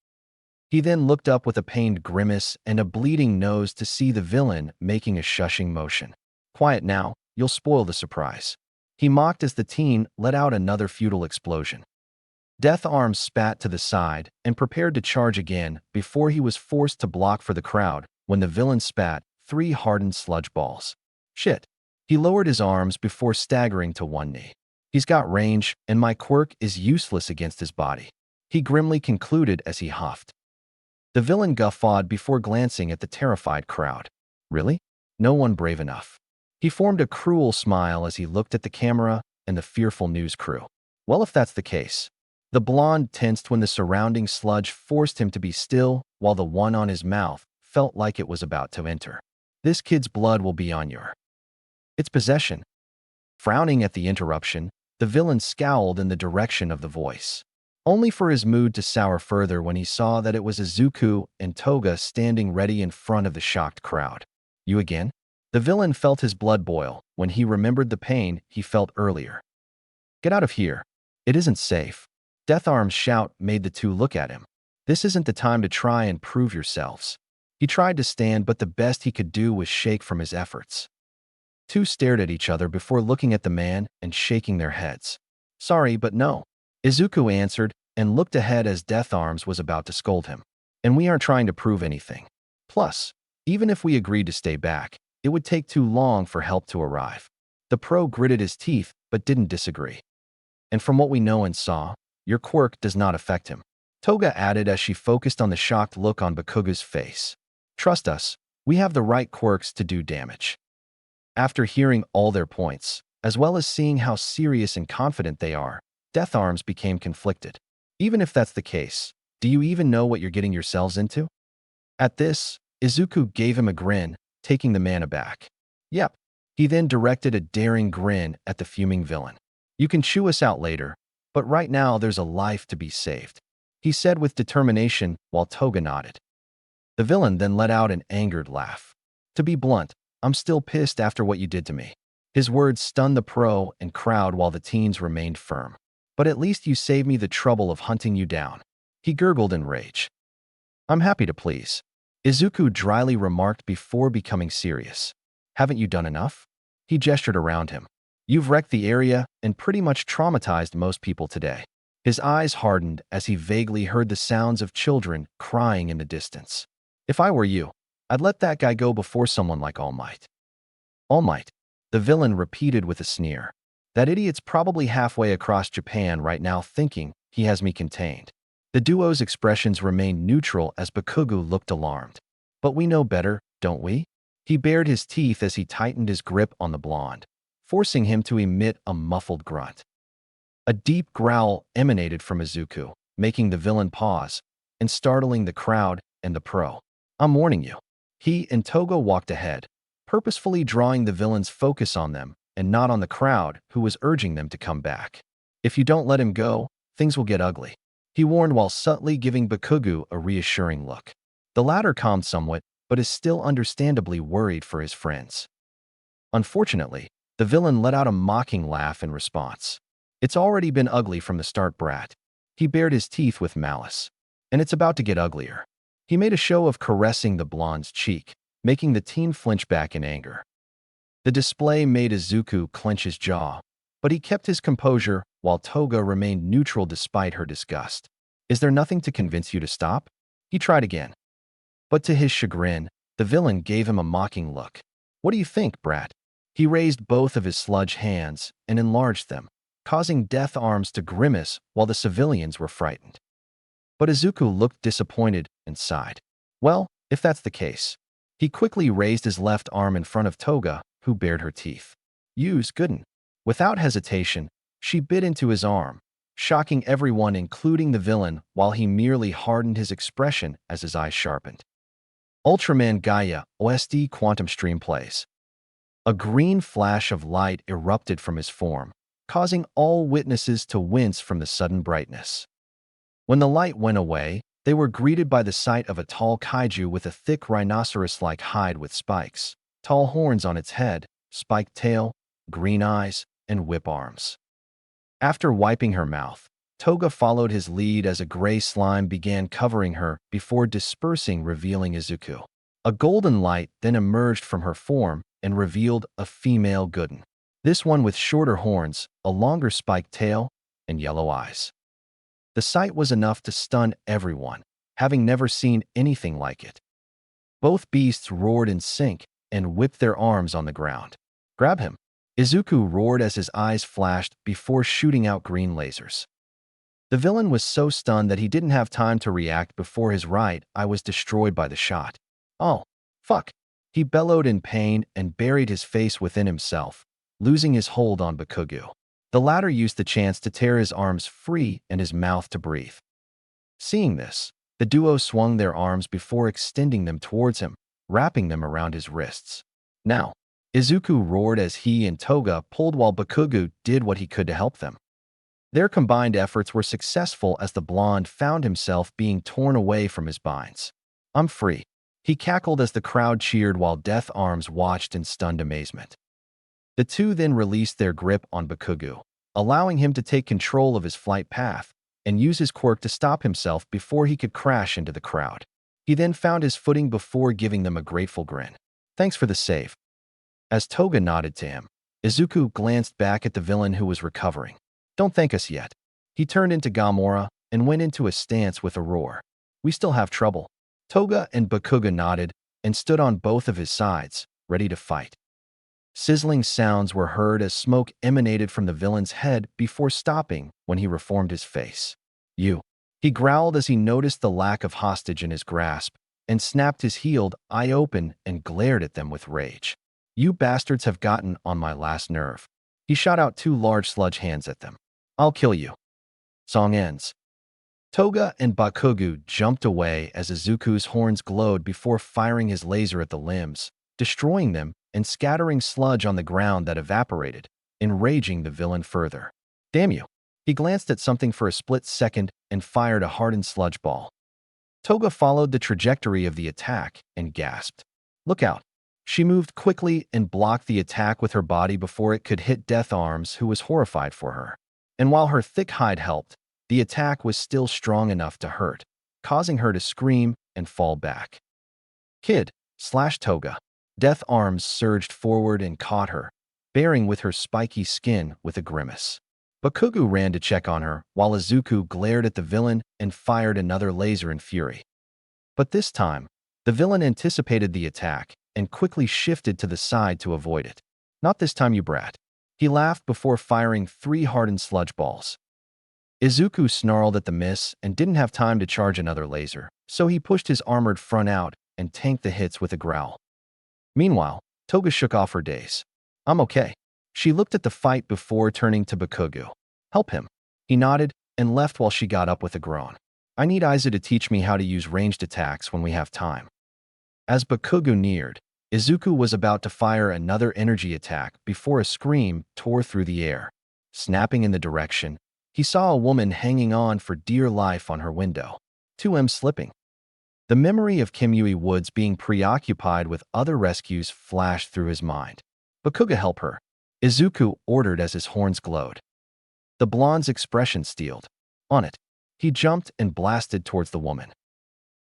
He then looked up with a pained grimace and a bleeding nose to see the villain making a shushing motion. "Quiet now, you'll spoil the surprise." He mocked as the teen let out another futile explosion. Death Arms spat to the side and prepared to charge again before he was forced to block for the crowd when the villain spat 3 hardened sludge balls. "Shit." He lowered his arms before staggering to one knee. "He's got range, and my quirk is useless against his body," he grimly concluded as he huffed. The villain guffawed before glancing at the terrified crowd. "Really? No one brave enough." He formed a cruel smile as he looked at the camera and the fearful news crew. "Well, if that's the case." The blonde tensed when the surrounding sludge forced him to be still, while the one on his mouth felt like it was about to enter. "This kid's blood will be on your..." "Its possession." Frowning at the interruption, the villain scowled in the direction of the voice, only for his mood to sour further when he saw that it was Izuku and Toga standing ready in front of the shocked crowd. "You again?" The villain felt his blood boil when he remembered the pain he felt earlier. "Get out of here. It isn't safe." Death Arm's shout made the two look at him. "This isn't the time to try and prove yourselves." He tried to stand, but the best he could do was shake from his efforts. Two stared at each other before looking at the man and shaking their heads. "Sorry, but no," Izuku answered and looked ahead as Death Arms was about to scold him. "And we aren't trying to prove anything. Plus, even if we agreed to stay back, it would take too long for help to arrive." The pro gritted his teeth but didn't disagree. "And from what we know and saw, your quirk does not affect him," Toga added as she focused on the shocked look on Bakuga's face. "Trust us, we have the right quirks to do damage." After hearing all their points, As well as seeing how serious and confident they are, Death Arms became conflicted. Even if that's the case, do you even know what you're getting yourselves into? At this, Izuku gave him a grin, taking the man aback. Yep. He then directed a daring grin at the fuming villain. You can chew us out later, but right now there's a life to be saved, he said with determination while Toga nodded. The villain then let out an angered laugh. To be blunt, I'm still pissed after what you did to me. His words stunned the pro and crowd while the teens remained firm. But at least you saved me the trouble of hunting you down, he gurgled in rage. I'm happy to please, Izuku dryly remarked before becoming serious. Haven't you done enough? He gestured around him. You've wrecked the area and pretty much traumatized most people today. His eyes hardened as he vaguely heard the sounds of children crying in the distance. If I were you, I'd let that guy go before someone like All Might. All Might, the villain repeated with a sneer. That idiot's probably halfway across Japan right now thinking he has me contained. The duo's expressions remained neutral as Bakugo looked alarmed. But we know better, don't we? He bared his teeth as he tightened his grip on the blonde, forcing him to emit a muffled grunt. A deep growl emanated from Izuku, making the villain pause and startling the crowd and the pro. I'm warning you. He and Toga walked ahead, purposefully drawing the villain's focus on them and not on the crowd who was urging them to come back. If you don't let him go, things will get ugly, he warned while subtly giving Bakugo a reassuring look. The latter calmed somewhat, but is still understandably worried for his friends. Unfortunately, the villain let out a mocking laugh in response. It's already been ugly from the start, brat. He bared his teeth with malice. And it's about to get uglier. He made a show of caressing the blonde's cheek, making the teen flinch back in anger. The display made Izuku clench his jaw, but he kept his composure while Toga remained neutral despite her disgust. Is there nothing to convince you to stop? He tried again. But to his chagrin, the villain gave him a mocking look. What do you think, brat? He raised both of his sludge hands and enlarged them, causing Death Arms to grimace while the civilians were frightened. But Izuku looked disappointed and sighed. Well, if that's the case. He quickly raised his left arm in front of Toga, who bared her teeth. Use Gooden. Without hesitation, she bit into his arm, shocking everyone including the villain while he merely hardened his expression as his eyes sharpened. Ultraman Gaia OSD Quantum Stream plays. A green flash of light erupted from his form, causing all witnesses to wince from the sudden brightness. When the light went away, they were greeted by the sight of a tall kaiju with a thick rhinoceros-like hide with spikes, tall horns on its head, spiked tail, green eyes, and whip arms. After wiping her mouth, Toga followed his lead as a gray slime began covering her before dispersing, revealing Izuku. A golden light then emerged from her form and revealed a female Gooden. This one with shorter horns, a longer spiked tail, and yellow eyes. The sight was enough to stun everyone, having never seen anything like it. Both beasts roared in sync and whipped their arms on the ground. Grab him! Izuku roared as his eyes flashed before shooting out green lasers. The villain was so stunned that he didn't have time to react before his right eye was destroyed by the shot. Oh, fuck! He bellowed in pain and buried his face within himself, losing his hold on Bakugo. The latter used the chance to tear his arms free and his mouth to breathe. Seeing this, the duo swung their arms before extending them towards him, wrapping them around his wrists. Now, Izuku roared as he and Toga pulled while Bakugo did what he could to help them. Their combined efforts were successful as the blonde found himself being torn away from his binds. I'm free. He cackled as the crowd cheered while Death Arms watched in stunned amazement. The two then released their grip on Bakugo, allowing him to take control of his flight path and use his quirk to stop himself before he could crash into the crowd. He then found his footing before giving them a grateful grin. Thanks for the save. As Toga nodded to him, Izuku glanced back at the villain who was recovering. Don't thank us yet. He turned into Gamora and went into a stance with a roar. We still have trouble. Toga and Bakugo nodded and stood on both of his sides, ready to fight. Sizzling sounds were heard as smoke emanated from the villain's head before stopping when he reformed his face. You. He growled as he noticed the lack of hostage in his grasp and snapped his healed eye open and glared at them with rage. You bastards have gotten on my last nerve. He shot out 2 large sludge hands at them. I'll kill you. Song ends. Toga and Bakugo jumped away as Izuku's horns glowed before firing his laser at the limbs, destroying them and scattering sludge on the ground that evaporated, enraging the villain further. Damn you. He glanced at something for a split second and fired a hardened sludge ball. Toga followed the trajectory of the attack and gasped. Look out. She moved quickly and blocked the attack with her body before it could hit Death Arms, who was horrified for her. And while her thick hide helped, the attack was still strong enough to hurt, causing her to scream and fall back. Kid, slash Toga. Death Arms surged forward and caught her, bearing with her spiky skin with a grimace. Bakugo ran to check on her, while Izuku glared at the villain and fired another laser in fury. But this time, the villain anticipated the attack and quickly shifted to the side to avoid it. Not this time, you brat. He laughed before firing 3 hardened sludge balls. Izuku snarled at the miss and didn't have time to charge another laser, so he pushed his armored front out and tanked the hits with a growl. Meanwhile, Toga shook off her daze. I'm okay. She looked at the fight before turning to Bakugo. Help him. He nodded and left while she got up with a groan. I need Izu to teach me how to use ranged attacks when we have time. As Bakugo neared, Izuku was about to fire another energy attack before a scream tore through the air. Snapping in the direction, he saw a woman hanging on for dear life on her window. 2M slipping. The memory of Kimui Woods being preoccupied with other rescues flashed through his mind. Bakugo, help her. Izuku ordered as his horns glowed. The blonde's expression steeled. On it, he jumped and blasted towards the woman.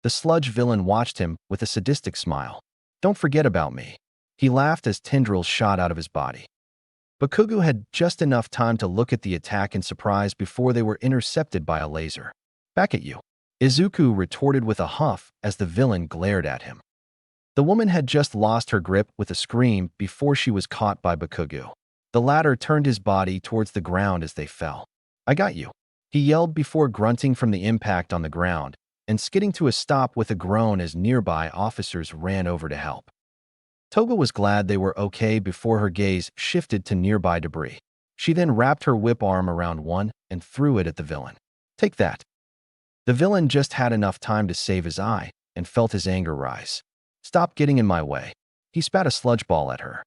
The sludge villain watched him with a sadistic smile. Don't forget about me. He laughed as tendrils shot out of his body. Bakugo had just enough time to look at the attack in surprise before they were intercepted by a laser. Back at you. Izuku retorted with a huff as the villain glared at him. The woman had just lost her grip with a scream before she was caught by Bakugo. The latter turned his body towards the ground as they fell. I got you. He yelled before grunting from the impact on the ground and skidding to a stop with a groan as nearby officers ran over to help. Toga was glad they were okay before her gaze shifted to nearby debris. She then wrapped her whip arm around one and threw it at the villain. Take that. The villain just had enough time to save his eye and felt his anger rise. Stop getting in my way. He spat a sludge ball at her.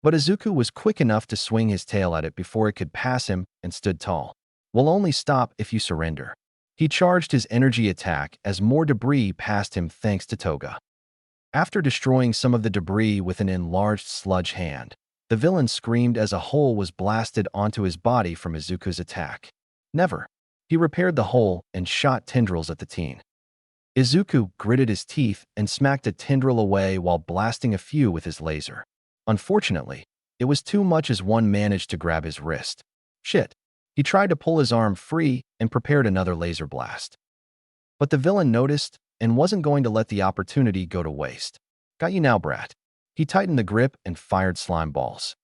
But Izuku was quick enough to swing his tail at it before it could pass him and stood tall. We'll only stop if you surrender. He charged his energy attack as more debris passed him thanks to Toga. After destroying some of the debris with an enlarged sludge hand, the villain screamed as a hole was blasted onto his body from Izuku's attack. Never. He repaired the hole and shot tendrils at the teen. Izuku gritted his teeth and smacked a tendril away while blasting a few with his laser. Unfortunately, it was too much as one managed to grab his wrist. Shit. He tried to pull his arm free and prepared another laser blast. But the villain noticed and wasn't going to let the opportunity go to waste. Got you now, brat. He tightened the grip and fired slime balls.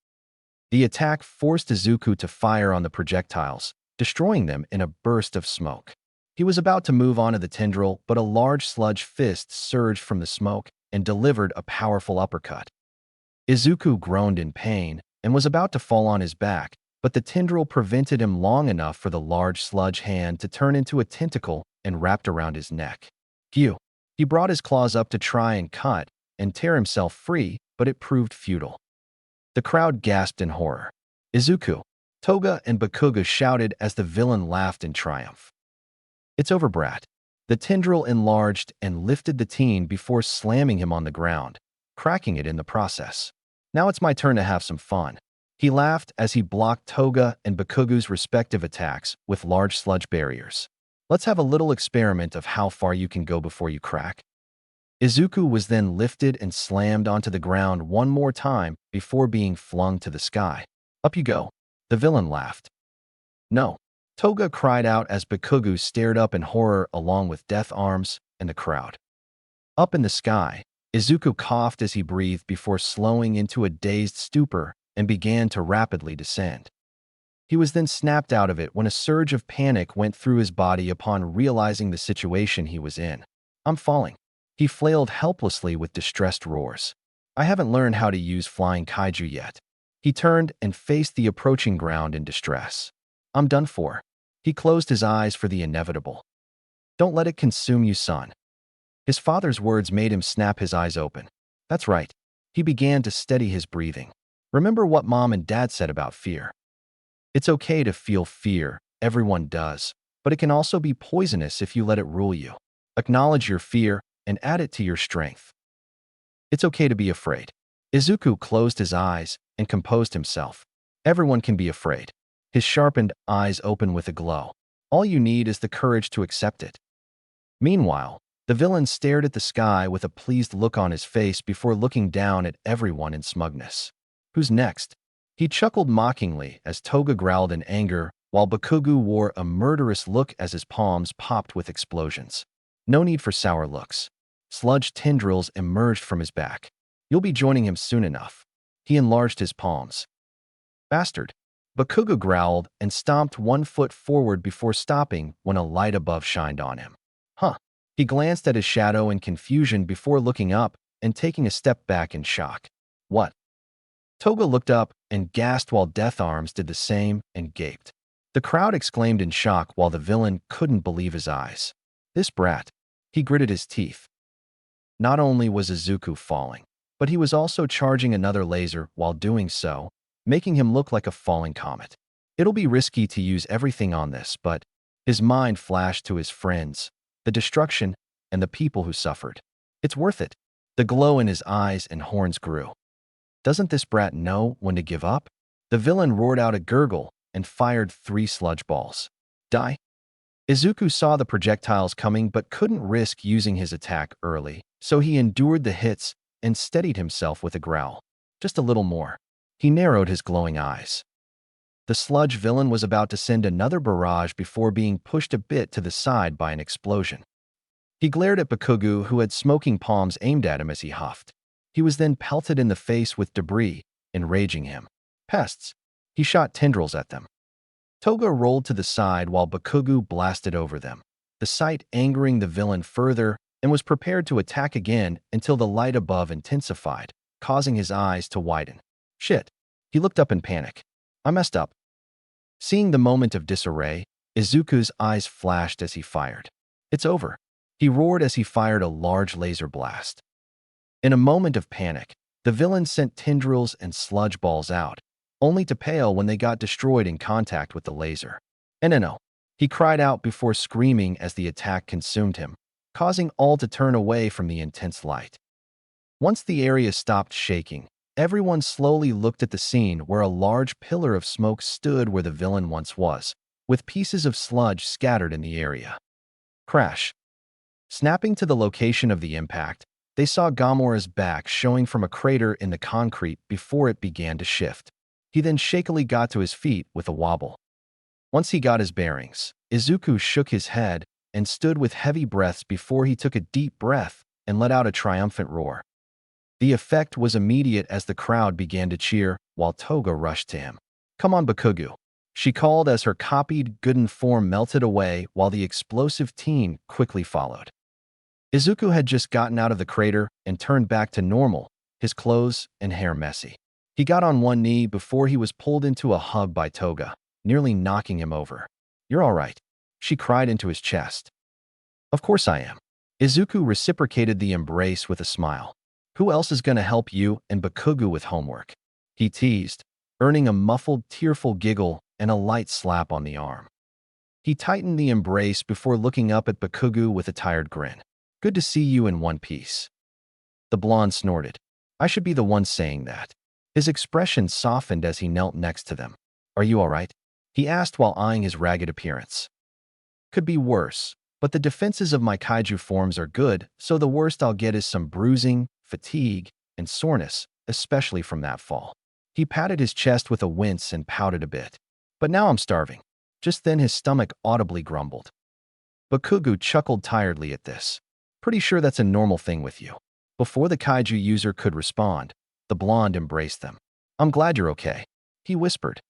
The attack forced Izuku to fire on the projectiles, destroying them in a burst of smoke. He was about to move onto the tendril, but a large sludge fist surged from the smoke and delivered a powerful uppercut. Izuku groaned in pain and was about to fall on his back, but the tendril prevented him long enough for the large sludge hand to turn into a tentacle and wrapped around his neck. Phew. He brought his claws up to try and cut and tear himself free, but it proved futile. The crowd gasped in horror. Izuku, Toga, and Bakugo shouted as the villain laughed in triumph. It's over, brat. The tendril enlarged and lifted the teen before slamming him on the ground, cracking it in the process. Now it's my turn to have some fun. He laughed as he blocked Toga and Bakugo's respective attacks with large sludge barriers. Let's have a little experiment of how far you can go before you crack. Izuku was then lifted and slammed onto the ground one more time before being flung to the sky. Up you go. The villain laughed. No. Toga cried out as Bakugo stared up in horror along with Death Arms and the crowd. Up in the sky, Izuku coughed as he breathed before slowing into a dazed stupor and began to rapidly descend. He was then snapped out of it when a surge of panic went through his body upon realizing the situation he was in. I'm falling. He flailed helplessly with distressed roars. I haven't learned how to use flying kaiju yet. He turned and faced the approaching ground in distress. I'm done for. He closed his eyes for the inevitable. Don't let it consume you, son. His father's words made him snap his eyes open. That's right. He began to steady his breathing. Remember what Mom and Dad said about fear. It's okay to feel fear, everyone does, but it can also be poisonous if you let it rule you. Acknowledge your fear and add it to your strength. It's okay to be afraid. Izuku closed his eyes and composed himself. Everyone can be afraid. His sharpened eyes open with a glow. All you need is the courage to accept it. Meanwhile, the villain stared at the sky with a pleased look on his face before looking down at everyone in smugness. Who's next? He chuckled mockingly as Toga growled in anger, while Bakugo wore a murderous look as his palms popped with explosions. No need for sour looks. Sludge tendrils emerged from his back. You'll be joining him soon enough. He enlarged his palms. Bastard. Bakugo growled and stomped 1 foot forward before stopping when a light above shined on him. Huh. He glanced at his shadow in confusion before looking up and taking a step back in shock. What? Toga looked up and gasped while Death Arms did the same and gaped. The crowd exclaimed in shock while the villain couldn't believe his eyes. This brat. He gritted his teeth. Not only was Izuku falling, but he was also charging another laser while doing so, making him look like a falling comet. It'll be risky to use everything on this, but his mind flashed to his friends, the destruction, and the people who suffered. It's worth it. The glow in his eyes and horns grew. Doesn't this brat know when to give up? The villain roared out a gurgle and fired 3 sludge balls. Die. Izuku saw the projectiles coming but couldn't risk using his attack early, so he endured the hits and steadied himself with a growl. Just a little more. He narrowed his glowing eyes. The sludge villain was about to send another barrage before being pushed a bit to the side by an explosion. He glared at Bakugo, who had smoking palms aimed at him as he huffed. He was then pelted in the face with debris, enraging him. Pests. He shot tendrils at them. Toga rolled to the side while Bakugo blasted over them, the sight angering the villain further, and was prepared to attack again until the light above intensified, causing his eyes to widen. Shit. He looked up in panic. I messed up. Seeing the moment of disarray, Izuku's eyes flashed as he fired. It's over. He roared as he fired a large laser blast. In a moment of panic, the villain sent tendrils and sludge balls out, only to pale when they got destroyed in contact with the laser. No. He cried out before screaming as the attack consumed him, causing all to turn away from the intense light. Once the area stopped shaking, everyone slowly looked at the scene where a large pillar of smoke stood where the villain once was, with pieces of sludge scattered in the area. Crash. Snapping to the location of the impact, they saw Gamora's back showing from a crater in the concrete before it began to shift. He then shakily got to his feet with a wobble. Once he got his bearings, Izuku shook his head and stood with heavy breaths before he took a deep breath and let out a triumphant roar. The effect was immediate as the crowd began to cheer while Toga rushed to him. Come on, Bakugo, she called as her copied Gooden form melted away while the explosive teen quickly followed. Izuku had just gotten out of the crater and turned back to normal, his clothes and hair messy. He got on one knee before he was pulled into a hug by Toga, nearly knocking him over. You're all right, she cried into his chest. Of course I am. Izuku reciprocated the embrace with a smile. Who else is going to help you and Bakugo with homework? He teased, earning a muffled, tearful giggle and a light slap on the arm. He tightened the embrace before looking up at Bakugo with a tired grin. Good to see you in one piece. The blonde snorted. I should be the one saying that. His expression softened as he knelt next to them. Are you all right? He asked while eyeing his ragged appearance. Could be worse, but the defenses of my kaiju forms are good, so the worst I'll get is some bruising, fatigue, and soreness, especially from that fall. He patted his chest with a wince and pouted a bit. But now I'm starving. Just then his stomach audibly grumbled. Bakugo chuckled tiredly at this. Pretty sure that's a normal thing with you. Before the kaiju user could respond, the blonde embraced them. I'm glad you're okay, he whispered.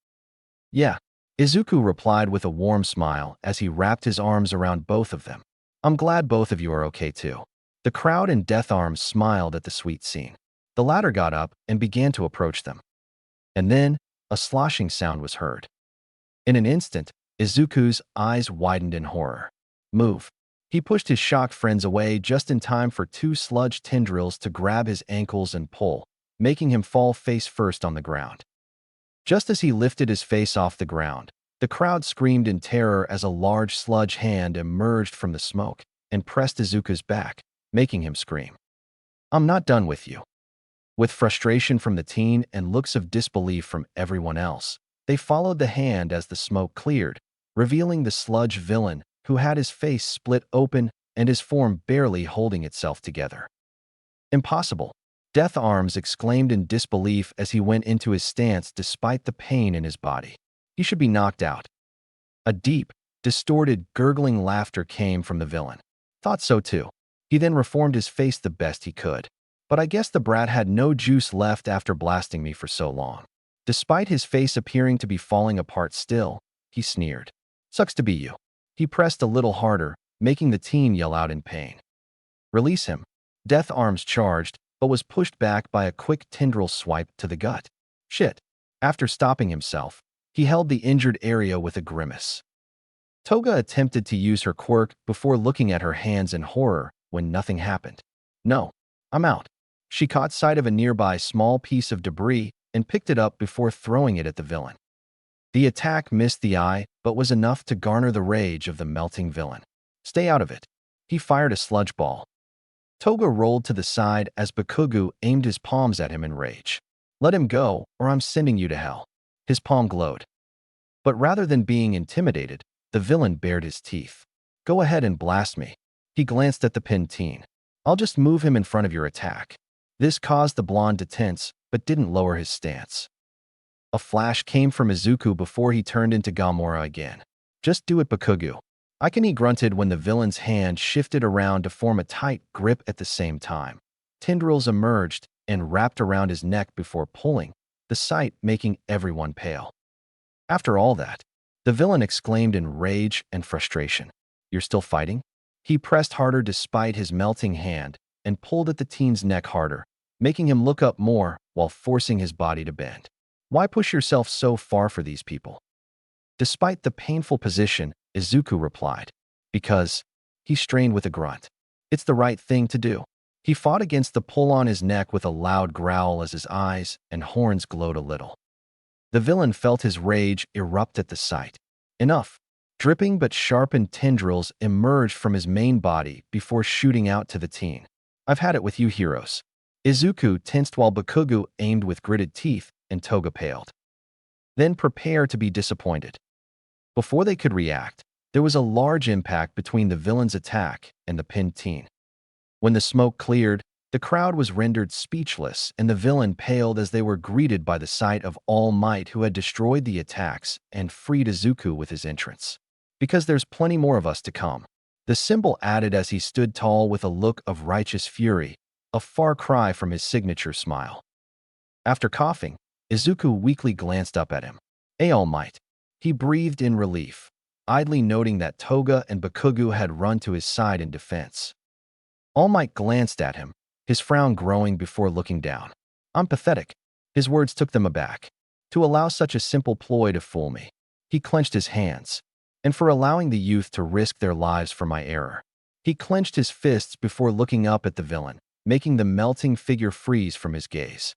Yeah, Izuku replied with a warm smile as he wrapped his arms around both of them. I'm glad both of you are okay too. The crowd in Death Arms smiled at the sweet scene. The latter got up and began to approach them. And then, a sloshing sound was heard. In an instant, Izuku's eyes widened in horror. Move. He pushed his shocked friends away just in time for two sludge tendrils to grab his ankles and pull, making him fall face first on the ground. Just as he lifted his face off the ground, the crowd screamed in terror as a large sludge hand emerged from the smoke and pressed Izuku's back, making him scream. "I'm not done with you." With frustration from the teen and looks of disbelief from everyone else, they followed the hand as the smoke cleared, revealing the sludge villain who had his face split open and his form barely holding itself together. "Impossible!" Death Arms exclaimed in disbelief as he went into his stance despite the pain in his body. "He should be knocked out." A deep, distorted, gurgling laughter came from the villain. "Thought so too." He then reformed his face the best he could. "But I guess the brat had no juice left after blasting me for so long." Despite his face appearing to be falling apart still, he sneered. "Sucks to be you." He pressed a little harder, making the teen yell out in pain. "Release him." Death Arms charged, but was pushed back by a quick tendril swipe to the gut. "Shit." After stopping himself, he held the injured area with a grimace. Toga attempted to use her quirk before looking at her hands in horror when nothing happened. "No, I'm out." She caught sight of a nearby small piece of debris and picked it up before throwing it at the villain. The attack missed the eye, but was enough to garner the rage of the melting villain. "Stay out of it." He fired a sludge ball. Toga rolled to the side as Bakugu aimed his palms at him in rage. "Let him go, or I'm sending you to hell." His palm glowed. But rather than being intimidated, the villain bared his teeth. "Go ahead and blast me." He glanced at the pinned teen. "I'll just move him in front of your attack." This caused the blonde to tense, but didn't lower his stance. A flash came from Izuku before he turned into Gamora again. "Just do it, Bakugu." He grunted when the villain's hand shifted around to form a tight grip at the same time. Tendrils emerged and wrapped around his neck before pulling, the sight making everyone pale. After all that, the villain exclaimed in rage and frustration. "You're still fighting?" He pressed harder despite his melting hand and pulled at the teen's neck harder, making him look up more while forcing his body to bend. "Why push yourself so far for these people?" Despite the painful position, Izuku replied, "Because," he strained with a grunt. "It's the right thing to do." He fought against the pull on his neck with a loud growl as his eyes and horns glowed a little. The villain felt his rage erupt at the sight. "Enough." Dripping but sharpened tendrils emerged from his main body before shooting out to the teen. "I've had it with you heroes." Izuku tensed while Bakugu aimed with gritted teeth and Toga paled. "Then prepare to be disappointed." Before they could react, there was a large impact between the villain's attack and the pinned teen. When the smoke cleared, the crowd was rendered speechless and the villain paled as they were greeted by the sight of All Might, who had destroyed the attacks and freed Izuku with his entrance. "Because there's plenty more of us to come," the symbol added as he stood tall with a look of righteous fury, a far cry from his signature smile. After coughing, Izuku weakly glanced up at him. All Might." He breathed in relief, idly noting that Toga and Bakugu had run to his side in defense. All Might glanced at him, his frown growing before looking down. "I'm pathetic." His words took them aback. "To allow such a simple ploy to fool me." He clenched his hands. "And for allowing the youth to risk their lives for my error." He clenched his fists before looking up at the villain, making the melting figure freeze from his gaze.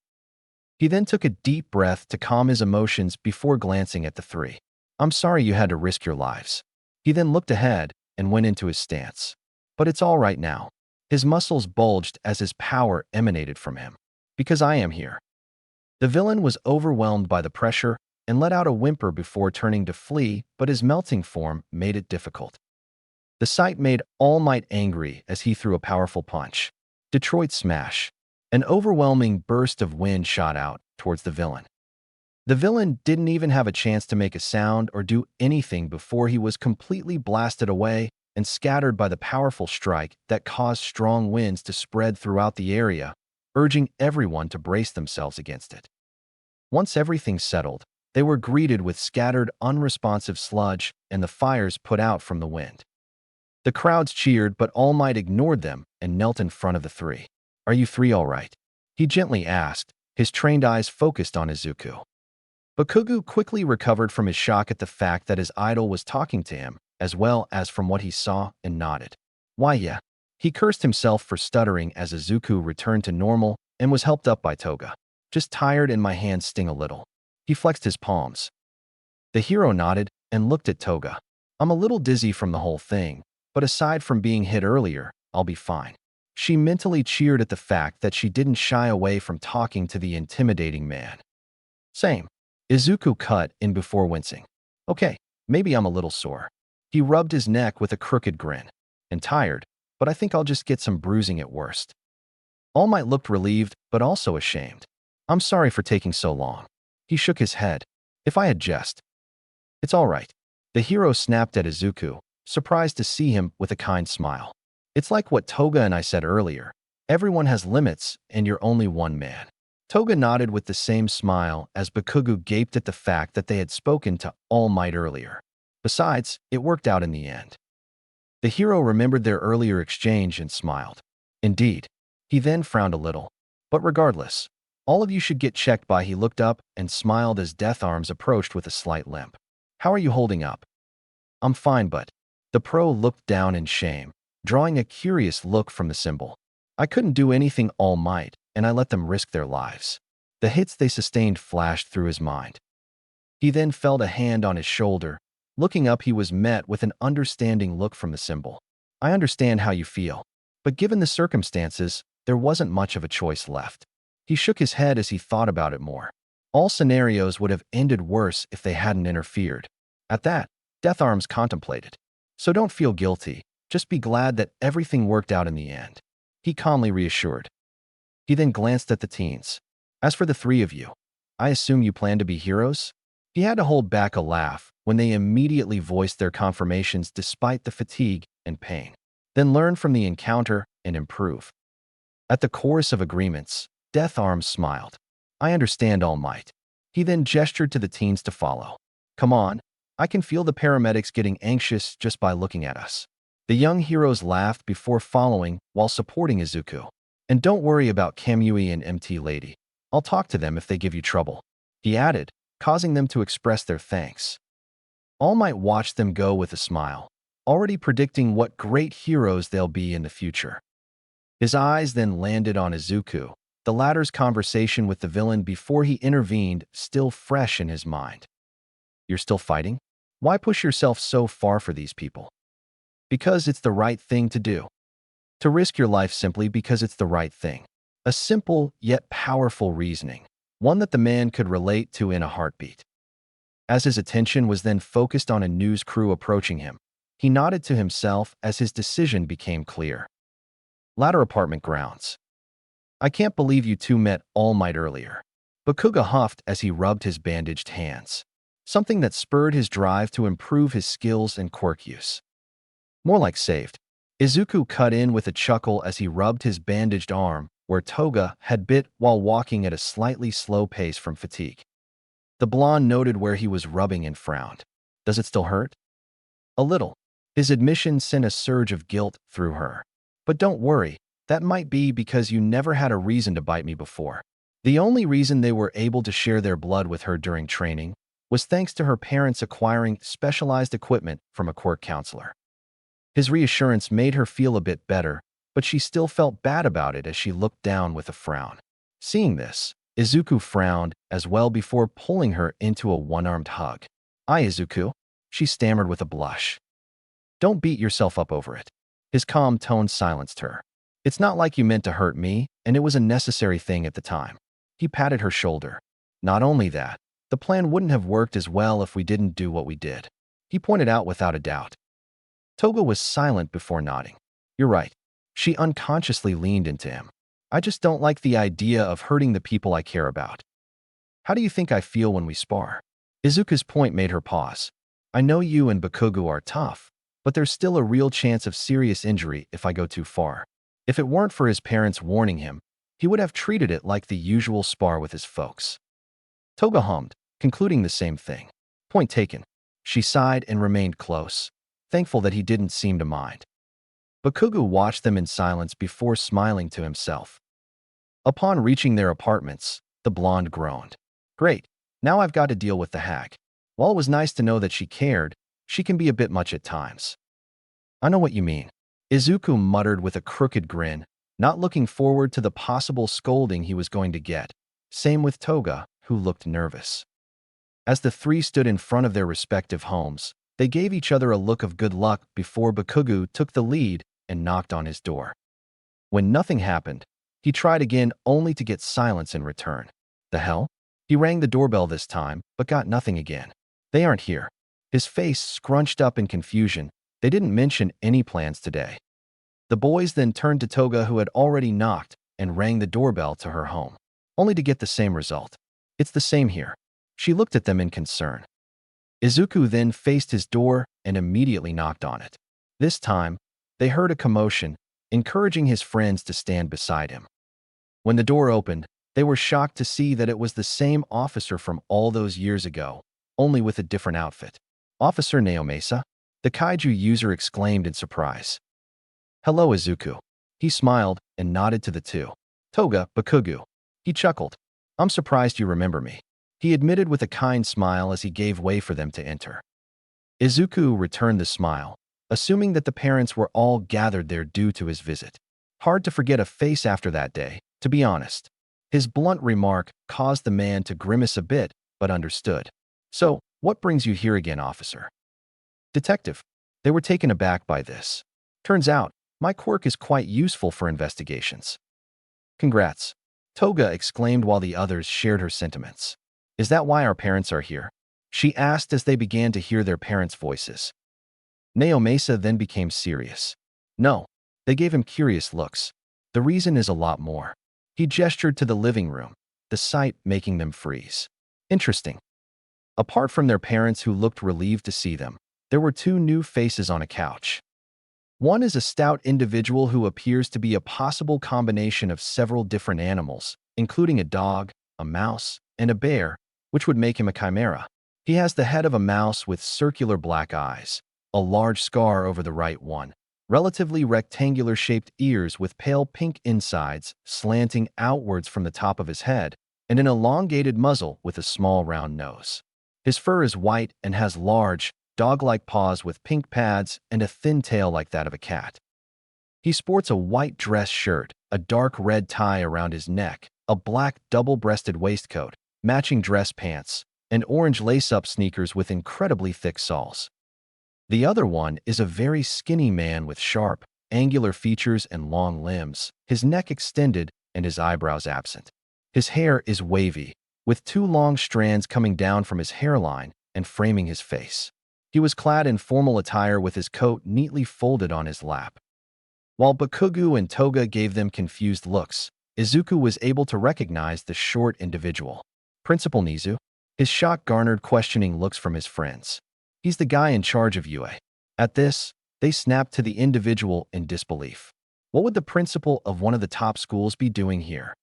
He then took a deep breath to calm his emotions before glancing at the three. "I'm sorry you had to risk your lives." He then looked ahead and went into his stance. "But it's all right now." His muscles bulged as his power emanated from him. "Because I am here." The villain was overwhelmed by the pressure and let out a whimper before turning to flee, but his melting form made it difficult. The sight made All Might angry as he threw a powerful punch. Detroit smash. An overwhelming burst of wind shot out towards the villain. The villain didn't even have a chance to make a sound or do anything before he was completely blasted away and scattered by the powerful strike that caused strong winds to spread throughout the area, urging everyone to brace themselves against it. Once everything settled, they were greeted with scattered, unresponsive sludge and the fires put out from the wind. The crowds cheered, but All Might ignored them and knelt in front of the three. "Are you three all right?" he gently asked, his trained eyes focused on Izuku. Bakugu quickly recovered from his shock at the fact that his idol was talking to him, as well as from what he saw, and nodded. Why yeah. He cursed himself for stuttering as Izuku returned to normal and was helped up by Toga. Just tired and my hands sting a little. He flexed his palms. The hero nodded and looked at Toga. I'm a little dizzy from the whole thing, but aside from being hit earlier, I'll be fine. She mentally cheered at the fact that she didn't shy away from talking to the intimidating man. Same. Izuku cut in before wincing. Okay, maybe I'm a little sore. He rubbed his neck with a crooked grin. And tired, but I think I'll just get some bruising at worst. All Might looked relieved, but also ashamed. I'm sorry for taking so long. He shook his head. If I had jest. It's all right. The hero snapped at Izuku, surprised to see him with a kind smile. It's like what Toga and I said earlier. Everyone has limits, and you're only one man. Toga nodded with the same smile as Bakugu gaped at the fact that they had spoken to All Might earlier. Besides, it worked out in the end. The hero remembered their earlier exchange and smiled. Indeed. He then frowned a little. But regardless, all of you should get checked by. He looked up and smiled as Death Arms approached with a slight limp. How are you holding up? I'm fine, but... The pro looked down in shame, drawing a curious look from the symbol. I couldn't do anything, All Might, and I let them risk their lives. The hits they sustained flashed through his mind. He then felt a hand on his shoulder. Looking up, he was met with an understanding look from the symbol. I understand how you feel, but given the circumstances, there wasn't much of a choice left. He shook his head as he thought about it more. All scenarios would have ended worse if they hadn't interfered. At that, Death Arms contemplated. So don't feel guilty, just be glad that everything worked out in the end. He calmly reassured. He then glanced at the teens. As for the three of you, I assume you plan to be heroes? He had to hold back a laugh when they immediately voiced their confirmations despite the fatigue and pain. Then learn from the encounter and improve. At the chorus of agreements, Death Arms smiled. I understand, All Might. He then gestured to the teens to follow. Come on, I can feel the paramedics getting anxious just by looking at us. The young heroes laughed before following while supporting Izuku. And don't worry about Kamui and MT Lady. I'll talk to them if they give you trouble. He added, causing them to express their thanks. All Might watched them go with a smile, already predicting what great heroes they'll be in the future. His eyes then landed on Izuku, the latter's conversation with the villain before he intervened still fresh in his mind. You're still fighting? Why push yourself so far for these people? Because it's the right thing to do. To risk your life simply because it's the right thing. A simple yet powerful reasoning, one that the man could relate to in a heartbeat. As his attention was then focused on a news crew approaching him, he nodded to himself as his decision became clear. Ladder apartment grounds. I can't believe you two met All Might earlier. Bakuga huffed as he rubbed his bandaged hands, something that spurred his drive to improve his skills and quirk use. More like saved. Izuku cut in with a chuckle as he rubbed his bandaged arm where Toga had bit while walking at a slightly slow pace from fatigue. The blonde noted where he was rubbing and frowned. Does it still hurt? A little. His admission sent a surge of guilt through her. But don't worry, that might be because you never had a reason to bite me before. The only reason they were able to share their blood with her during training was thanks to her parents acquiring specialized equipment from a quirk counselor. His reassurance made her feel a bit better, but she still felt bad about it as she looked down with a frown. Seeing this, Izuku frowned as well before pulling her into a one-armed hug. Izuku, she stammered with a blush. Don't beat yourself up over it. His calm tone silenced her. It's not like you meant to hurt me, and it was a necessary thing at the time. He patted her shoulder. Not only that, the plan wouldn't have worked as well if we didn't do what we did. He pointed out without a doubt. Toga was silent before nodding. You're right. She unconsciously leaned into him. I just don't like the idea of hurting the people I care about. How do you think I feel when we spar? Izuku's point made her pause. I know you and Bakugu are tough, but there's still a real chance of serious injury if I go too far. If it weren't for his parents warning him, he would have treated it like the usual spar with his folks. Toga hummed, concluding the same thing. Point taken. She sighed and remained close, thankful that he didn't seem to mind. Bakugu watched them in silence before smiling to himself. Upon reaching their apartments, the blonde groaned. Great. Now I've got to deal with the hack. While it was nice to know that she cared, she can be a bit much at times. I know what you mean. Izuku muttered with a crooked grin, not looking forward to the possible scolding he was going to get. Same with Toga, who looked nervous. As the three stood in front of their respective homes, they gave each other a look of good luck before Bakugo took the lead and knocked on his door. When nothing happened, he tried again only to get silence in return. The hell? He rang the doorbell this time, but got nothing again. They aren't here. His face scrunched up in confusion. They didn't mention any plans today. The boys then turned to Toga, who had already knocked, and rang the doorbell to her home, only to get the same result. It's the same here. She looked at them in concern. Izuku then faced his door and immediately knocked on it. This time, they heard a commotion, encouraging his friends to stand beside him. When the door opened, they were shocked to see that it was the same officer from all those years ago, only with a different outfit. Officer Naomasa, the Kaiju user exclaimed in surprise. Hello, Izuku. He smiled and nodded to the two. Toga, Bakugo. He chuckled. I'm surprised you remember me. He admitted with a kind smile as he gave way for them to enter. Izuku returned the smile, assuming that the parents were all gathered there due to his visit. Hard to forget a face after that day, to be honest. His blunt remark caused the man to grimace a bit, but understood. So, what brings you here again, officer? Detective. They were taken aback by this. Turns out, my quirk is quite useful for investigations. Congrats. Toga exclaimed while the others shared her sentiments. Is that why our parents are here? She asked as they began to hear their parents' voices. Naomasa then became serious. No, they gave him curious looks. The reason is a lot more. He gestured to the living room, the sight making them freeze. Interesting. Apart from their parents who looked relieved to see them, there were two new faces on a couch. One is a stout individual who appears to be a possible combination of several different animals, including a dog, a mouse, and a bear, which would make him a chimera. He has the head of a mouse with circular black eyes, a large scar over the right one, relatively rectangular-shaped ears with pale pink insides slanting outwards from the top of his head, and an elongated muzzle with a small round nose. His fur is white and has large, dog-like paws with pink pads and a thin tail like that of a cat. He sports a white dress shirt, a dark red tie around his neck, a black double-breasted waistcoat, matching dress pants, and orange lace-up sneakers with incredibly thick soles. The other one is a very skinny man with sharp, angular features and long limbs, his neck extended and his eyebrows absent. His hair is wavy, with two long strands coming down from his hairline and framing his face. He was clad in formal attire with his coat neatly folded on his lap. While Bakugo and Toga gave them confused looks, Izuku was able to recognize the short individual. Principal Nizu. His shock garnered questioning looks from his friends. He's the guy in charge of UA. At this, they snapped to the individual in disbelief. What would the principal of one of the top schools be doing here?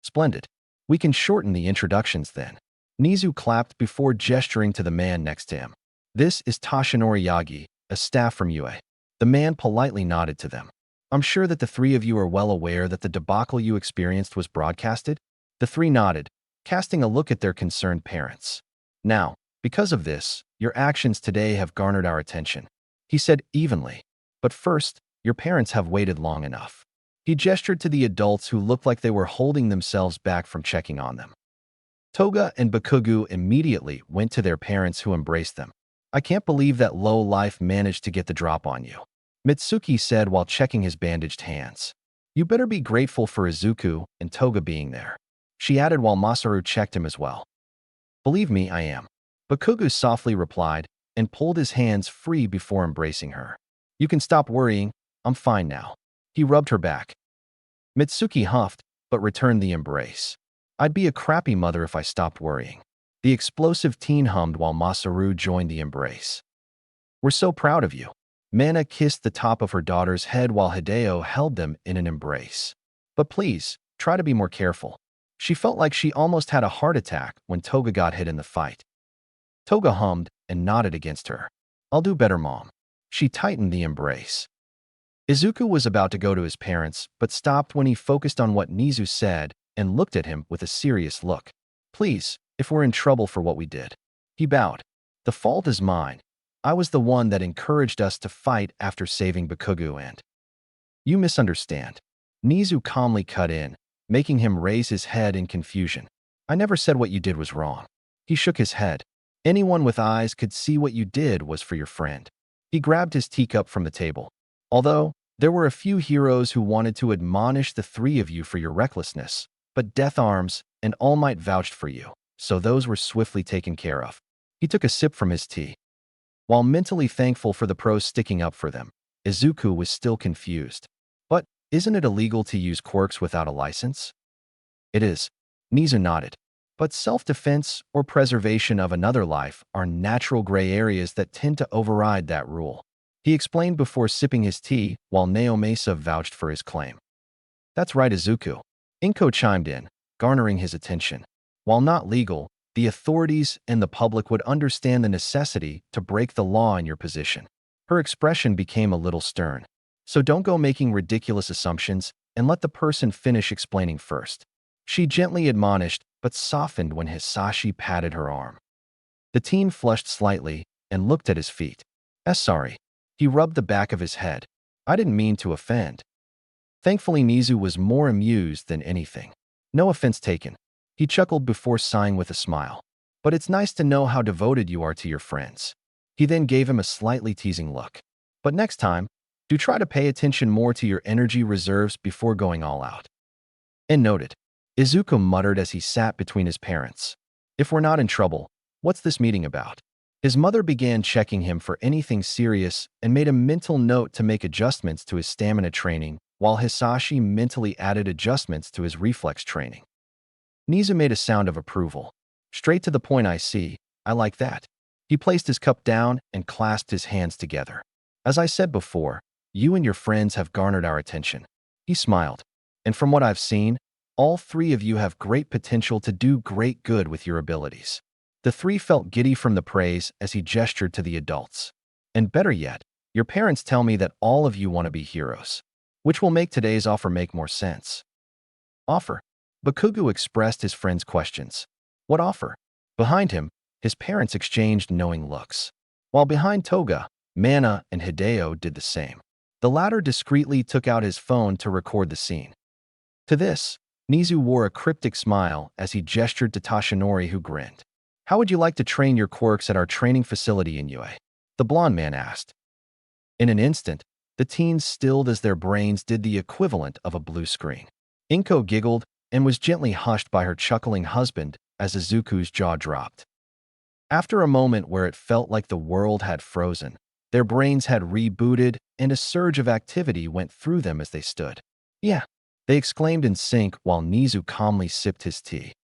Splendid. We can shorten the introductions then. Nizu clapped before gesturing to the man next to him. This is Toshinori Yagi, a staff from UA. The man politely nodded to them. I'm sure that the three of you are well aware that the debacle you experienced was broadcasted? The three nodded, casting a look at their concerned parents. Now, because of this, your actions today have garnered our attention, he said evenly. But first, your parents have waited long enough. He gestured to the adults who looked like they were holding themselves back from checking on them. Toga and Bakugo immediately went to their parents, who embraced them. I can't believe that low life managed to get the drop on you, Mitsuki said while checking his bandaged hands. You better be grateful for Izuku and Toga being there, she added while Masaru checked him as well. Believe me, I am, Bakugo softly replied and pulled his hands free before embracing her. You can stop worrying, I'm fine now. He rubbed her back. Mitsuki huffed, but returned the embrace. I'd be a crappy mother if I stopped worrying. The explosive teen hummed while Masaru joined the embrace. We're so proud of you. Mana kissed the top of her daughter's head while Hideo held them in an embrace. But please, try to be more careful. She felt like she almost had a heart attack when Toga got hit in the fight. Toga hummed and nodded against her. I'll do better, Mom. She tightened the embrace. Izuku was about to go to his parents, but stopped when he focused on what Nizu said and looked at him with a serious look. Please, if we're in trouble for what we did. He bowed. The fault is mine. I was the one that encouraged us to fight after saving Bakugo and… You misunderstand. Nizu calmly cut in, making him raise his head in confusion. I never said what you did was wrong. He shook his head. Anyone with eyes could see what you did was for your friend. He grabbed his teacup from the table. Although, there were a few heroes who wanted to admonish the three of you for your recklessness, but Death Arms and All Might vouched for you, so those were swiftly taken care of. He took a sip from his tea. While mentally thankful for the pros sticking up for them, Izuku was still confused. But isn't it illegal to use quirks without a license? It is. Nizu nodded. But self-defense or preservation of another life are natural gray areas that tend to override that rule. He explained before sipping his tea, while Naomasa vouched for his claim. That's right, Izuku. Inko chimed in, garnering his attention. While not legal, the authorities and the public would understand the necessity to break the law in your position. Her expression became a little stern. So don't go making ridiculous assumptions and let the person finish explaining first. She gently admonished, but softened when Hisashi patted her arm. The teen flushed slightly and looked at his feet. Sorry. He rubbed the back of his head. I didn't mean to offend. Thankfully, Nizu was more amused than anything. No offense taken. He chuckled before sighing with a smile. But it's nice to know how devoted you are to your friends. He then gave him a slightly teasing look. But next time, do try to pay attention more to your energy reserves before going all out. And noted. Izuku muttered as he sat between his parents. If we're not in trouble, what's this meeting about? His mother began checking him for anything serious and made a mental note to make adjustments to his stamina training, while Hisashi mentally added adjustments to his reflex training. Nizu made a sound of approval. Straight to the point, I see. I like that. He placed his cup down and clasped his hands together. As I said before, you and your friends have garnered our attention. He smiled. And from what I've seen, all three of you have great potential to do great good with your abilities. The three felt giddy from the praise as he gestured to the adults. And better yet, your parents tell me that all of you want to be heroes, which will make today's offer make more sense. Offer? Bakugo expressed his friend's questions. What offer? Behind him, his parents exchanged knowing looks. While behind Toga, Mana and Hideo did the same. The latter discreetly took out his phone to record the scene. To this, Nizu wore a cryptic smile as he gestured to Tashinori, who grinned. How would you like to train your quirks at our training facility in UA? The blonde man asked. In an instant, the teens stilled as their brains did the equivalent of a blue screen. Inko giggled and was gently hushed by her chuckling husband as Izuku's jaw dropped. After a moment where it felt like the world had frozen, their brains had rebooted and a surge of activity went through them as they stood. Yeah, they exclaimed in sync while Nizu calmly sipped his tea.